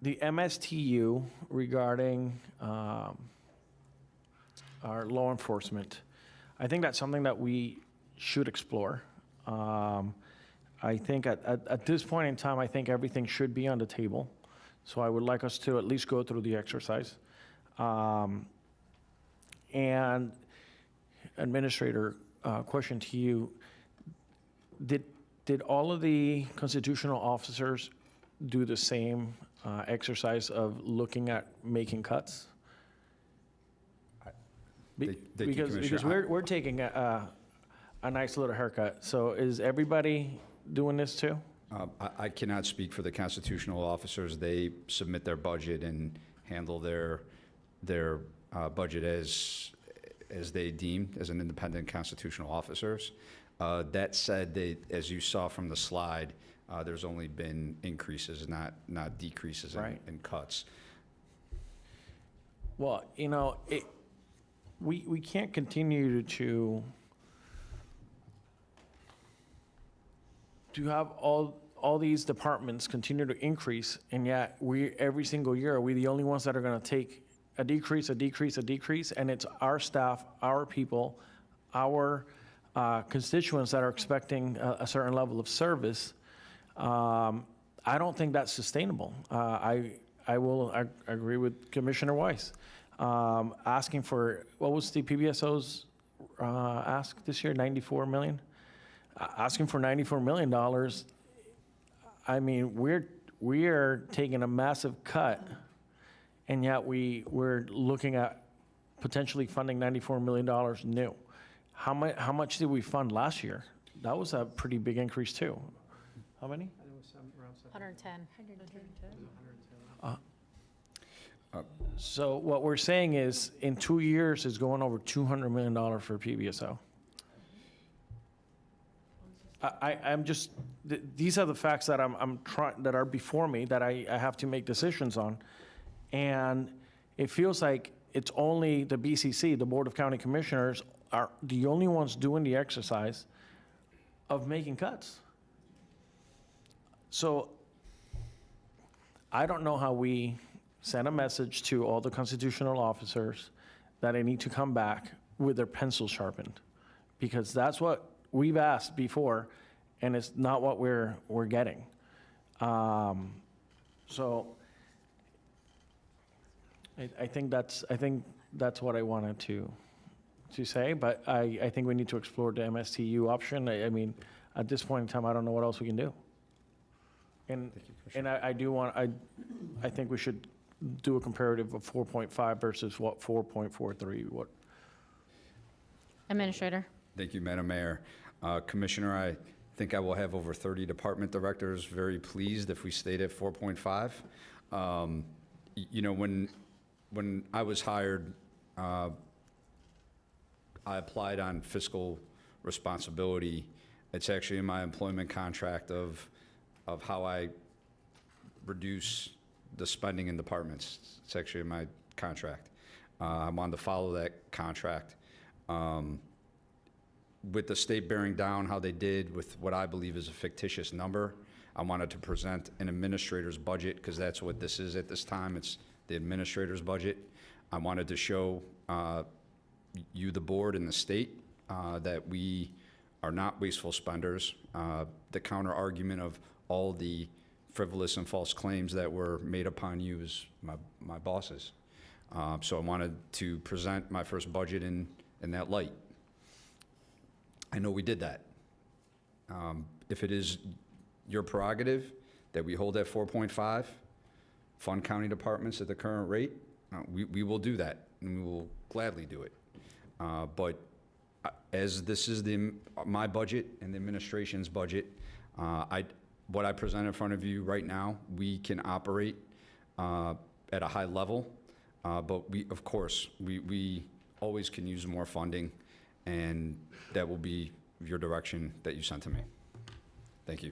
MSTU regarding our law enforcement, I think that's something that we should explore. I think at this point in time, I think everything should be on the table. So I would like us to at least go through the exercise. And Administrator, question to you. Did all of the constitutional officers do the same exercise of looking at making cuts? Thank you, Because Commissioner. we're taking a nice little haircut. So is everybody doing this too? I cannot speak for the constitutional officers. They submit their budget and handle their budget as they deem as an independent constitutional officers. That said, as you saw from the slide, there's only been increases, not decreases Right. and cuts. Well, we can't continue to have all these departments continue to increase, and yet every single year, are we the only ones that are going to take a decrease, and it's our staff, our people, our constituents that are expecting a certain level of service. I don't think that's sustainable. I agree with Commissioner Weiss. Asking for, what was the PBSO's ask this year, 94 million? Asking for $94 million, I mean, we are taking a massive cut, and yet we're looking at potentially funding $94 million new. How much did we fund last year? That was a pretty big increase too. How many? 110. So what we're saying is, in 2 years, is going over $200 million for PBSO. I'm just, these are the facts that I'm trying, that are before me, that I have to make decisions on. And it feels like it's only the BCC, the Board of County Commissioners, are the only ones doing the exercise of making cuts. So I don't know how we send a message to all the constitutional officers that they need to come back with their pencils sharpened, because that's what we've asked before, and it's not what we're getting. So I think that's what I wanted to say, but I think we need to explore the MSTU option. I mean, at this point in time, I don't know what else we can do. And I think we should do a comparative of 4.5 versus what 4.43. What? Administrator. Thank you, Madam Mayor. Commissioner, I think I will have over 30 department directors very pleased if we stayed at 4.5. When I was hired, I applied on fiscal responsibility. It's actually in my employment contract of how I reduce the spending in departments. It's actually in my contract. I wanted to follow that contract. With the state bearing down how they did with what I believe is a fictitious number, I wanted to present an administrator's budget, because that's what this is at this time. It's the administrator's budget. I wanted to show you, the board, and the state that we are not wasteful spenders. The counter argument of all the frivolous and false claims that were made upon you is my bosses. So I wanted to present my first budget in that light. I know we did that. If it is your prerogative that we hold at 4.5, fund county departments at the current rate, we will do that, and we will gladly do it. But as this is my budget and the administration's budget, what I present in front of you right now, we can operate at a high level, but we always can use more funding, and that will be your direction that you sent to me. Thank you.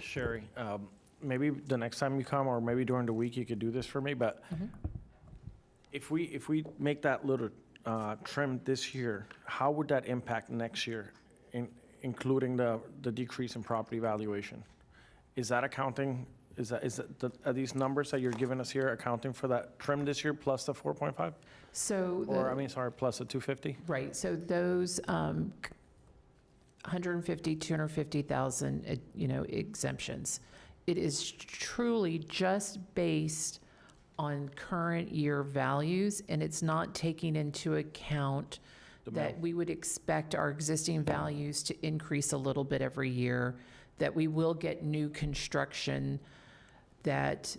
Sherry, maybe the next time you come, or maybe during the week, you could do this for me, but if we make that little trim this year, how would that impact next year, including the decrease in property valuation? Is that accounting, are these numbers that you're giving us here accounting for that trim this year plus the 4.5? So, plus the 250? right, so those 150, 250,000, exemptions. It is truly just based on current year values, and it's not taking into account that we would expect our existing values to increase a little bit every year, that we will get new construction, that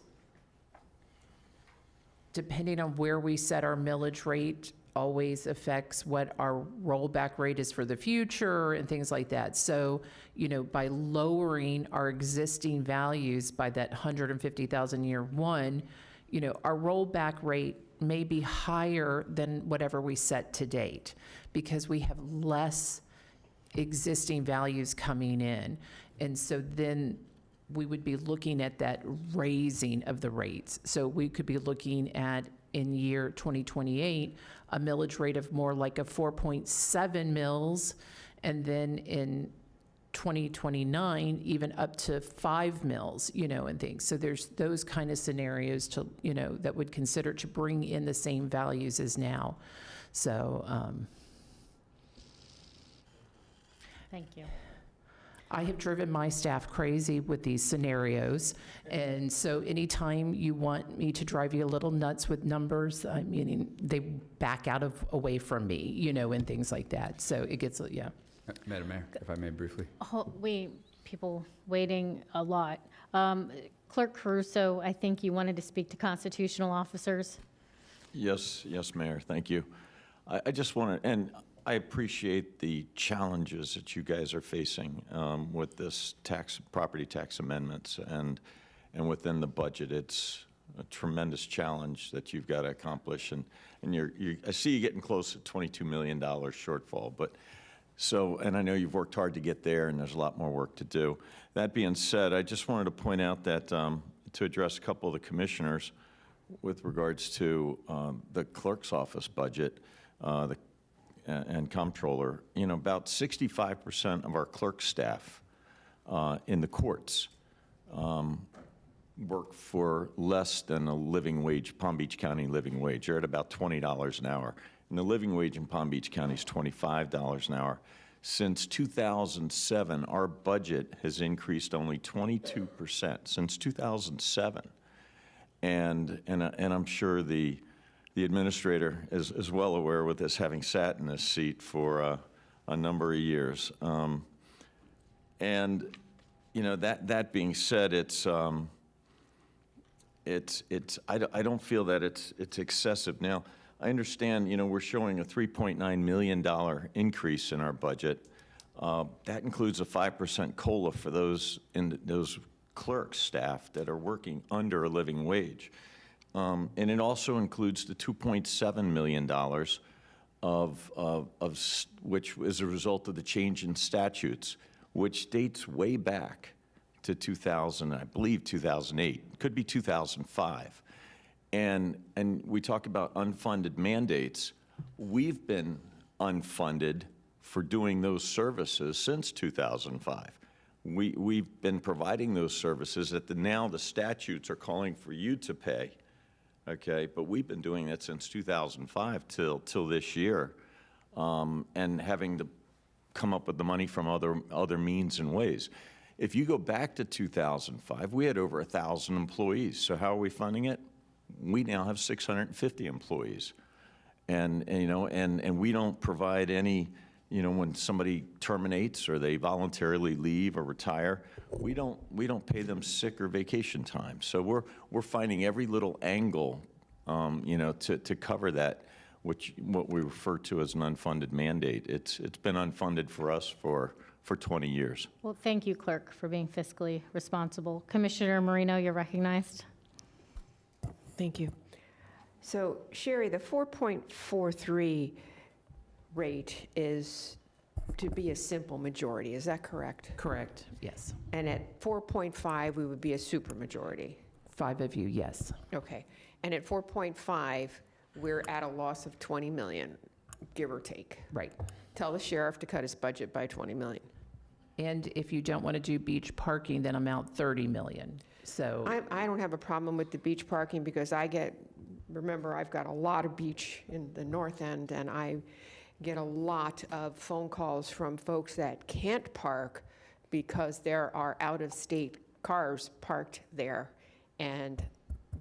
depending on where we set our millage rate always affects what our rollback rate is for the future and things like that. So, by lowering our existing values by that 150,000 year one, our rollback rate may be higher than whatever we set to date, because we have less existing values coming in. And so then we would be looking at that raising of the rates. So we could be looking at, in year 2028, a millage rate of more like a 4.7 mils, and then in 2029, even up to 5 mils, and things. So there's those kind of scenarios to, that would consider to bring in the same values as now. So, Thank you. I have driven my staff crazy with these scenarios, and so anytime you want me to drive you a little nuts with numbers, I mean, they back away from me, and things like that. So it gets, yeah. Madam Mayor, if I may briefly. People waiting a lot. Clerk Caruso, I think you wanted to speak to constitutional officers. Yes, Mayor, thank you. I just want to, and I appreciate the challenges that you guys are facing with this property tax amendments, and within the budget. It's a tremendous challenge that you've got to accomplish, and I see you getting close to $22 million shortfall, and I know you've worked hard to get there, and there's a lot more work to do. That being said, I just wanted to point out that to address a couple of the commissioners with regards to the clerk's office budget, and comptroller, about 65% of our clerk staff in the courts work for less than a living wage, Palm Beach County living wage. They're at about $20 an hour. And the living wage in Palm Beach County is $25 an hour. Since 2007, our budget has increased only 22% since 2007. And I'm sure the administrator is well aware with this, having sat in this seat for a number of years. That being said, I don't feel that it's excessive. Now, I understand, we're showing a $3.9 million increase in our budget. That includes a 5% COLA for those clerk staff that are working under a living wage. And it also includes the $2.7 million which is a result of the change in statutes, which dates way back to 2000, I believe 2008, could be 2005. And we talk about unfunded mandates. We've been unfunded for doing those services since 2005. We've been providing those services that now the statutes are calling for you to pay. Okay, but we've been doing that since 2005 till this year, and having to come up with the money from other means and ways. If you go back to 2005, we had over 1,000 employees. So how are we funding it? We now have 650 employees, and we don't provide any. When somebody terminates or they voluntarily leave or retire, we don't pay them sick or vacation time. So we're finding every little angle, to cover that, what we refer to as an unfunded mandate. It's been unfunded for us for 20 years. Well, thank you, Clerk, for being fiscally responsible. Commissioner Marino, you're recognized. Thank you. So, Sherry, the 4.43 rate is to be a simple majority, is that correct? Correct, yes. And at 4.5, we would be a supermajority? 5 of you, yes. Okay. And at 4.5, we're at a loss of 20 million, give or take. Right. Tell the sheriff to cut his budget by 20 million. And if you don't want to do beach parking, then amount 30 million. So I don't have a problem with the beach parking because remember, I've got a lot of beach in the north end, and I get a lot of phone calls from folks that can't park because there are out-of-state cars parked there, and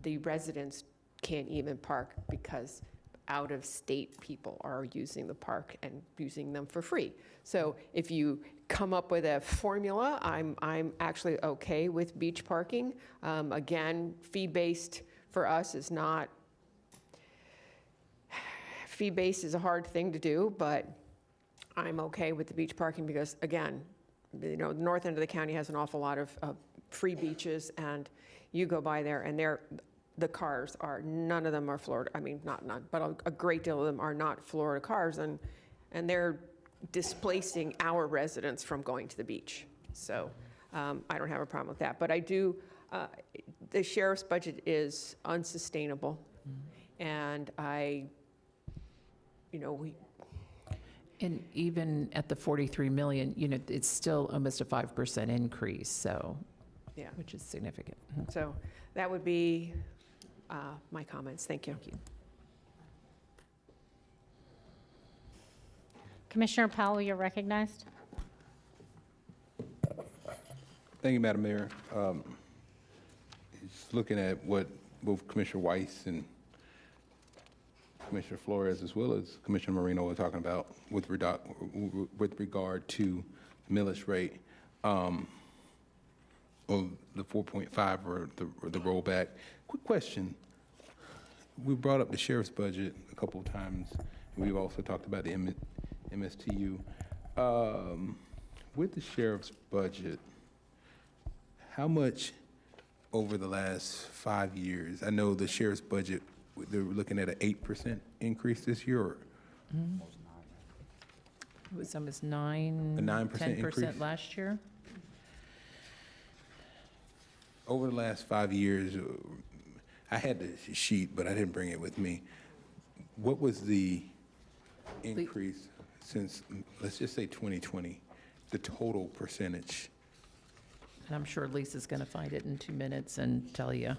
the residents can't even park because out-of-state people are using the park and using them for free. So if you come up with a formula, I'm actually okay with beach parking. Again, fee-based for us is not, fee-based is a hard thing to do, but I'm okay with the beach parking because, again, the north end of the county has an awful lot of free beaches, and you go by there, and the cars are, none of them are Florida, I mean, not none, but a great deal of them are not Florida cars, and they're displacing our residents from going to the beach. So I don't have a problem with that. But I do, the sheriff's budget is unsustainable. And And even at the 43 million, it's still almost a 5% increase, so, yeah. which is significant. So that would be my comments. Thank you. Commissioner Powell, you're recognized. Thank you, Madam Mayor. Just looking at what both Commissioner Weiss and Commissioner Flores, as well as Commissioner Marino, were talking about with regard to millage rate, or the 4.5 or the rollback. Quick question. We brought up the sheriff's budget a couple of times. We've also talked about the MSTU. With the sheriff's budget, how much over the last 5 years? I know the sheriff's budget, they were looking at an 8% increase this year, or It was almost 9, a 9% 10% increase? last year. Over the last 5 years, I had the sheet, but I didn't bring it with me. What was the increase since, let's just say 2020, the total percentage? And I'm sure Lisa's going to find it in 2 minutes and tell you.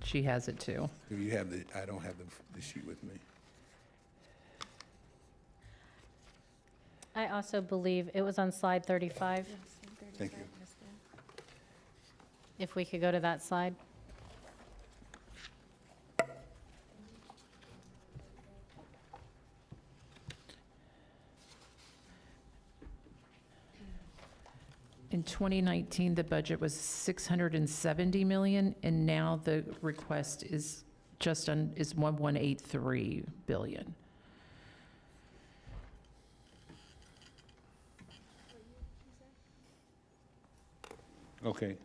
She has it too. If you have I don't have the sheet with me. I also believe it was on slide 35. Thank you. If we could go to that slide. In 2019, the budget was 670 million, and now the request is is 1183 billion. Okay.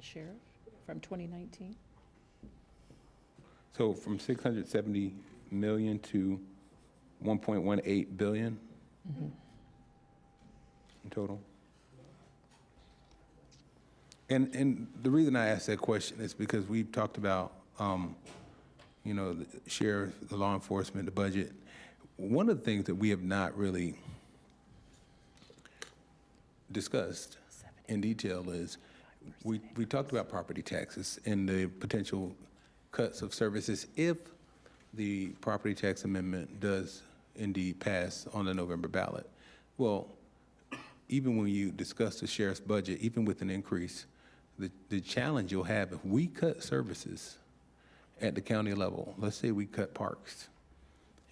Sheriff, from 2019? So from 670 million to 1.18 billion in total? And the reason I asked that question is because we've talked about, the sheriff, the law enforcement, the budget. One of the things that we have not really discussed in detail is we talked about property taxes and the potential cuts of services if the property tax amendment does indeed pass on the November ballot. Well, even when you discuss the sheriff's budget, even with an increase, the challenge you'll have if we cut services at the county level, let's say we cut parks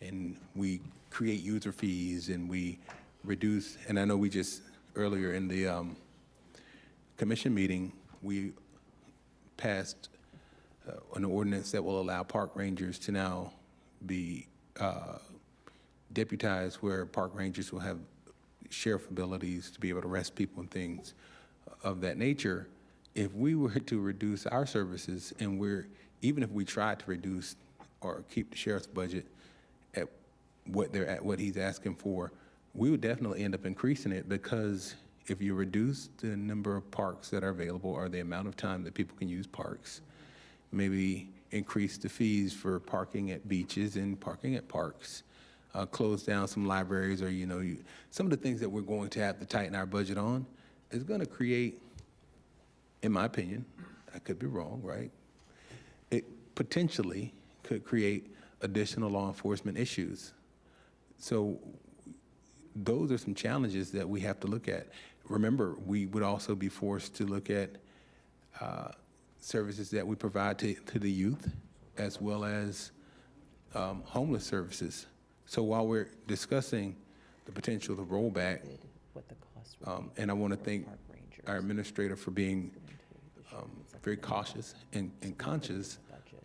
and we create user fees and we reduce, and I know we just earlier in the commission meeting, we passed an ordinance that will allow park rangers to now be deputized, where park rangers will have sheriff abilities to be able to arrest people and things of that nature. If we were to reduce our services, and even if we tried to reduce or keep the sheriff's budget at what he's asking for, we would definitely end up increasing it, because if you reduce the number of parks that are available or the amount of time that people can use parks, maybe increase the fees for parking at beaches and parking at parks, close down some libraries, or some of the things that we're going to have to tighten our budget on, is going to create, in my opinion, I could be wrong, right? It potentially could create additional law enforcement issues. So those are some challenges that we have to look at. Remember, we would also be forced to look at services that we provide to the youth, as well as homeless services. So while we're discussing the potential to roll back, and I want to thank our administrator for being very cautious and conscious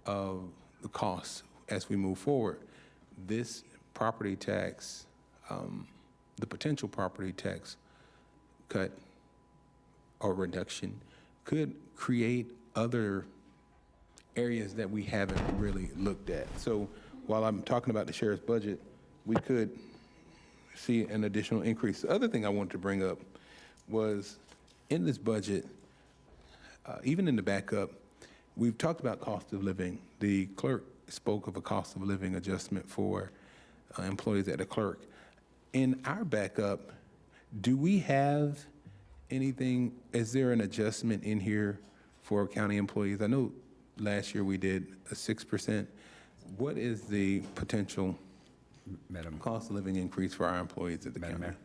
of the costs as we move forward. This property tax, the potential property tax cut or reduction could create other areas that we haven't really looked at. So while I'm talking about the sheriff's budget, we could see an additional increase. The other thing I wanted to bring up was in this budget, even in the backup, we've talked about cost of living. The clerk spoke of a cost of living adjustment for employees at the clerk. In our backup, do we have anything, is there an adjustment in here for county employees? I know last year we did a 6%. What is the potential cost of living increase for our employees at the county? Mayor.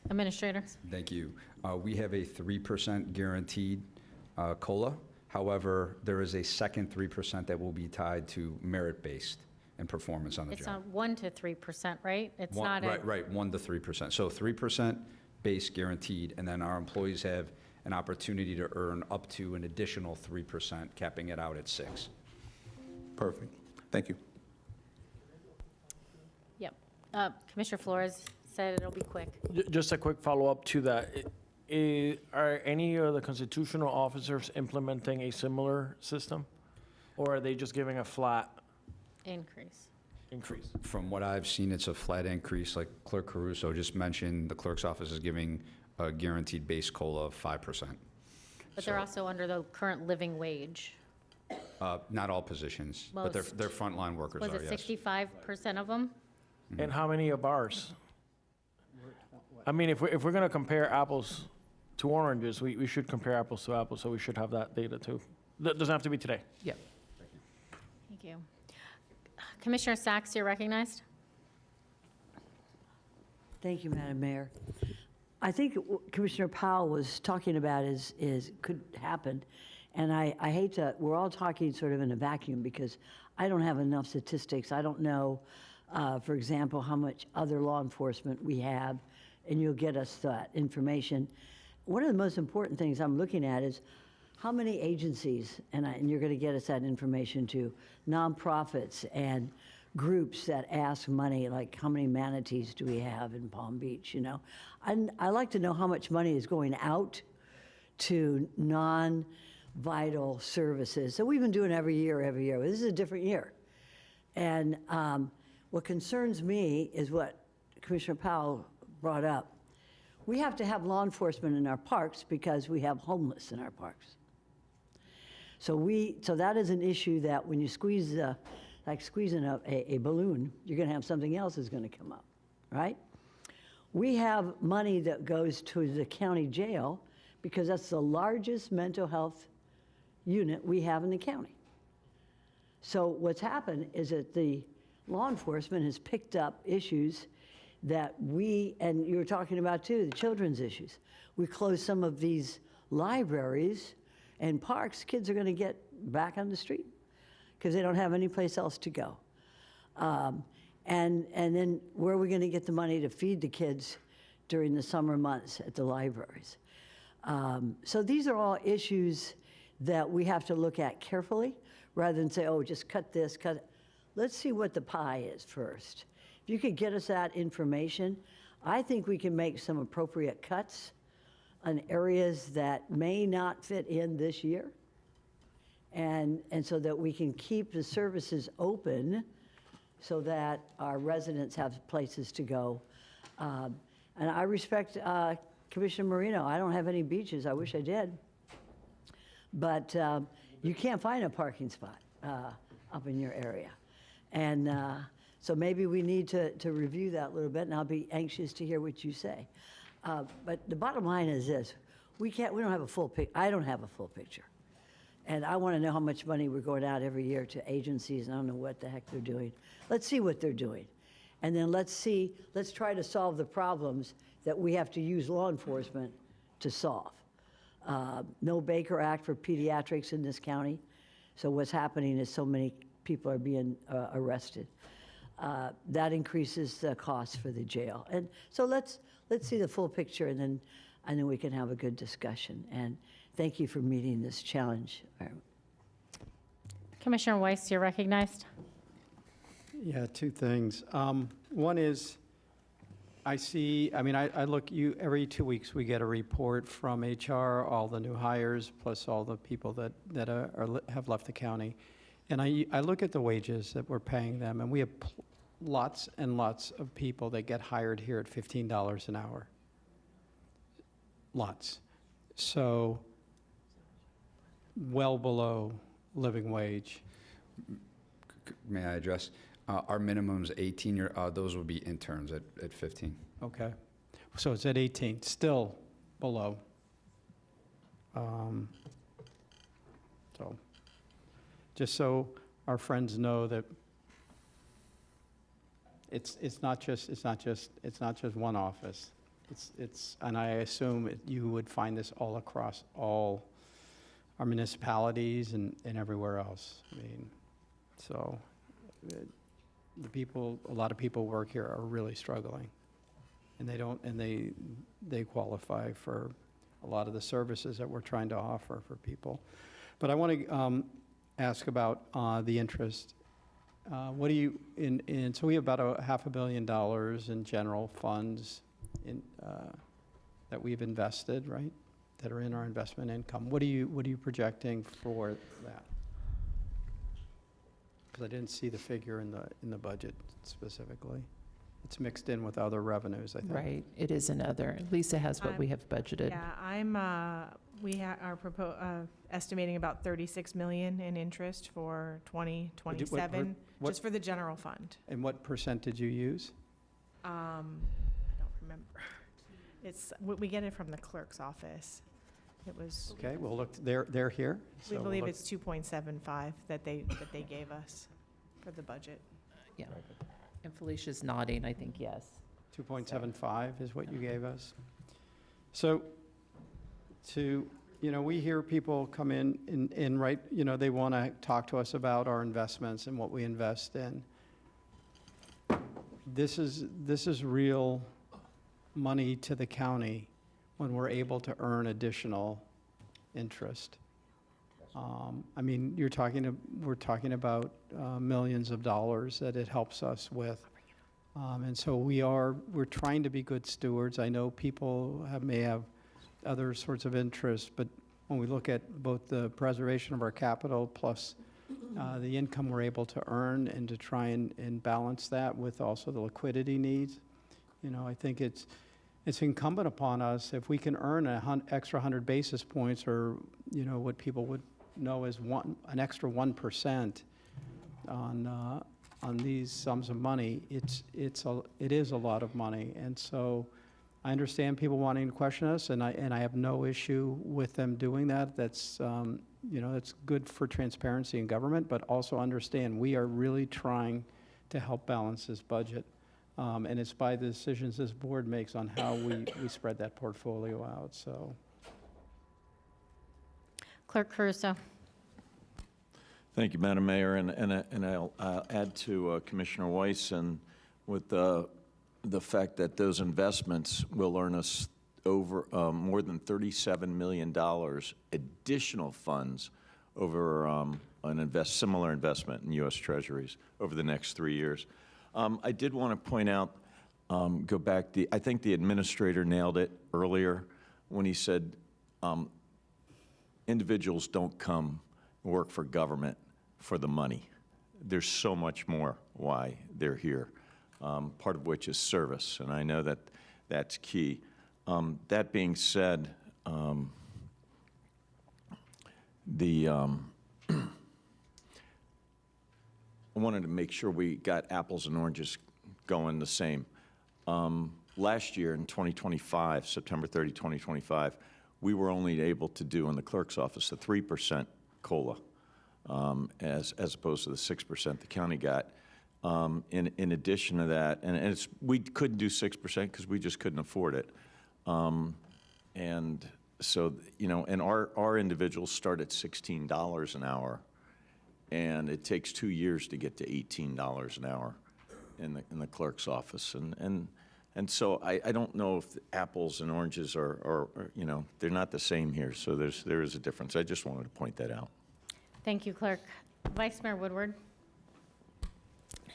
Administrator? Thank you. We have a 3% guaranteed COLA. However, there is a second 3% that will be tied to merit-based and performance on the It's job. not 1 to 3%, right? It's not Right, a, right, 1 to 3%. So 3% base guaranteed, and then our employees have an opportunity to earn up to an additional 3%, capping it out at 6. Perfect. Thank you. yep. Commissioner Flores said it'll be quick. Just a quick follow-up to that. Are any of the constitutional officers implementing a similar system? Or are they just giving a flat Increase. increase? From what I've seen, it's a flat increase, like Clerk Caruso just mentioned, the clerk's office is giving a guaranteed base COLA of 5%. But they're also under the current living wage. Not all positions, but they're Most. frontline workers Was are, it yes. 65% of them? And how many of ours? I mean, if we're going to compare apples to oranges, we should compare apples to apples, so we should have that data too. That doesn't have to be today. Yep. Thank you. Commissioner Sacks, you're recognized. Thank you, Madam Mayor. I think what Commissioner Powell was talking about is could happen. And I hate to, we're all talking sort of in a vacuum because I don't have enough statistics. I don't know, for example, how much other law enforcement we have, and you'll get us that information. One of the most important things I'm looking at is how many agencies, and you're going to get us that information too, nonprofits and groups that ask money, like how many manatees do we have in Palm Beach, you know? I like to know how much money is going out to non-vital services. So we've been doing every year. This is a different year. And what concerns me is what Commissioner Powell brought up. We have to have law enforcement in our parks because we have homeless in our parks. So that is an issue that when you squeeze, like squeezing a balloon, you're going to have something else is going to come up, right? We have money that goes to the county jail because that's the largest mental health unit we have in the county. So what's happened is that the law enforcement has picked up issues that and you were talking about too, the children's issues. We closed some of these libraries and parks. Kids are going to get back on the street because they don't have any place else to go. And then where are we going to get the money to feed the kids during the summer months at the libraries? So these are all issues that we have to look at carefully rather than say, oh, just cut this, cut it. Let's see what the pie is first. If you could get us that information, I think we can make some appropriate cuts on areas that may not fit in this year. And so that we can keep the services open so that our residents have places to go. And I respect Commissioner Marino. I don't have any beaches. I wish I did. But you can't find a parking spot up in your area. And so maybe we need to review that a little bit, and I'll be anxious to hear what you say. But the bottom line is this. We don't have a full picture. I don't have a full picture. And I want to know how much money we're going out every year to agencies, and I don't know what the heck they're doing. Let's see what they're doing. And then let's try to solve the problems that we have to use law enforcement to solve. No Baker Act for pediatrics in this county. So what's happening is so many people are being arrested. That increases the cost for the jail. And so let's see the full picture, and then we can have a good discussion. And thank you for meeting this challenge. Commissioner Weiss, you're recognized. Yeah, two things. One is, I look, every 2 weeks, we get a report from HR, all the new hires, plus all the people that have left the county. And I look at the wages that we're paying them, and we have lots and lots of people that get hired here at $15 an hour. Lots. So well below living wage. May I address? Our minimum's 18 year, those would be interns at 15. Okay. So it's at 18, still below. So, just so our friends know that it's not just one office. And I assume you would find this all across all our municipalities and everywhere else. I mean, so a lot of people work here are really struggling, and they qualify for a lot of the services that we're trying to offer for people. But I want to ask about the interest. What do you, so we have about $500 million in general funds that we've invested, right? That are in our investment income. What are you projecting for that? Because I didn't see the figure in the budget specifically. It's mixed in with other revenues, I think. Right, it is another. Lisa has what we have budgeted. Yeah, we are estimating about 36 million in interest for 2027, just for the general fund. And what percent did you use? I don't remember. We get it from the clerk's office. It was. Okay, well, look, they're here. We so believe we'll it's 2.75 that they gave us for the budget. Yeah, and Felicia's nodding, I think, yes. 2.75 is what you gave us. So, we hear people come in and write, they want to talk to us about our investments and what we invest in. This is real money to the county when we're able to earn additional interest. I mean, we're talking about millions of dollars that it helps us with. And so we're trying to be good stewards. I know people may have other sorts of interests, but when we look at both the preservation of our capital plus the income we're able to earn and to try and balance that with also the liquidity needs, I think it's incumbent upon us, if we can earn extra 100 basis points or, what people would know as an extra 1% on these sums of money, it is a lot of money. And so I understand people wanting to question us, and I have no issue with them doing that. That's that's good for transparency in government, but also understand we are really trying to help balance this budget. And it's by the decisions this board makes on how we spread that portfolio out, so. Clerk Caruso. Thank you, Madam Mayor, and I'll add to Commissioner Weiss, and with the fact that those investments will earn us over more than $37 million additional funds over similar investment in U.S. Treasuries over the next 3 years. I did want to point out, go back, I think the administrator nailed it earlier when he said individuals don't come work for government for the money. There's so much more why they're here, part of which is service, and I know that that's key. That being said, I wanted to make sure we got apples and oranges going the same. Last year in 2025, September 30, 2025, we were only able to do in the clerk's office a 3% COLA, as opposed to the 6% the county got. In addition to that, and we couldn't do 6% because we just couldn't afford it. And so, and our individuals start at $16 an hour, and it takes 2 years to get to $18 an hour in the clerk's office. And so I don't know if apples and oranges are they're not the same here. So there is a difference. I just wanted to point that out. Thank you, Clerk. Vice Mayor Woodward.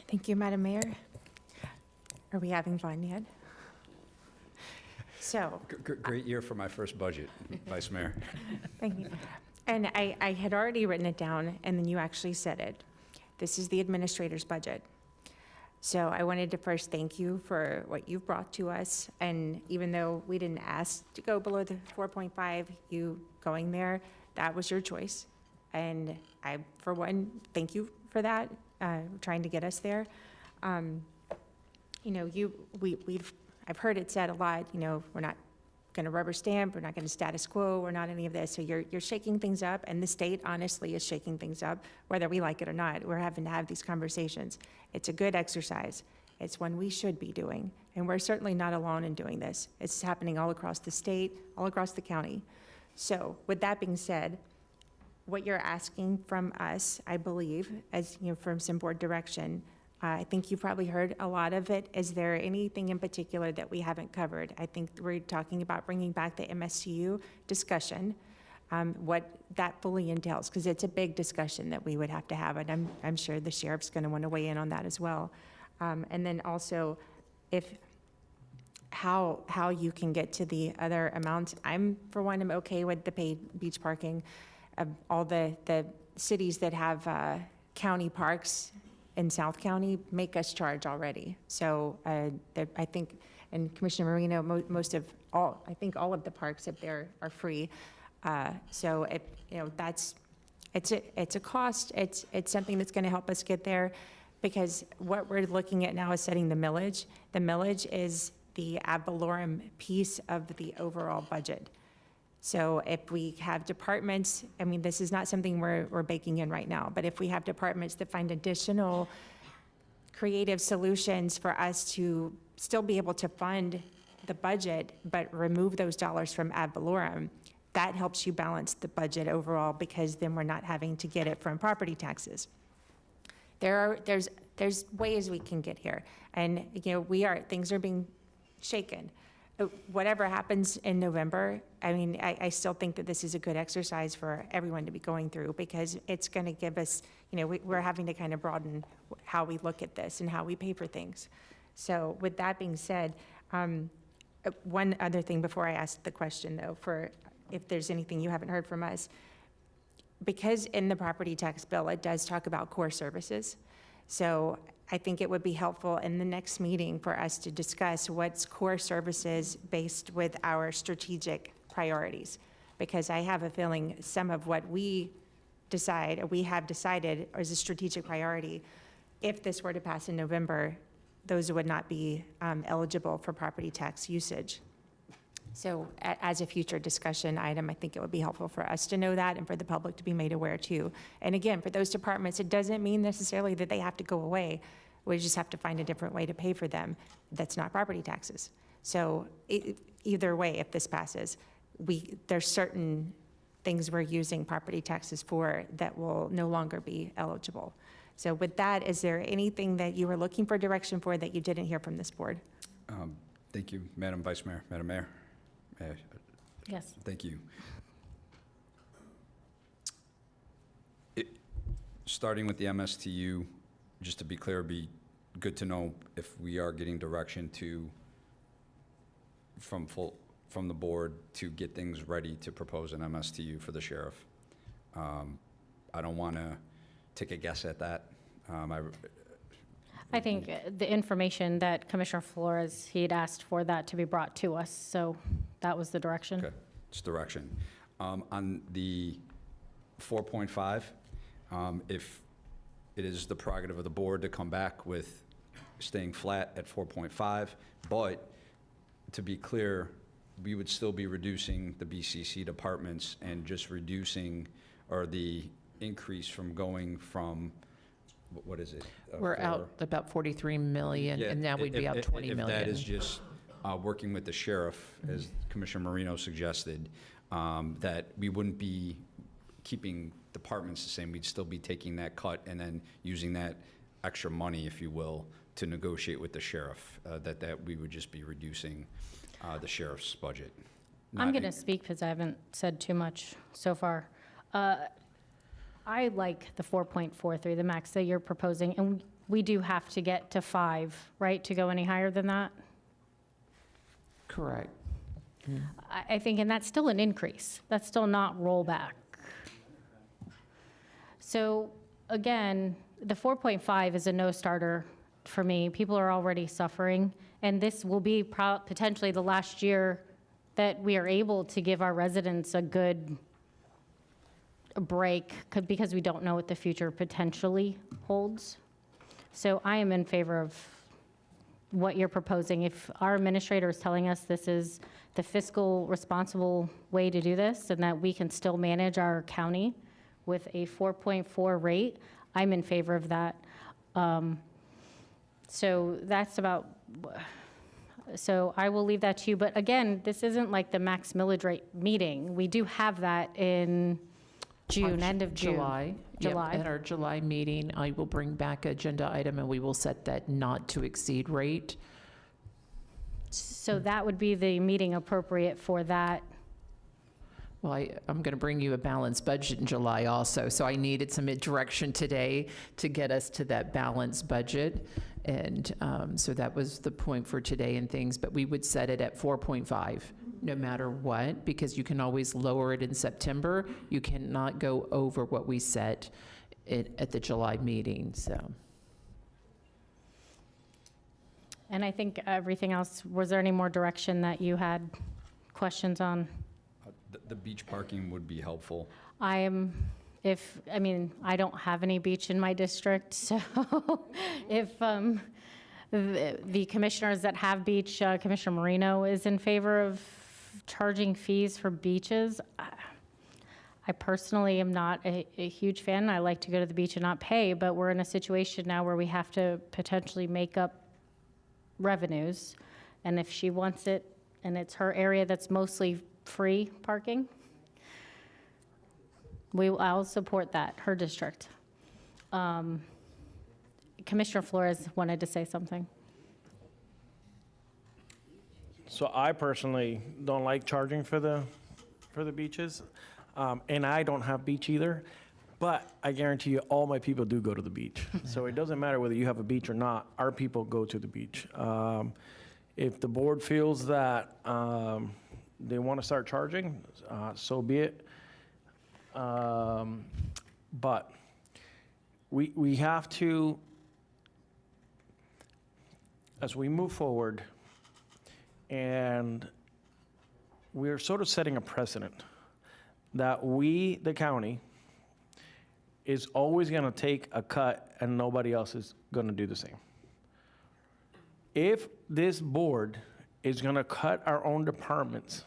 Thank you, Madam Mayor. Are we having fun yet? So. Great year for my first budget, Vice Mayor. Thank you. And I had already written it down, and then you actually said it. This is the administrator's budget. So I wanted to first thank you for what you've brought to us. And even though we didn't ask to go below the 4.5, you going there, that was your choice. And I, for one, thank you for that, trying to get us there. You know, I've heard it said a lot, you know, we're not going to rubber stamp, we're not going to status quo, we're not any of this. So you're shaking things up, and the state honestly is shaking things up, whether we like it or not. We're having to have these conversations. It's a good exercise. It's one we should be doing, and we're certainly not alone in doing this. It's happening all across the state, all across the county. So with that being said, what you're asking from us, I believe, as you know, from some board direction, I think you've probably heard a lot of it. Is there anything in particular that we haven't covered? I think we're talking about bringing back the MSTU discussion, what that fully entails, because it's a big discussion that we would have to have, and I'm sure the sheriff's going to want to weigh in on that as well. And then also, how you can get to the other amounts. For one, I'm okay with the paid beach parking. All the cities that have county parks in South County make us charge already. So I think, and Commissioner Marino, I think all of the parks up there are free. So it's a cost. It's something that's going to help us get there, because what we're looking at now is setting the millage. The millage is the ad valorem piece of the overall budget. So if we have departments, I mean, this is not something we're baking in right now, but if we have departments that find additional creative solutions for us to still be able to fund the budget, but remove those dollars from ad valorem, that helps you balance the budget overall, because then we're not having to get it from property taxes. There's ways we can get here, and you know, things are being shaken. Whatever happens in November, I mean, I still think that this is a good exercise for everyone to be going through, because it's going to give us, you know, we're having to kind of broaden how we look at this and how we pay for things. So with that being said, one other thing before I ask the question, though, for if there's anything you haven't heard from us, because in the property tax bill, it does talk about core services. So I think it would be helpful in the next meeting for us to discuss what's core services based with our strategic priorities. Because I have a feeling some of what we have decided as a strategic priority, if this were to pass in November, those would not be eligible for property tax usage. So as a future discussion item, I think it would be helpful for us to know that, and for the public to be made aware too. And again, for those departments, it doesn't mean necessarily that they have to go away. We just have to find a different way to pay for them that's not property taxes. So either way, if this passes, there's certain things we're using property taxes for that will no longer be eligible. So with that, is there anything that you were looking for direction for that you didn't hear from this board? Thank you, Madam Vice Mayor. Madam Mayor? Yes. Thank you. Starting with the MSTU, just to be clear, it'd be good to know if we are getting direction from the board to get things ready to propose an MSTU for the sheriff. I don't want to take a guess at that. I think the information that Commissioner Flores, he had asked for that to be brought to us, so that was the direction. Okay, it's direction. On the 4.5, if it is the prerogative of the board to come back with staying flat at 4.5, but to be clear, we would still be reducing the BCC departments and just reducing, or the increase from going from, what is it? We're out about 43 million, and now we'd be out 20 million. If that is just working with the sheriff, as Commissioner Marino suggested, that we wouldn't be keeping departments the same. We'd still be taking that cut and then using that extra money, if you will, to negotiate with the sheriff, that we would just be reducing the sheriff's budget. I'm going to speak because I haven't said too much so far. I like the 4.43, the max that you're proposing, and we do have to get to 5, right, to go any higher than that? Correct. I think, and that's still an increase. That's still not rollback. So again, the 4.5 is a no starter for me. People are already suffering, and this will be potentially the last year that we are able to give our residents a good break because we don't know what the future potentially holds. So I am in favor of what you're proposing. If our administrator is telling us this is the fiscal responsible way to do this and that we can still manage our county with a 4.4 rate, I'm in favor of that. So that's about, so I will leave that to you. But again, this isn't like the max millage rate meeting. We do have that in June, end of June. July. Yep, July. At our July meeting, I will bring back agenda item and we will set that not to exceed rate. So that would be the meeting appropriate for that. Well, I'm going to bring you a balanced budget in July also, so I needed some direction today to get us to that balanced budget. And so that was the point for today and things, but we would set it at 4.5 no matter what, because you can always lower it in September. You cannot go over what we set at the July meeting, so. And I think everything else, was there any more direction that you had questions on? The beach parking would be helpful. I don't have any beach in my district, so if the commissioners that have beach, Commissioner Marino is in favor of charging fees for beaches. I personally am not a huge fan. I like to go to the beach and not pay, but we're in a situation now where we have to potentially make up revenues. And if she wants it, and it's her area that's mostly free parking, I'll support that, her district. Commissioner Flores wanted to say something. So I personally don't like charging for the beaches, and I don't have beach either, but I guarantee you all my people do go to the beach. So it doesn't matter whether you have a beach or not, our people go to the beach. If the board feels that they want to start charging, so be it. But we have to, as we move forward, and we're sort of setting a precedent that we, the county, is always going to take a cut and nobody else is going to do the same. If this board is going to cut our own departments,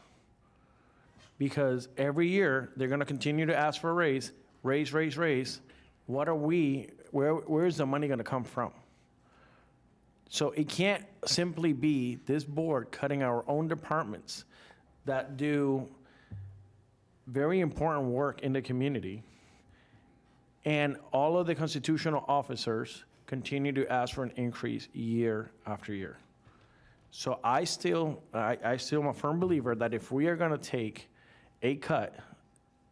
because every year they're going to continue to ask for a raise, what are we, where's the money going to come from? So it can't simply be this board cutting our own departments that do very important work in the community, and all of the constitutional officers continue to ask for an increase year after year. So I still am a firm believer that if we are going to take a cut,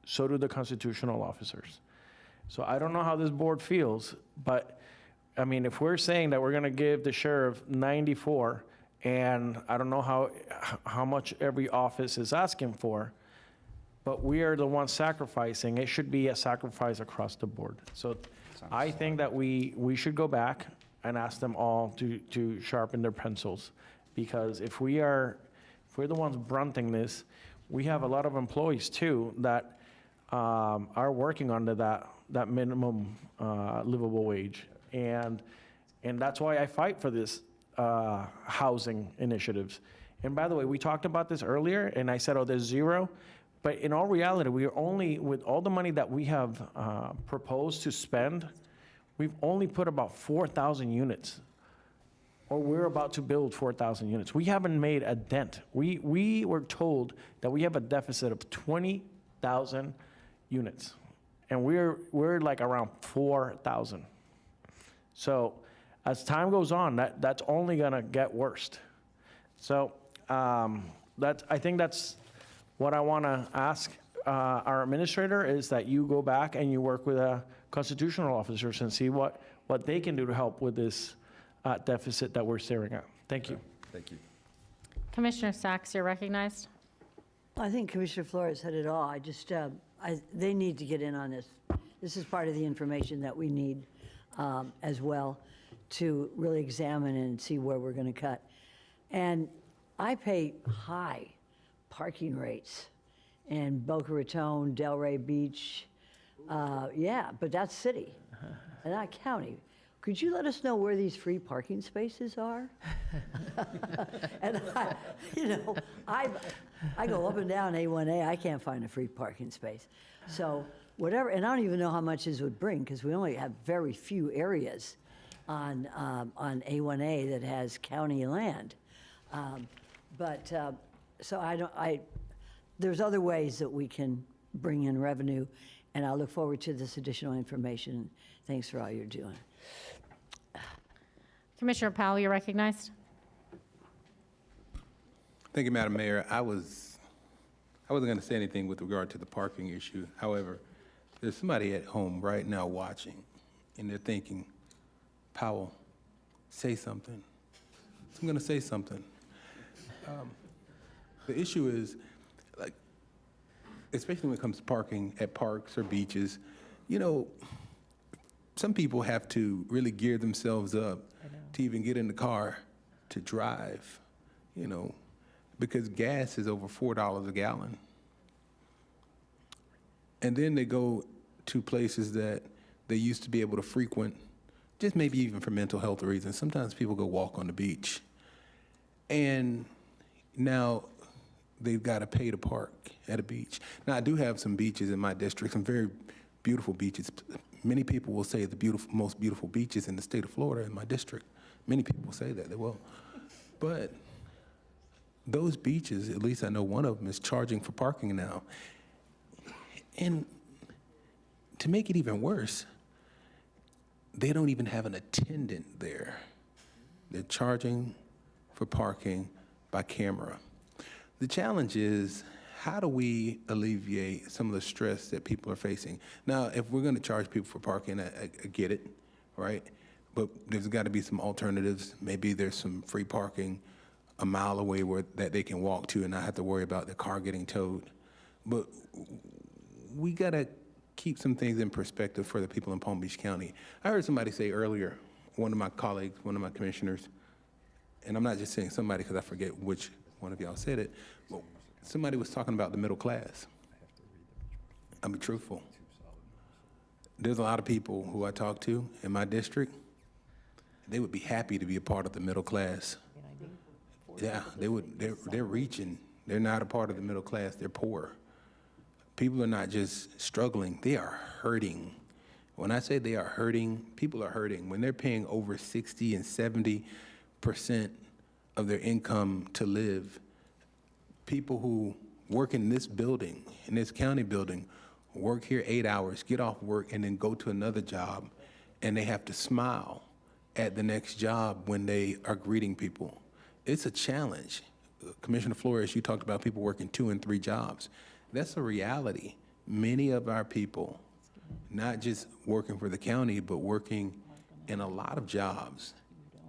so do the constitutional officers. So I don't know how this board feels, but I mean, if we're saying that we're going to give the sheriff 94, and I don't know how much every office is asking for, but we are the ones sacrificing, it should be a sacrifice across the board. So I think that we should go back and ask them all to sharpen their pencils, because if we're the ones brunting this, we have a lot of employees too that are working under that minimum livable wage. And that's why I fight for this housing initiatives. And by the way, we talked about this earlier, and I said, oh, there's zero. But in all reality, we are only, with all the money that we have proposed to spend, we've only put about 4,000 units, or we're about to build 4,000 units. We haven't made a dent. We were told that we have a deficit of 20,000 units, and we're like around 4,000. So as time goes on, that's only gonna get worse. So I think that's what I wanna ask our administrator, is that you go back and you work with constitutional officers and see what they can do to help with this deficit that we're staring at. Thank you. Thank you. Commissioner Sacks, you're recognized. I think Commissioner Flores said it all. They need to get in on this. This is part of the information that we need as well to really examine and see where we're going to cut. And I pay high parking rates in Boca Raton, Delray Beach. Yeah, but that's city, and not county. Could you let us know where these free parking spaces are? And I go up and down A1A, I can't find a free parking space. So whatever, and I don't even know how much this would bring, because we only have very few areas on A1A that has county land. So there's other ways that we can bring in revenue, and I look forward to this additional information. Thanks for all you're doing. Commissioner Powell, you're recognized. Thank you, Madam Mayor. I wasn't going to say anything with regard to the parking issue. However, there's somebody at home right now watching, and they're thinking, Powell, say something. So I'm going to say something. The issue is, like, especially when it comes to parking at parks or beaches, some people have to really gear themselves up to even get in the car to drive, because gas is over $4 a gallon. And then they go to places that they used to be able to frequent, just maybe even for mental health reasons. Sometimes people go walk on the beach. And now they've got to pay to park at a beach. Now, I do have some beaches in my district, some very beautiful beaches. Many people will say the most beautiful beaches in the state of Florida in my district. Many people will say that, they will. But those beaches, at least I know one of them, is charging for parking now. And to make it even worse, they don't even have an attendant there. They're charging for parking by camera. The challenge is, how do we alleviate some of the stress that people are facing? Now, if we're going to charge people for parking, I get it, right? But there's got to be some alternatives. Maybe there's some free parking a mile away that they can walk to and not have to worry about their car getting towed. But we got to keep some things in perspective for the people in Palm Beach County. I heard somebody say earlier, one of my colleagues, one of my commissioners, and I'm not just saying somebody because I forget which one of y'all said it, but somebody was talking about the middle class. I'll be truthful. There's a lot of people who I talk to in my district, they would be happy to be a part of the middle class. Yeah, they're reaching. They're not a part of the middle class, they're poor. People are not just struggling, they are hurting. When I say they are hurting, people are hurting. When they're paying over 60 and 70% of their income to live, people who work in this building, in this county building, work here 8 hours, get off work, and then go to another job, and they have to smile at the next job when they are greeting people. It's a challenge. Commissioner Flores, you talked about people working 2 and 3 jobs. That's a reality. Many of our people, not just working for the county, but working in a lot of jobs,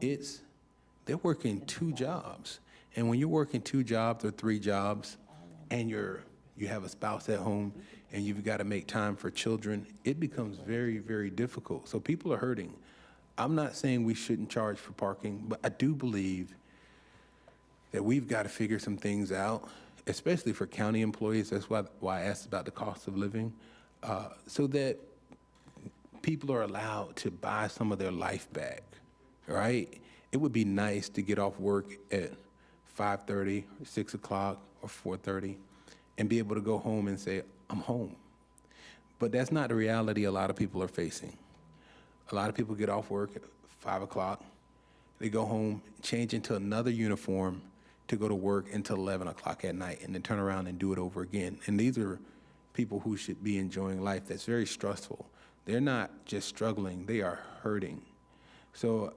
they're working 2 jobs. And when you're working 2 jobs or 3 jobs, and you have a spouse at home, and you've got to make time for children, it becomes very, very difficult. So people are hurting. I'm not saying we shouldn't charge for parking, but I do believe that we've got to figure some things out, especially for county employees. That's why I asked about the cost of living, so that people are allowed to buy some of their life back, right? It would be nice to get off work at 5:30, or 6 o'clock, or 4:30, and be able to go home and say, I'm home. But that's not the reality a lot of people are facing. A lot of people get off work at 5 o'clock, they go home, change into another uniform to go to work until 11 o'clock at night, and then turn around and do it over again. And these are people who should be enjoying life. That's very stressful. They're not just struggling, they are hurting. So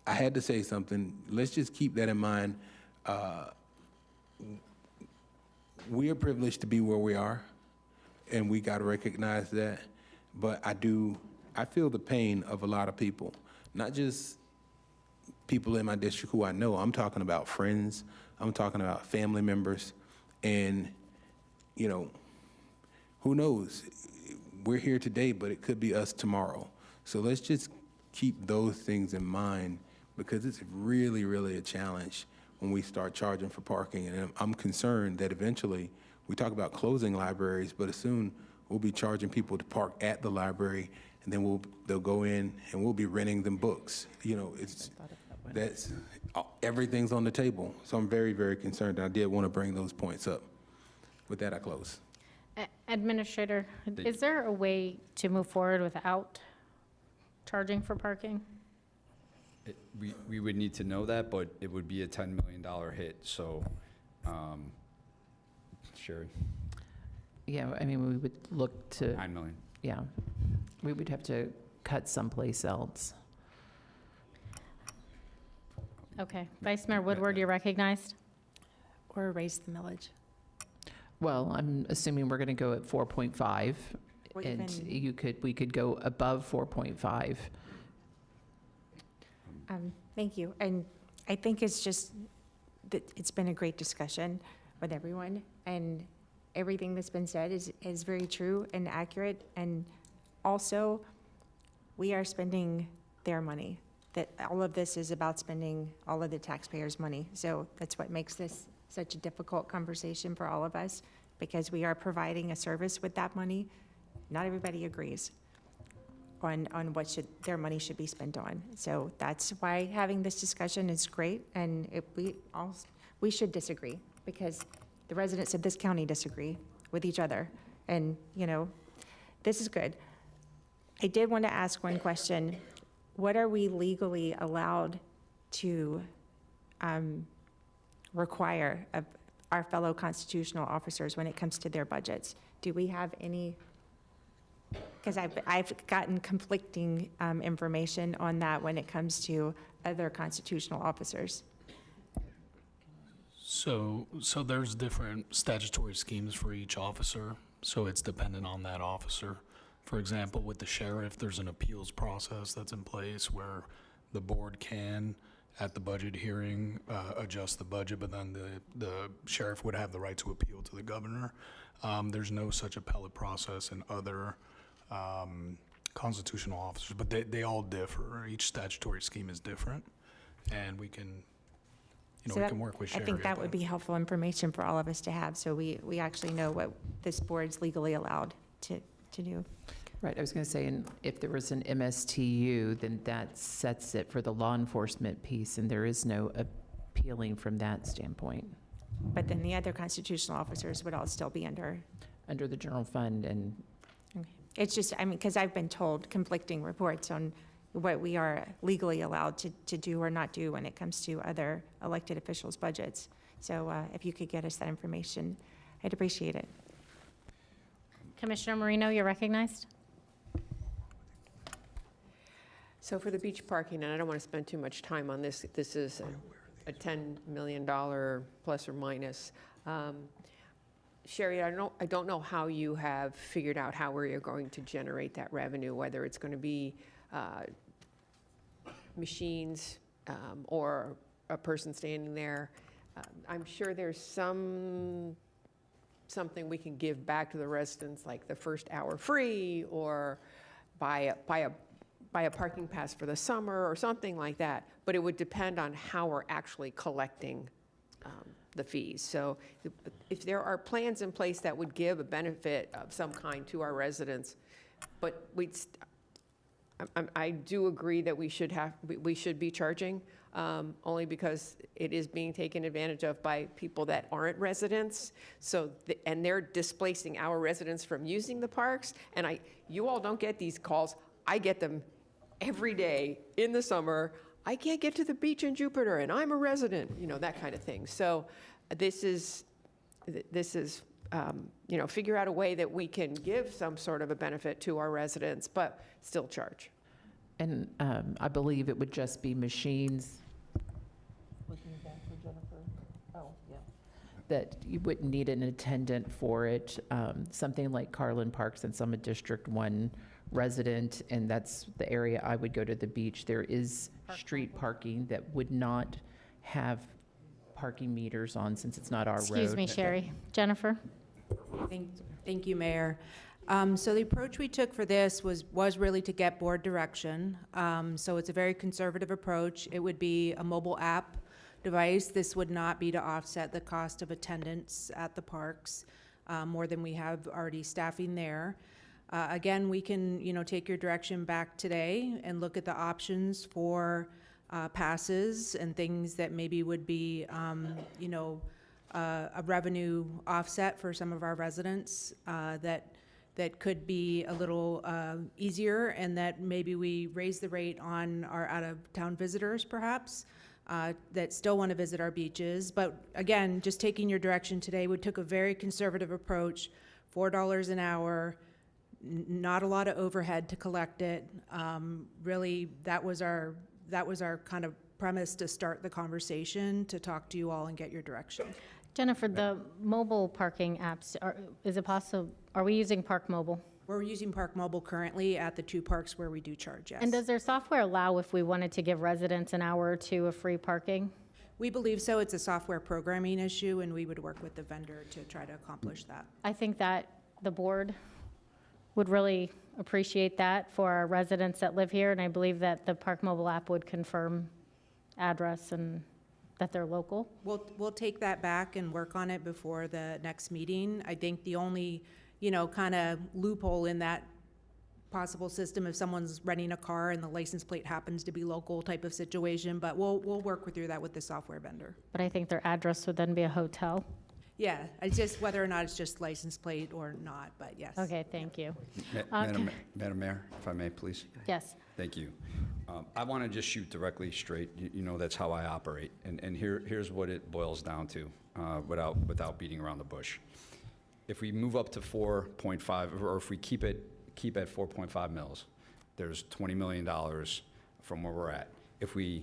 I had to say something. Let's just keep that in mind. We are privileged to be where we are, and we got to recognize that. But I feel the pain of a lot of people, not just people in my district who I know. I'm talking about friends. I'm talking about family members. And, who knows? We're here today, but it could be us tomorrow. So let's just keep those things in mind, because it's really, really a challenge when we start charging for parking. And I'm concerned that eventually, we talk about closing libraries, but soon we'll be charging people to park at the library, and then they'll go in and we'll be renting them books. You know, everything's on the table. So I'm very, very concerned. I did want to bring those points up. With that, I close. Administrator, is there a way to move forward without charging for parking? We would need to know that, but it would be a $10 million hit, so, Sherry, Yeah, I mean, we would look to, 9 million. yeah, we would have to cut someplace else. Okay. Vice Mayor Woodward, you're recognized. Or raise the millage. Well, I'm assuming we're going to go at 4.5, Or and even- we could go above 4.5. Thank you. And I think it's just, that it's been a great discussion with everyone, and everything that's been said is very true and accurate. And also, we are spending their money. That all of this is about spending all of the taxpayers' money. So that's what makes this such a difficult conversation for all of us, because we are providing a service with that money. Not everybody agrees on what their money should be spent on. So that's why having this discussion is great, and we should disagree, because the residents of this county disagree with each other. And, you know, this is good. I did want to ask one question. What are we legally allowed to require of our fellow constitutional officers when it comes to their budgets? Do we have any? Because I've gotten conflicting information on that when it comes to other constitutional officers. So there's different statutory schemes for each officer, so it's dependent on that officer. For example, with the sheriff, there's an appeals process that's in place where the board can, at the budget hearing, adjust the budget, but then the sheriff would have the right to appeal to the governor. There's no such appellate process in other constitutional officers, but they all differ. Each statutory scheme is different, and we can, we can work with Sherry. I think that would be helpful information for all of us to have, so we actually know what this board's legally allowed to do. Right, I was going to say, and if there was an MSTU, then that sets it for the law enforcement piece, and there is no appealing from that standpoint. But then the other constitutional officers would all still be under the general fund, and okay. It's just, I mean, because I've been told conflicting reports on what we are legally allowed to do or not do when it comes to other elected officials' budgets. So if you could get us that information, I'd appreciate it. Commissioner Marino, you're recognized. So for the beach parking, and I don't want to spend too much time on this, this is a $10 million plus or minus. Sherry, I don't know how you have figured out how we're going to generate that revenue, whether it's going to be machines or a person standing there. I'm sure there's something we can give back to the residents, like the first hour free, or buy a parking pass for the summer, or something like that. But it would depend on how we're actually collecting the fees. So if there are plans in place that would give a benefit of some kind to our residents, but I do agree that we should be charging, only because it is being taken advantage of by people that aren't residents. So and they're displacing our residents from using the parks. And you all don't get these calls. I get them every day in the summer. I can't get to the beach in Jupiter, and I'm a resident, that kind of thing. So this is, figure out a way that we can give some sort of a benefit to our residents, but still charge. And I believe it would just be machines. Looking back for Jennifer. Oh, yeah. That you wouldn't need an attendant for it. Something like Carlin Park, since I'm a District 1 resident, and that's the area I would go to the beach. There is street parking that would not have parking meters on, since it's not our road. Excuse me, Sherry. Jennifer? Thank you, Mayor. So the approach we took for this was really to get board direction. So it's a very conservative approach. It would be a mobile app device. This would not be to offset the cost of attendance at the parks, more than we have already staffing there. Again, we can, take your direction back today and look at the options for passes and things that maybe would be, a revenue offset for some of our residents that could be a little easier, and that maybe we raise the rate on our out-of-town visitors, perhaps, that still want to visit our beaches. But again, just taking your direction today, we took a very conservative approach, $4 an hour, not a lot of overhead to collect it. Really, that was our kind of premise to start the conversation, to talk to you all and get your direction. Jennifer, the mobile parking apps, is it possible, are we using Park Mobile? We're using Park Mobile currently at the 2 parks where we do charge, yes. And does their software allow if we wanted to give residents an hour or two of free parking? We believe so. It's a software programming issue, and we would work with the vendor to try to accomplish that. I think that the board would really appreciate that for our residents that live here, and I believe that the Park Mobile app would confirm address and that they're local. We'll take that back and work on it before the next meeting. I think the only, kind of loophole in that possible system, if someone's renting a car and the license plate happens to be local type of situation, but we'll work through that with the software vendor. But I think their address would then be a hotel. Yeah, it's just whether or not it's just license plate or not, but yes. Okay, thank you. Madam Mayor, if I may, please. Yes. Thank you. I want to just shoot directly straight. You know that's how I operate. And here's what it boils down to, without beating around the bush. If we move up to 4.5, or if we keep at 4.5 mils, there's $20 million from where we're at. If we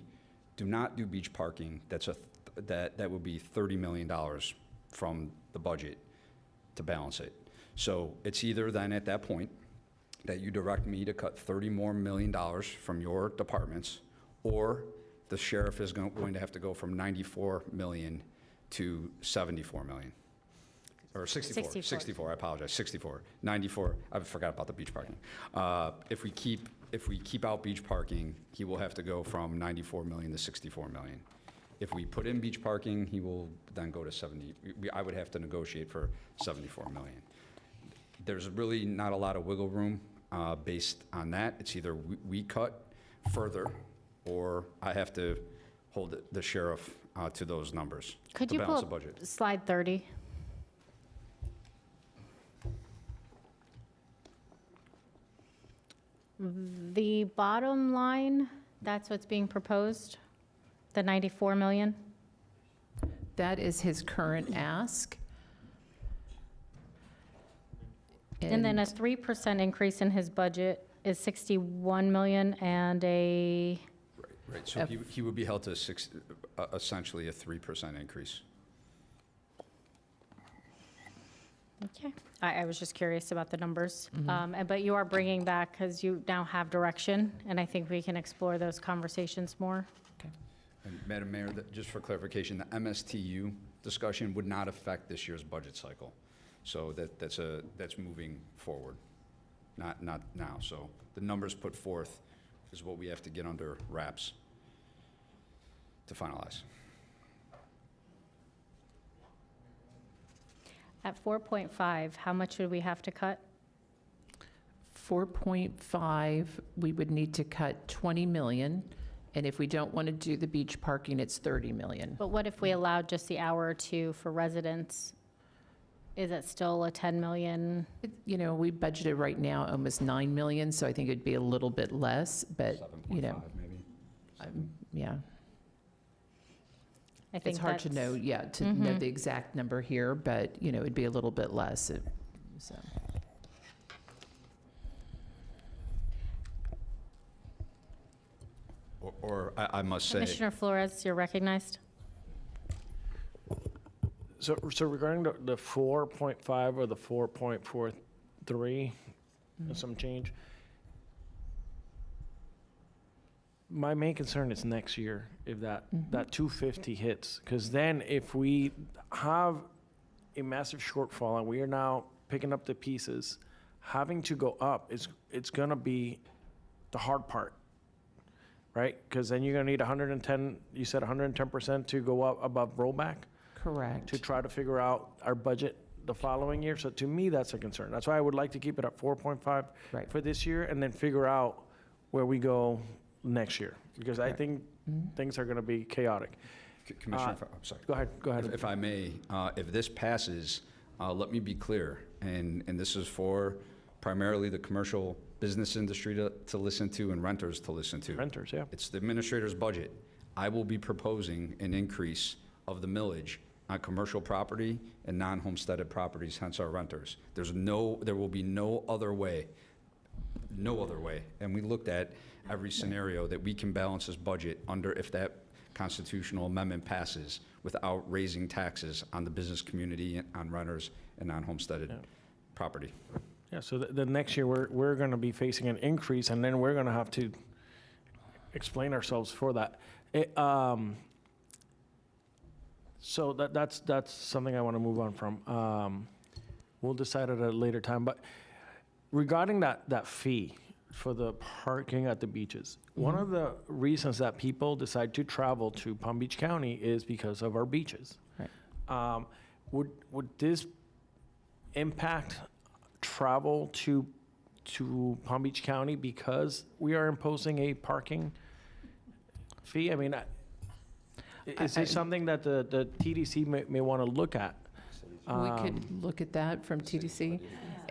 do not do beach parking, that would be $30 million from the budget to balance it. So it's either then at that point that you direct me to cut $30 million more from your departments, or the sheriff is going to have to go from 94 million to 74 million. Or 64, I apologize, 64, 94, I forgot about the beach parking. If we keep out beach parking, he will have to go from 94 million to 64 million. If we put in beach parking, he will then go to 70. I would have to negotiate for 74 million. There's really not a lot of wiggle room based on that. It's either we cut further, or I have to hold the sheriff to those numbers Could to you pull balance the up budget. slide 30? The bottom line, that's what's being proposed, the 94 million? That is his current ask. And then a 3% increase in his budget is 61 million, and a, Right, so he would be held to essentially a 3% increase. okay. I was just curious about the numbers. But you are bringing back, because you now have direction, and I think we can explore those conversations more. And Madam Mayor, just for clarification, the MSTU discussion would not affect this year's budget cycle. So that's moving forward, not now. So the numbers put forth is what we have to get under wraps to finalize. At 4.5, how much would we have to cut? 4.5, we would need to cut 20 million, and if we don't want to do the beach parking, it's 30 million. But what if we allowed just the hour or two for residents? Is it still a 10 million? We budgeted right now almost 9 million, so I think it'd be a little bit less, but, 7.5 maybe. yeah. I think It's hard to that's- know, to know the exact number here, but, it'd be a little bit less, so. Or I must say, Commissioner Flores, you're recognized. So regarding the 4.5 or the 4.43, some change, my main concern is next year, if that 250 hits. Because then if we have a massive shortfall and we are now picking up the pieces, having to go up, it's gonna be the hard part, right? Because then you're gonna need 110, you said 110% to go up above rollback Correct. to try to figure out our budget the following year. So to me, that's a concern. That's why I would like to keep it at 4.5 Right. for this year and then figure out where we go next year. Because I think things are gonna be chaotic. Commissioner, I'm sorry. Go ahead. If I may, if this passes, let me be clear, and this is for primarily the commercial business industry to listen to and renters to listen to. Renters, yeah. It's the administrator's budget. I will be proposing an increase of the millage on commercial property and non-homesteaded properties, hence our renters. There will be no other way. And we looked at every scenario that we can balance this budget under if that constitutional amendment passes without raising taxes on the business community, on renters, and non-homesteaded property. Yeah, so the next year, we're gonna be facing an increase, and then we're gonna have to explain ourselves for that. So that's something I wanna move on from. We'll decide at a later time, but regarding that fee for the parking at the beaches, one of the reasons that people decide to travel to Palm Beach County is because of our beaches. Right. Would this impact travel to Palm Beach County because we are imposing a parking fee? I mean, is this something that the TDC may want to look at? We could look at that from TDC.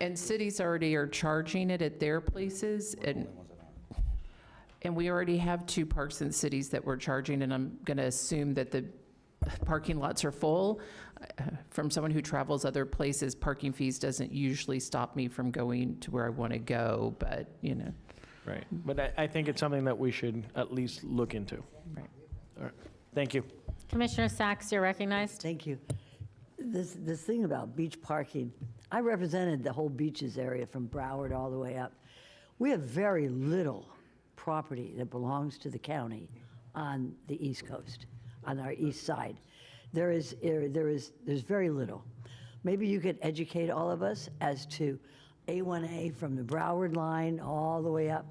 And cities already are charging it at their places, and we already have 2 parks in cities that we're charging, and I'm going to assume that the parking lots are full. From someone who travels other places, parking fees doesn't usually stop me from going to where I want to go, but, you know. Right, but I think it's something that we should at least look into. Right. All right, thank you. Commissioner Sacks, you're recognized. Thank you. This thing about beach parking, I represented the whole beaches area from Broward all the way up. We have very little property that belongs to the county on the East Coast, on our east side. There's very little. Maybe you could educate all of us as to A1A from the Broward line all the way up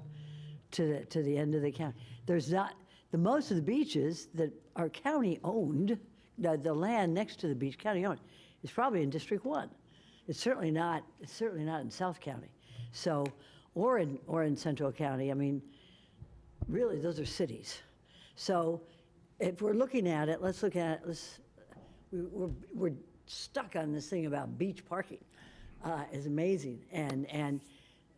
to the end of the county. There's not, most of the beaches that are county owned, the land next to the beach, county owned, is probably in District 1. It's certainly not in South County. So, or in Central County. I mean, really, those are cities. So if we're looking at it, let's look at it, we're stuck on this thing about beach parking. It's amazing. And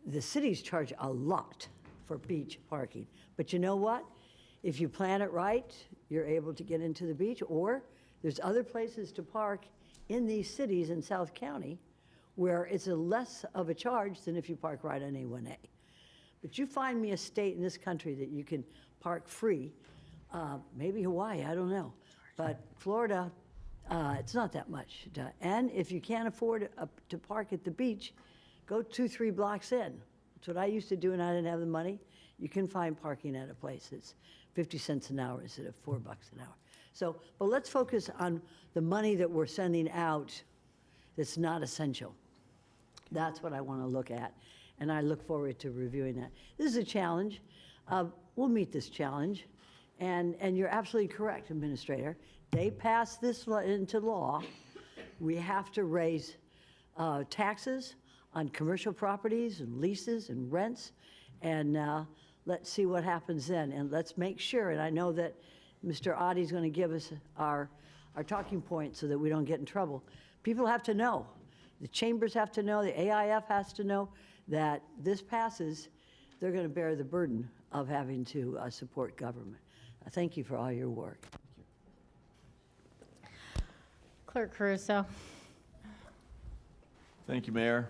the cities charge a lot for beach parking. But you know what? If you plan it right, you're able to get into the beach, or there's other places to park in these cities in South County where it's a less of a charge than if you park right on A1A. But you find me a state in this country that you can park free, maybe Hawaii, I don't know. But Florida, it's not that much. And if you can't afford to park at the beach, go 2-3 blocks in. That's what I used to do when I didn't have the money. You can find parking at a place that's 50 cents an hour instead of $4 an hour. So, but let's focus on the money that we're sending out that's not essential. That's what I want to look at, and I look forward to reviewing that. This is a challenge. We'll meet this challenge, and you're absolutely correct, Administrator. They passed this into law. We have to raise taxes on commercial properties and leases and rents, and let's see what happens then. And let's make sure, and I know that Mr. Adi's going to give us our talking points so that we don't get in trouble. People have to know. The chambers have to know. The AIF has to know that this passes. They're going to bear the burden of having to support government. Thank you for all your work. Clerk Caruso. Thank you, Mayor.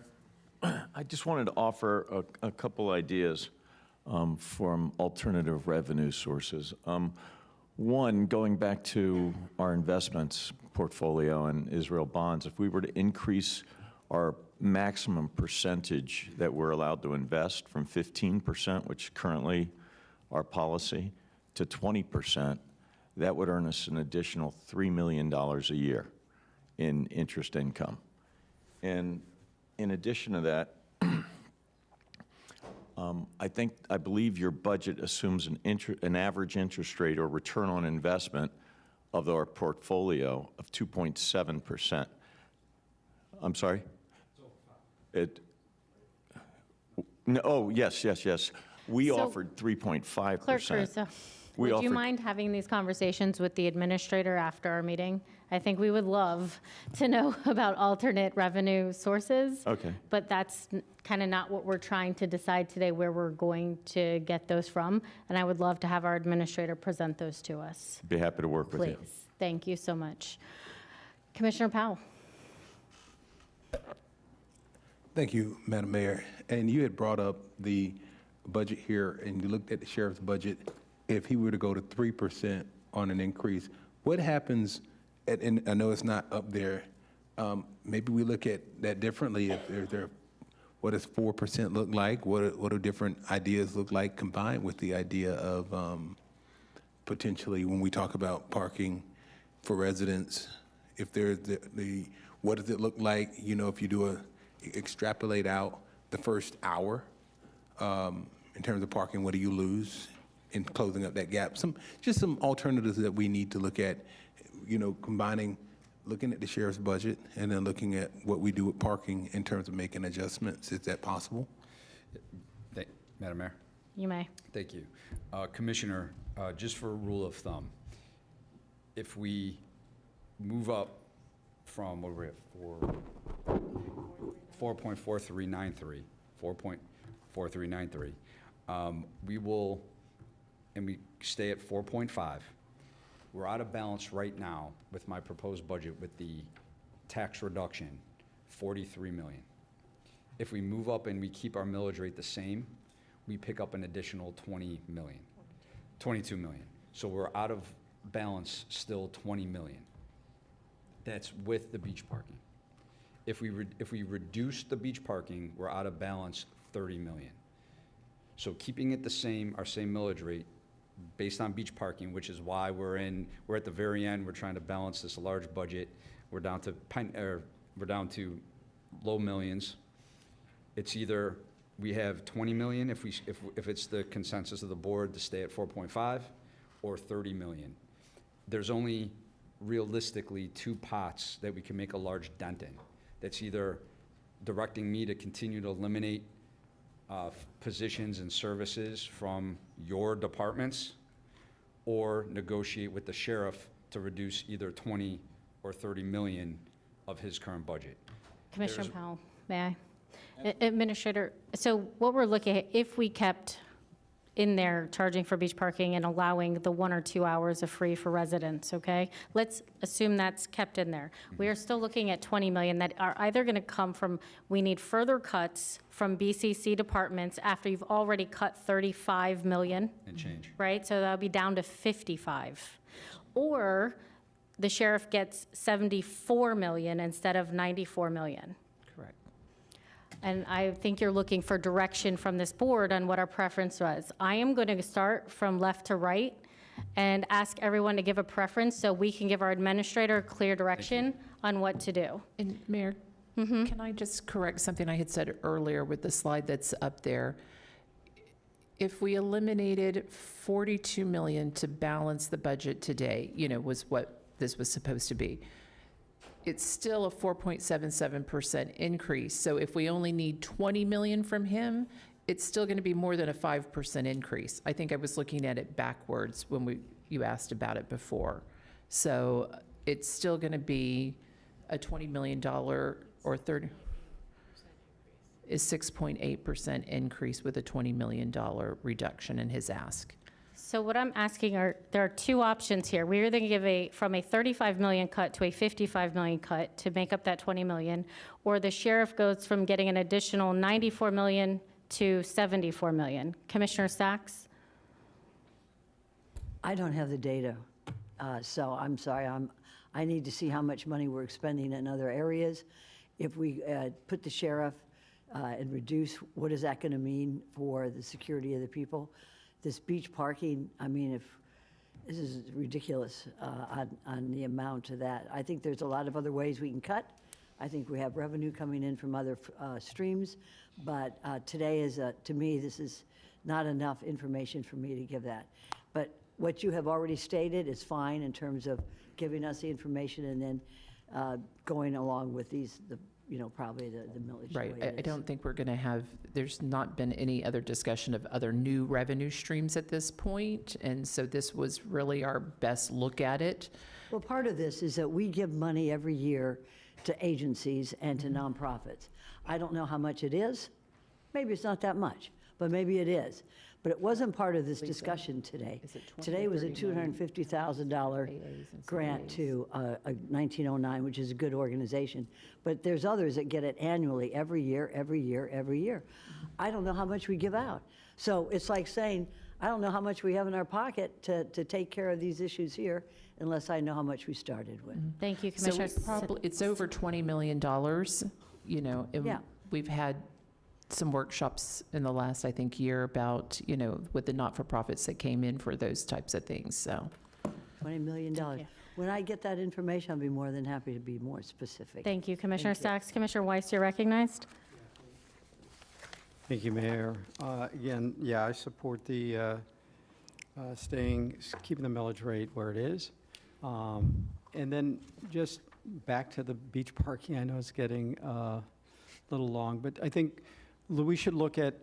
I just wanted to offer a couple ideas from alternative revenue sources. One, going back to our investments portfolio and Israel bonds, if we were to increase our maximum percentage that we're allowed to invest from 15%, which currently our policy, to 20%, that would earn us an additional $3 million a year in interest income. And in addition to that, I believe your budget assumes an average interest rate or return on investment of our portfolio of 2.7%. I'm sorry? No, yes. We So, offered 3.5%. Clerk Caruso, would you mind having these conversations with the administrator after our meeting? I think we would love to know about alternate revenue sources. Okay. But that's kind of not what we're trying to decide today, where we're going to get those from. And I would love to have our administrator present those to us. Be happy to work with you. Please. Thank you so much. Commissioner Powell. Thank you, Madam Mayor. And you had brought up the budget here, and you looked at the sheriff's budget. If he were to go to 3% on an increase, what happens, and I know it's not up there, maybe we look at that differently. What does 4% look like? What do different ideas look like combined with the idea of potentially, when we talk about parking for residents, if there's what does it look like, if you do extrapolate out the first hour in terms of parking, what do you lose in closing up that gap? Just some alternatives that we need to look at, combining, looking at the sheriff's budget and then looking at what we do with parking in terms of making adjustments. Is that possible? Madam Mayor? You may. Thank you. Commissioner, just for a rule of thumb, if we move up from, what are we at, 4.4393, 4.4393, we will, and we stay at 4.5, we're out of balance right now with my proposed budget with the tax reduction, 43 million. If we move up and we keep our millage rate the same, we pick up an additional 20 million, 22 million. So we're out of balance still 20 million. That's with the beach parking. If we reduce the beach parking, we're out of balance 30 million. So keeping it the same, our same millage rate, based on beach parking, which is why we're at the very end, we're trying to balance this large budget. We're down to low millions. It's either we have 20 million if it's the consensus of the board to stay at 4.5, or 30 million. There's only realistically two pots that we can make a large dent in. That's either directing me to continue to eliminate positions and services from your departments, or negotiate with the sheriff to reduce either 20 or 30 million of his current budget. Commissioner Powell, may I? Administrator, so what we're looking at, if we kept in there charging for beach parking and allowing the 1 or 2 hours of free for residents, okay? Let's assume that's kept in there. We are still looking at 20 million that are either going to come from, we need further cuts from BCC departments after you've already cut 35 million. And change. Right, so that'll be down to 55. Or the sheriff gets 74 million instead of 94 million. Correct. And I think you're looking for direction from this board on what our preference was. I am going to start from left to right and ask everyone to give a preference so we can give our administrator a clear direction on what to do. And Mayor, can I just correct something I had said earlier with the slide that's up there? If we eliminated 42 million to balance the budget today, was what this was supposed to be, it's still a 4.77% increase. So if we only need 20 million from him, it's still going to be more than a 5% increase. I think I was looking at it backwards when you asked about it before. So it's still going to be a $20 million or 30 is 6.8% increase with a $20 million reduction in his ask. So what I'm asking there are two options here. We're either going to give from a 35 million cut to a 55 million cut to make up that 20 million, or the sheriff goes from getting an additional 94 million to 74 million. Commissioner Sachs? I don't have the data, so I'm sorry. I need to see how much money we're expending in other areas. If we put the sheriff and reduce, what is that going to mean for the security of the people? This beach parking, I mean, if this is ridiculous on the amount of that. I think there's a lot of other ways we can cut. I think we have revenue coming in from other streams, but today is, to me, this is not enough information for me to give that. But what you have already stated is fine in terms of giving us the information and then going along with these, probably the millage. Right. the way it I is. don't think we're going to have, there's not been any other discussion of other new revenue streams at this point, and so this was really our best look at it. Well, part of this is that we give money every year to agencies and to nonprofits. I don't know how much it is. Maybe it's not that much, but maybe it is. But it wasn't part of this discussion today. Is it 20, Today was a 30 million? $250,000 AAs and grant CAs. to 1909, which is a good organization. But there's others that get it annually, every year, every year, every year. I don't know how much we give out. So it's like saying, I don't know how much we have in our pocket to take care of these issues here unless I know how much we started with. Thank you, So Commissioner. it's over $20 million, and Yeah. we've had some workshops in the last, I think, year about, with the not-for-profits that came in for those types of things, so. $20 million. When I get that information, I'll be more than happy to be more specific. Thank you, Commissioner Thank you. Sacks. Commissioner Weiss, you're recognized. Thank you, Mayor. Again, yeah, I support the keeping the millage rate where it is. And then just back to the beach parking, I know it's getting a little long, but I think we should look at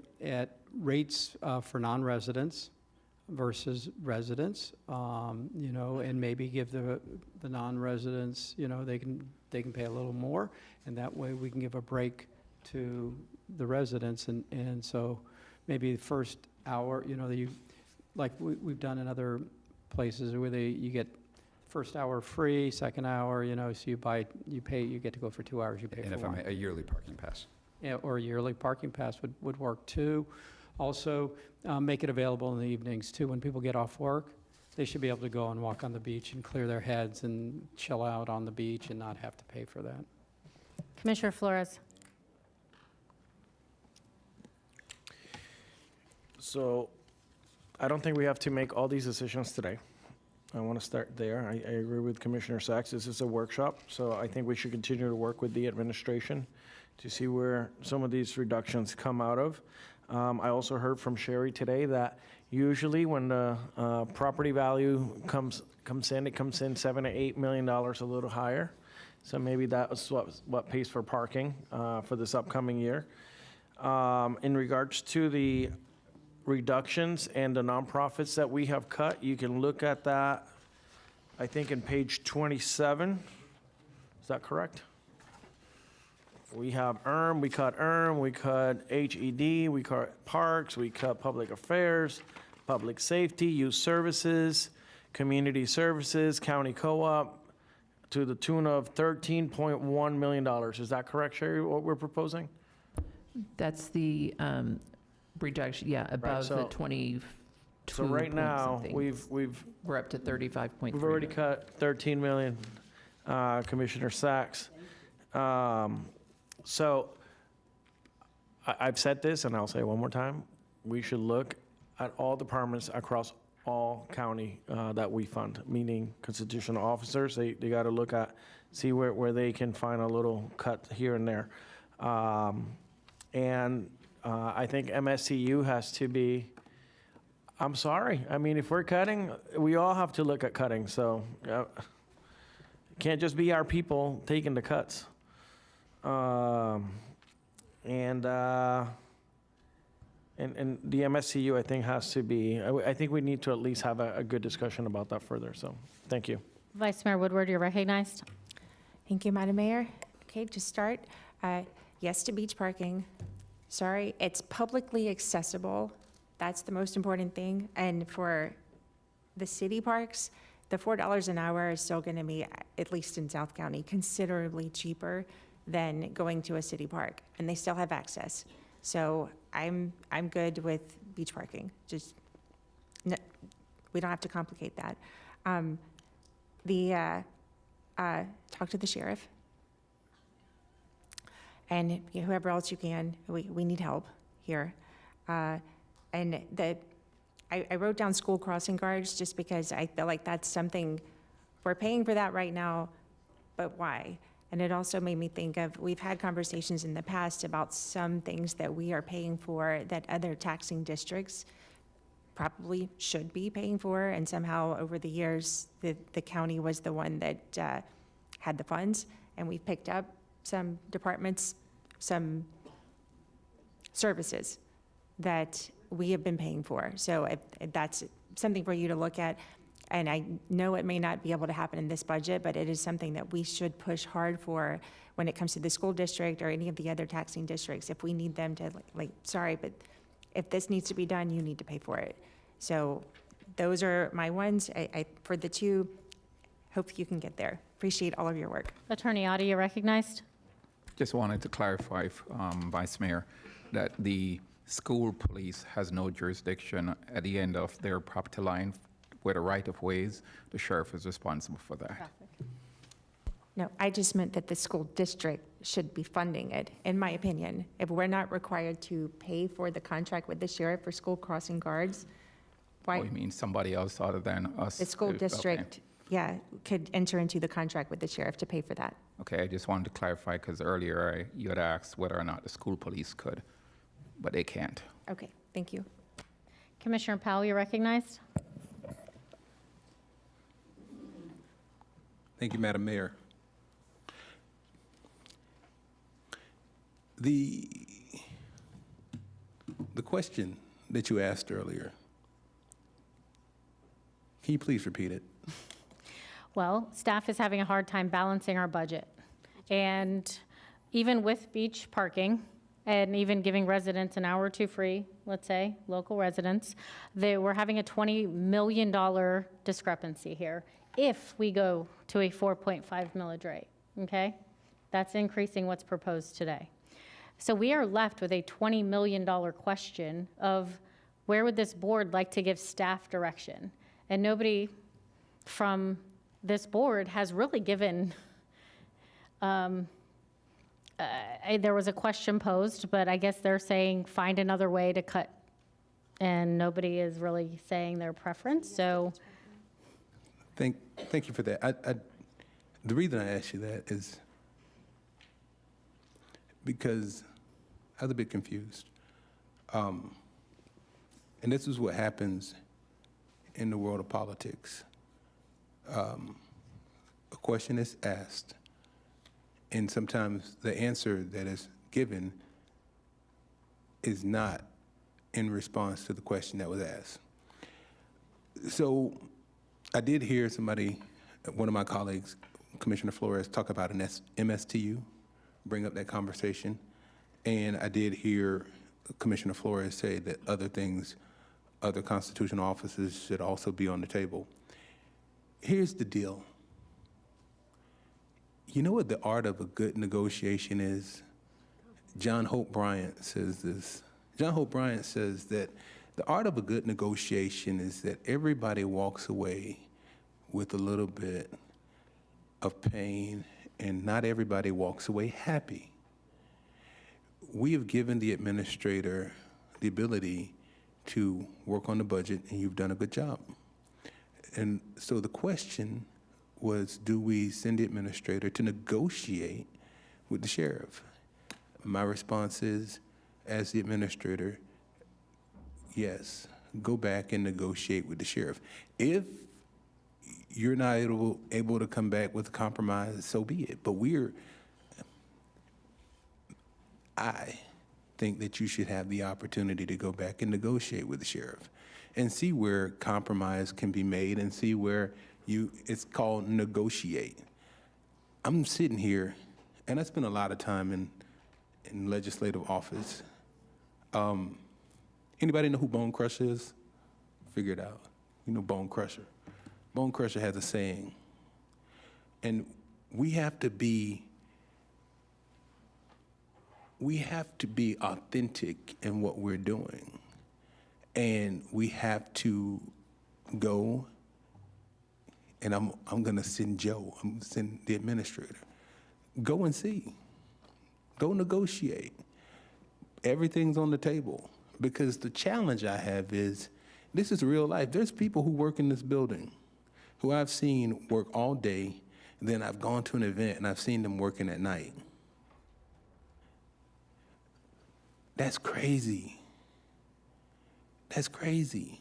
rates for non-residents versus residents, and maybe give the non-residents, they can pay a little more, and that way we can give a break to the residents, and so maybe the first hour, like we've done in other places where you get first hour free, second hour, so you get to go for 2 hours, you pay And for if I one. may, a yearly parking pass. Yeah, or a yearly parking pass would work too. Also, make it available in the evenings too. When people get off work, they should be able to go and walk on the beach and clear their heads and chill out on the beach and not have to pay for that. Commissioner Flores. So I don't think we have to make all these decisions today. I want to start there. I agree with Commissioner Sacks. This is a workshop, so I think we should continue to work with the administration to see where some of these reductions come out of. I also heard from Sherry today that usually when the property value comes in, it comes in $7 to $8 million, a little higher. So maybe that's what pays for parking for this upcoming year. In regards to the reductions and the nonprofits that we have cut, you can look at that, I think, in page 27. Is that correct? We have we cut HED, we cut parks, we cut public affairs, public safety, youth services, community services, county co-op, to the tune of $13.1 million. Is that correct, Sherry, what we're proposing? That's the reduction, yeah, above the so- 22 So right point now, something. We're up to 35.3. we've already cut 13 million, Commissioner Sacks. So I've said this, and I'll say it one more time. We should look at all departments across all county that we fund, meaning constitutional officers. They got to look at, see where they can find a little cut here and there. And I think MSCU has to be, I'm sorry. I mean, if we're cutting, we all have to look at cutting. So it can't just be our people taking the cuts. And the MSCU, I think, has to be, I think we need to at least have a good discussion about that further. So thank you. Vice Mayor Woodward, you're recognized. Thank you, Madam Mayor. Okay, to start, yes to beach parking. Sorry, it's publicly accessible. That's the most important thing. And for the city parks, the $4 an hour is still going to be, at least in South County, considerably cheaper than going to a city park, and they still have access. So I'm good with beach parking. Just, no, we don't have to complicate that. Talk to the sheriff and whoever else you can. We need help here. I wrote down school crossing guards just because I feel like that's something, we're paying for that right now, but why? And it also made me think of, we've had conversations in the past about some things that we are paying for that other taxing districts probably should be paying for, and somehow over the years, the county was the one that had the funds, and we picked up some departments, some services that we have been paying for. So if that's something for you to look at, and I know it may not be able to happen in this budget, but it is something that we should push hard for when it comes to the school district or any of the other taxing districts. If we need them to, sorry, but if this needs to be done, you need to pay for it. So those are my ones. For the two, hope you can get there. Appreciate all of your work. Attorney Otti, you're recognized. Just wanted to clarify, Vice Mayor, that the school police has no jurisdiction at the end of their property line where the right-of-ways. The sheriff is responsible for that. No, I just meant that the school district should be funding it, in my opinion. If we're not required to pay for the contract with the sheriff for school crossing guards, why? Oh, you mean somebody else other than us? The school Okay. district, yeah, could enter into the contract with the sheriff to pay for that. Okay, I just wanted to clarify, because earlier you had asked whether or not the school police could, but they can't. Okay, thank you. Commissioner Powell, you're recognized. Thank you, Madam Mayor. The question that you asked earlier, can you please repeat it? Well, staff is having a hard time balancing our budget. And even with beach parking and even giving residents an hour or two free, let's say, local residents, we're having a $20 million discrepancy here if we go to a 4.5 millage rate, okay? That's increasing what's proposed today. So we are left with a $20 million question of where would this board like to give staff direction? And nobody from this board has really given, there was a question posed, but I guess they're saying find another way to cut, and nobody is really saying their preference, so. Thank you for that. The reason I asked you that is because I was a bit confused. And this is what happens in the world of politics. A question is asked, and sometimes the answer that is given is not in response to the question that was asked. So I did hear somebody, one of my colleagues, Commissioner Flores, talk about an MSTU, bring up that conversation. And I did hear Commissioner Flores say that other things, other constitutional offices should also be on the table. Here's the deal. You know what the art of a good negotiation is? John Hope Bryant says this. John Hope Bryant says that the art of a good negotiation is that everybody walks away with a little bit of pain, and not everybody walks away happy. We have given the administrator the ability to work on the budget, and you've done a good job. And so the question was, do we send the administrator to negotiate with the sheriff? My response is, as the administrator, yes, go back and negotiate with the sheriff. If you're not able to come back with a compromise, so be it. But I think that you should have the opportunity to go back and negotiate with the sheriff and see where compromise can be made and see where it's called negotiate. I'm sitting here, and I spend a lot of time in legislative office. Anybody know who Bone Crusher is? Figure it out. You know Bone Crusher. Bone Crusher has a saying, and we have to be authentic in what we're doing, and we have to go. And I'm going to send Joe. I'm going to send the administrator. Go and see. Go negotiate. Everything's on the table. Because the challenge I have is, this is real life. There's people who work in this building who I've seen work all day, Then I've gone to an event and I've seen them working at night. That's crazy. That's crazy.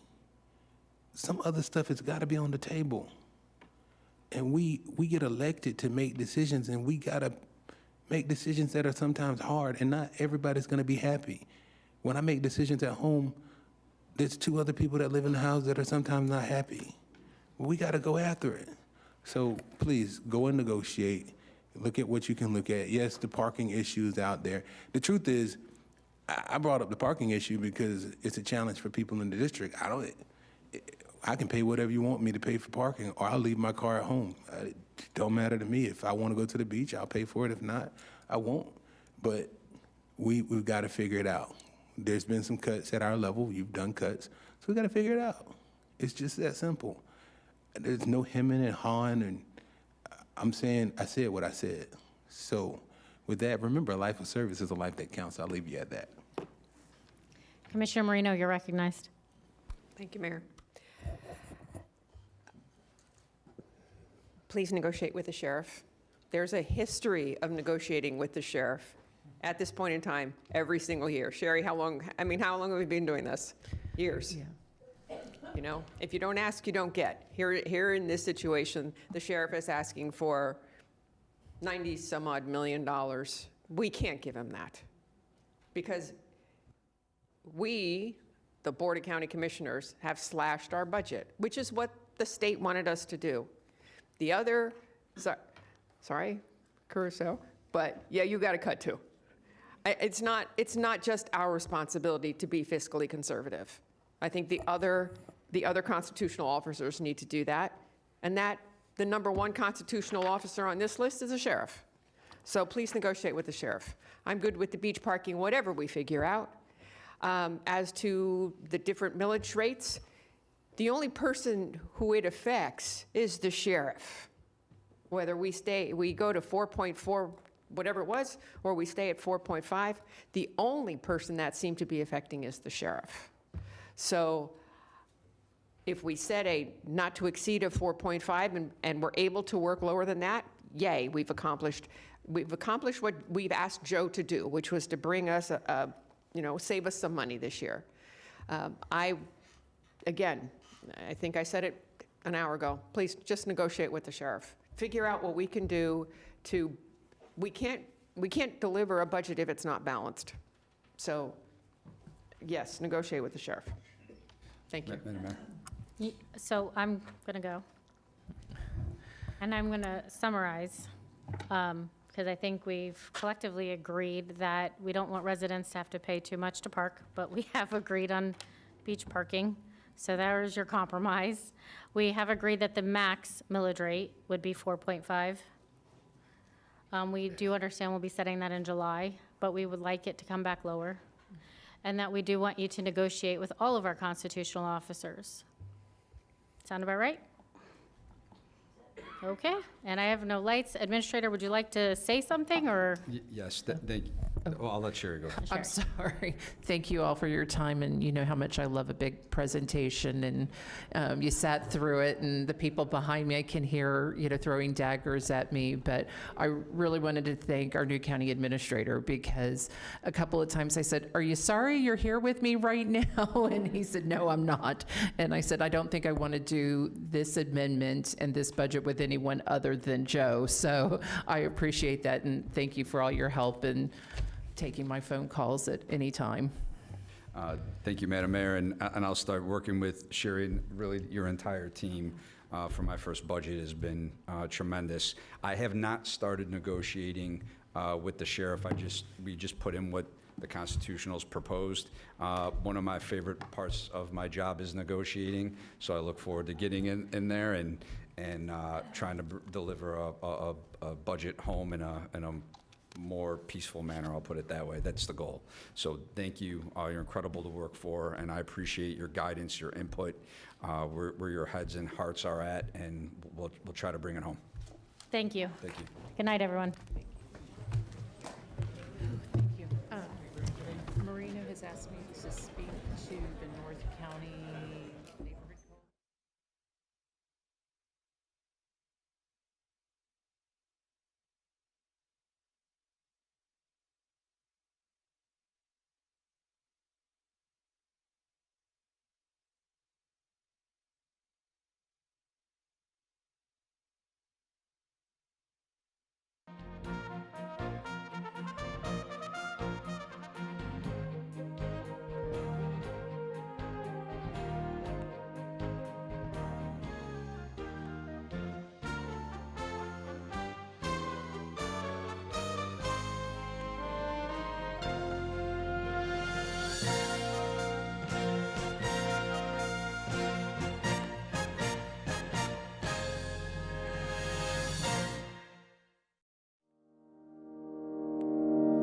Some other stuff has got to be on the table. And we get elected to make decisions, and we got to make decisions that are sometimes hard, and not everybody's going to be happy. When I make decisions at home, there's 2 other people that live in the house that are sometimes not happy. We got to go after it. So please, go and negotiate. Look at what you can look at. Yes, the parking issue is out there. The truth is, I brought up the parking issue because it's a challenge for people in the district. I can pay whatever you want me to pay for parking, or I'll leave my car at home. It don't matter to me. If I want to go to the beach, I'll pay for it. If not, I won't. But we've got to figure it out. There's been some cuts at our level. You've done cuts. So we got to figure it out. It's just that simple. There's no hemming and hawing, and I said what I said. So with that, remember, a life of service is a life that counts. I'll leave you at that. Commissioner Moreno, you're recognized. Thank you, Mayor. Please negotiate with the sheriff. There's a history of negotiating with the sheriff at this point in time every single year. Sherry, how long have we been doing this? Years. Yeah. You know, if you don't ask, you don't get. Here in this situation, the sheriff is asking for $90-some-odd million. We can't give him that because we, the Board of County Commissioners, have slashed our budget, which is what the state wanted us to do. The other, sorry, Caruso, but yeah, you got to cut too. It's not just our responsibility to be fiscally conservative. I think the other constitutional officers need to do that, and that the number 1 constitutional officer on this list is a sheriff. So please negotiate with the sheriff. I'm good with the beach parking, whatever we figure out. As to the different millage rates, the only person who it affects is the sheriff. Whether we go to 4.4, whatever it was, or we stay at 4.5, the only person that seemed to be affecting is the sheriff. So if we set a not to exceed of 4.5 and we're able to work lower than that, yay, we've accomplished what we've asked Joe to do, which was to bring us save us some money this year. Again, I think I said it an hour ago. Please just negotiate with the sheriff. Figure out what we can do we can't deliver a budget if it's not balanced. So yes, negotiate with the sheriff. Thank you. Madam Mayor. So I'm going to go. And I'm going to summarize, because I think we've collectively agreed that we don't want residents to have to pay too much to park, but we have agreed on beach parking. So there's your compromise. We have agreed that the max millage rate would be 4.5. We do understand we'll be setting that in July, but we would like it to come back lower. And that we do want you to negotiate with all of our constitutional officers. Sound about right? Okay, and I have no lights. Administrator, would you like to say something, or? Yes, thank you. Well, I'll let Sherry go. I'm sorry. Thank you all for your time, and you know how much I love a big presentation, and you sat through it, and the people behind me, I can hear, throwing daggers at me, but I really wanted to thank our new county administrator, because a couple of times I said, "Are you sorry you're here with me right now?" And he said, "No, I'm not." And I said, "I don't think I want to do this amendment and this budget with anyone other than Joe." So I appreciate that, and thank you for all your help and taking my phone calls at any time. Thank you, Madam Mayor, and I'll start working with Sherry and really your entire team for my first budget has been tremendous. I have not started negotiating with the sheriff. We just put in what the constitutionals proposed. One of my favorite parts of my job is negotiating, so I look forward to getting in there and trying to deliver a budget home in a more peaceful manner, I'll put it that way. That's the goal. So thank you. You're incredible to work for, and I appreciate your guidance, your input, where your heads and hearts are at, and we'll try to bring it home. Thank you. Thank you. Good night, everyone. Thank you. Marino has asked me to speak to the North County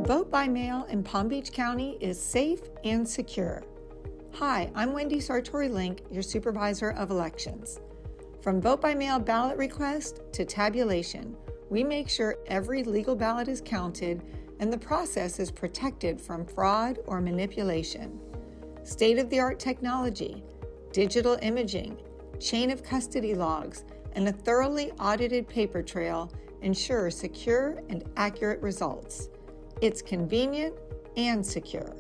Vote by mail in Palm Beach County is safe and secure. Hi, I'm Wendy Sartori-Link, your supervisor of elections. From vote by mail ballot request to tabulation, we make sure every legal ballot is counted and the process is protected from fraud or manipulation. State-of-the-art technology, digital imaging, chain of custody logs, and a thoroughly audited paper trail ensure secure and accurate results. It's convenient and secure.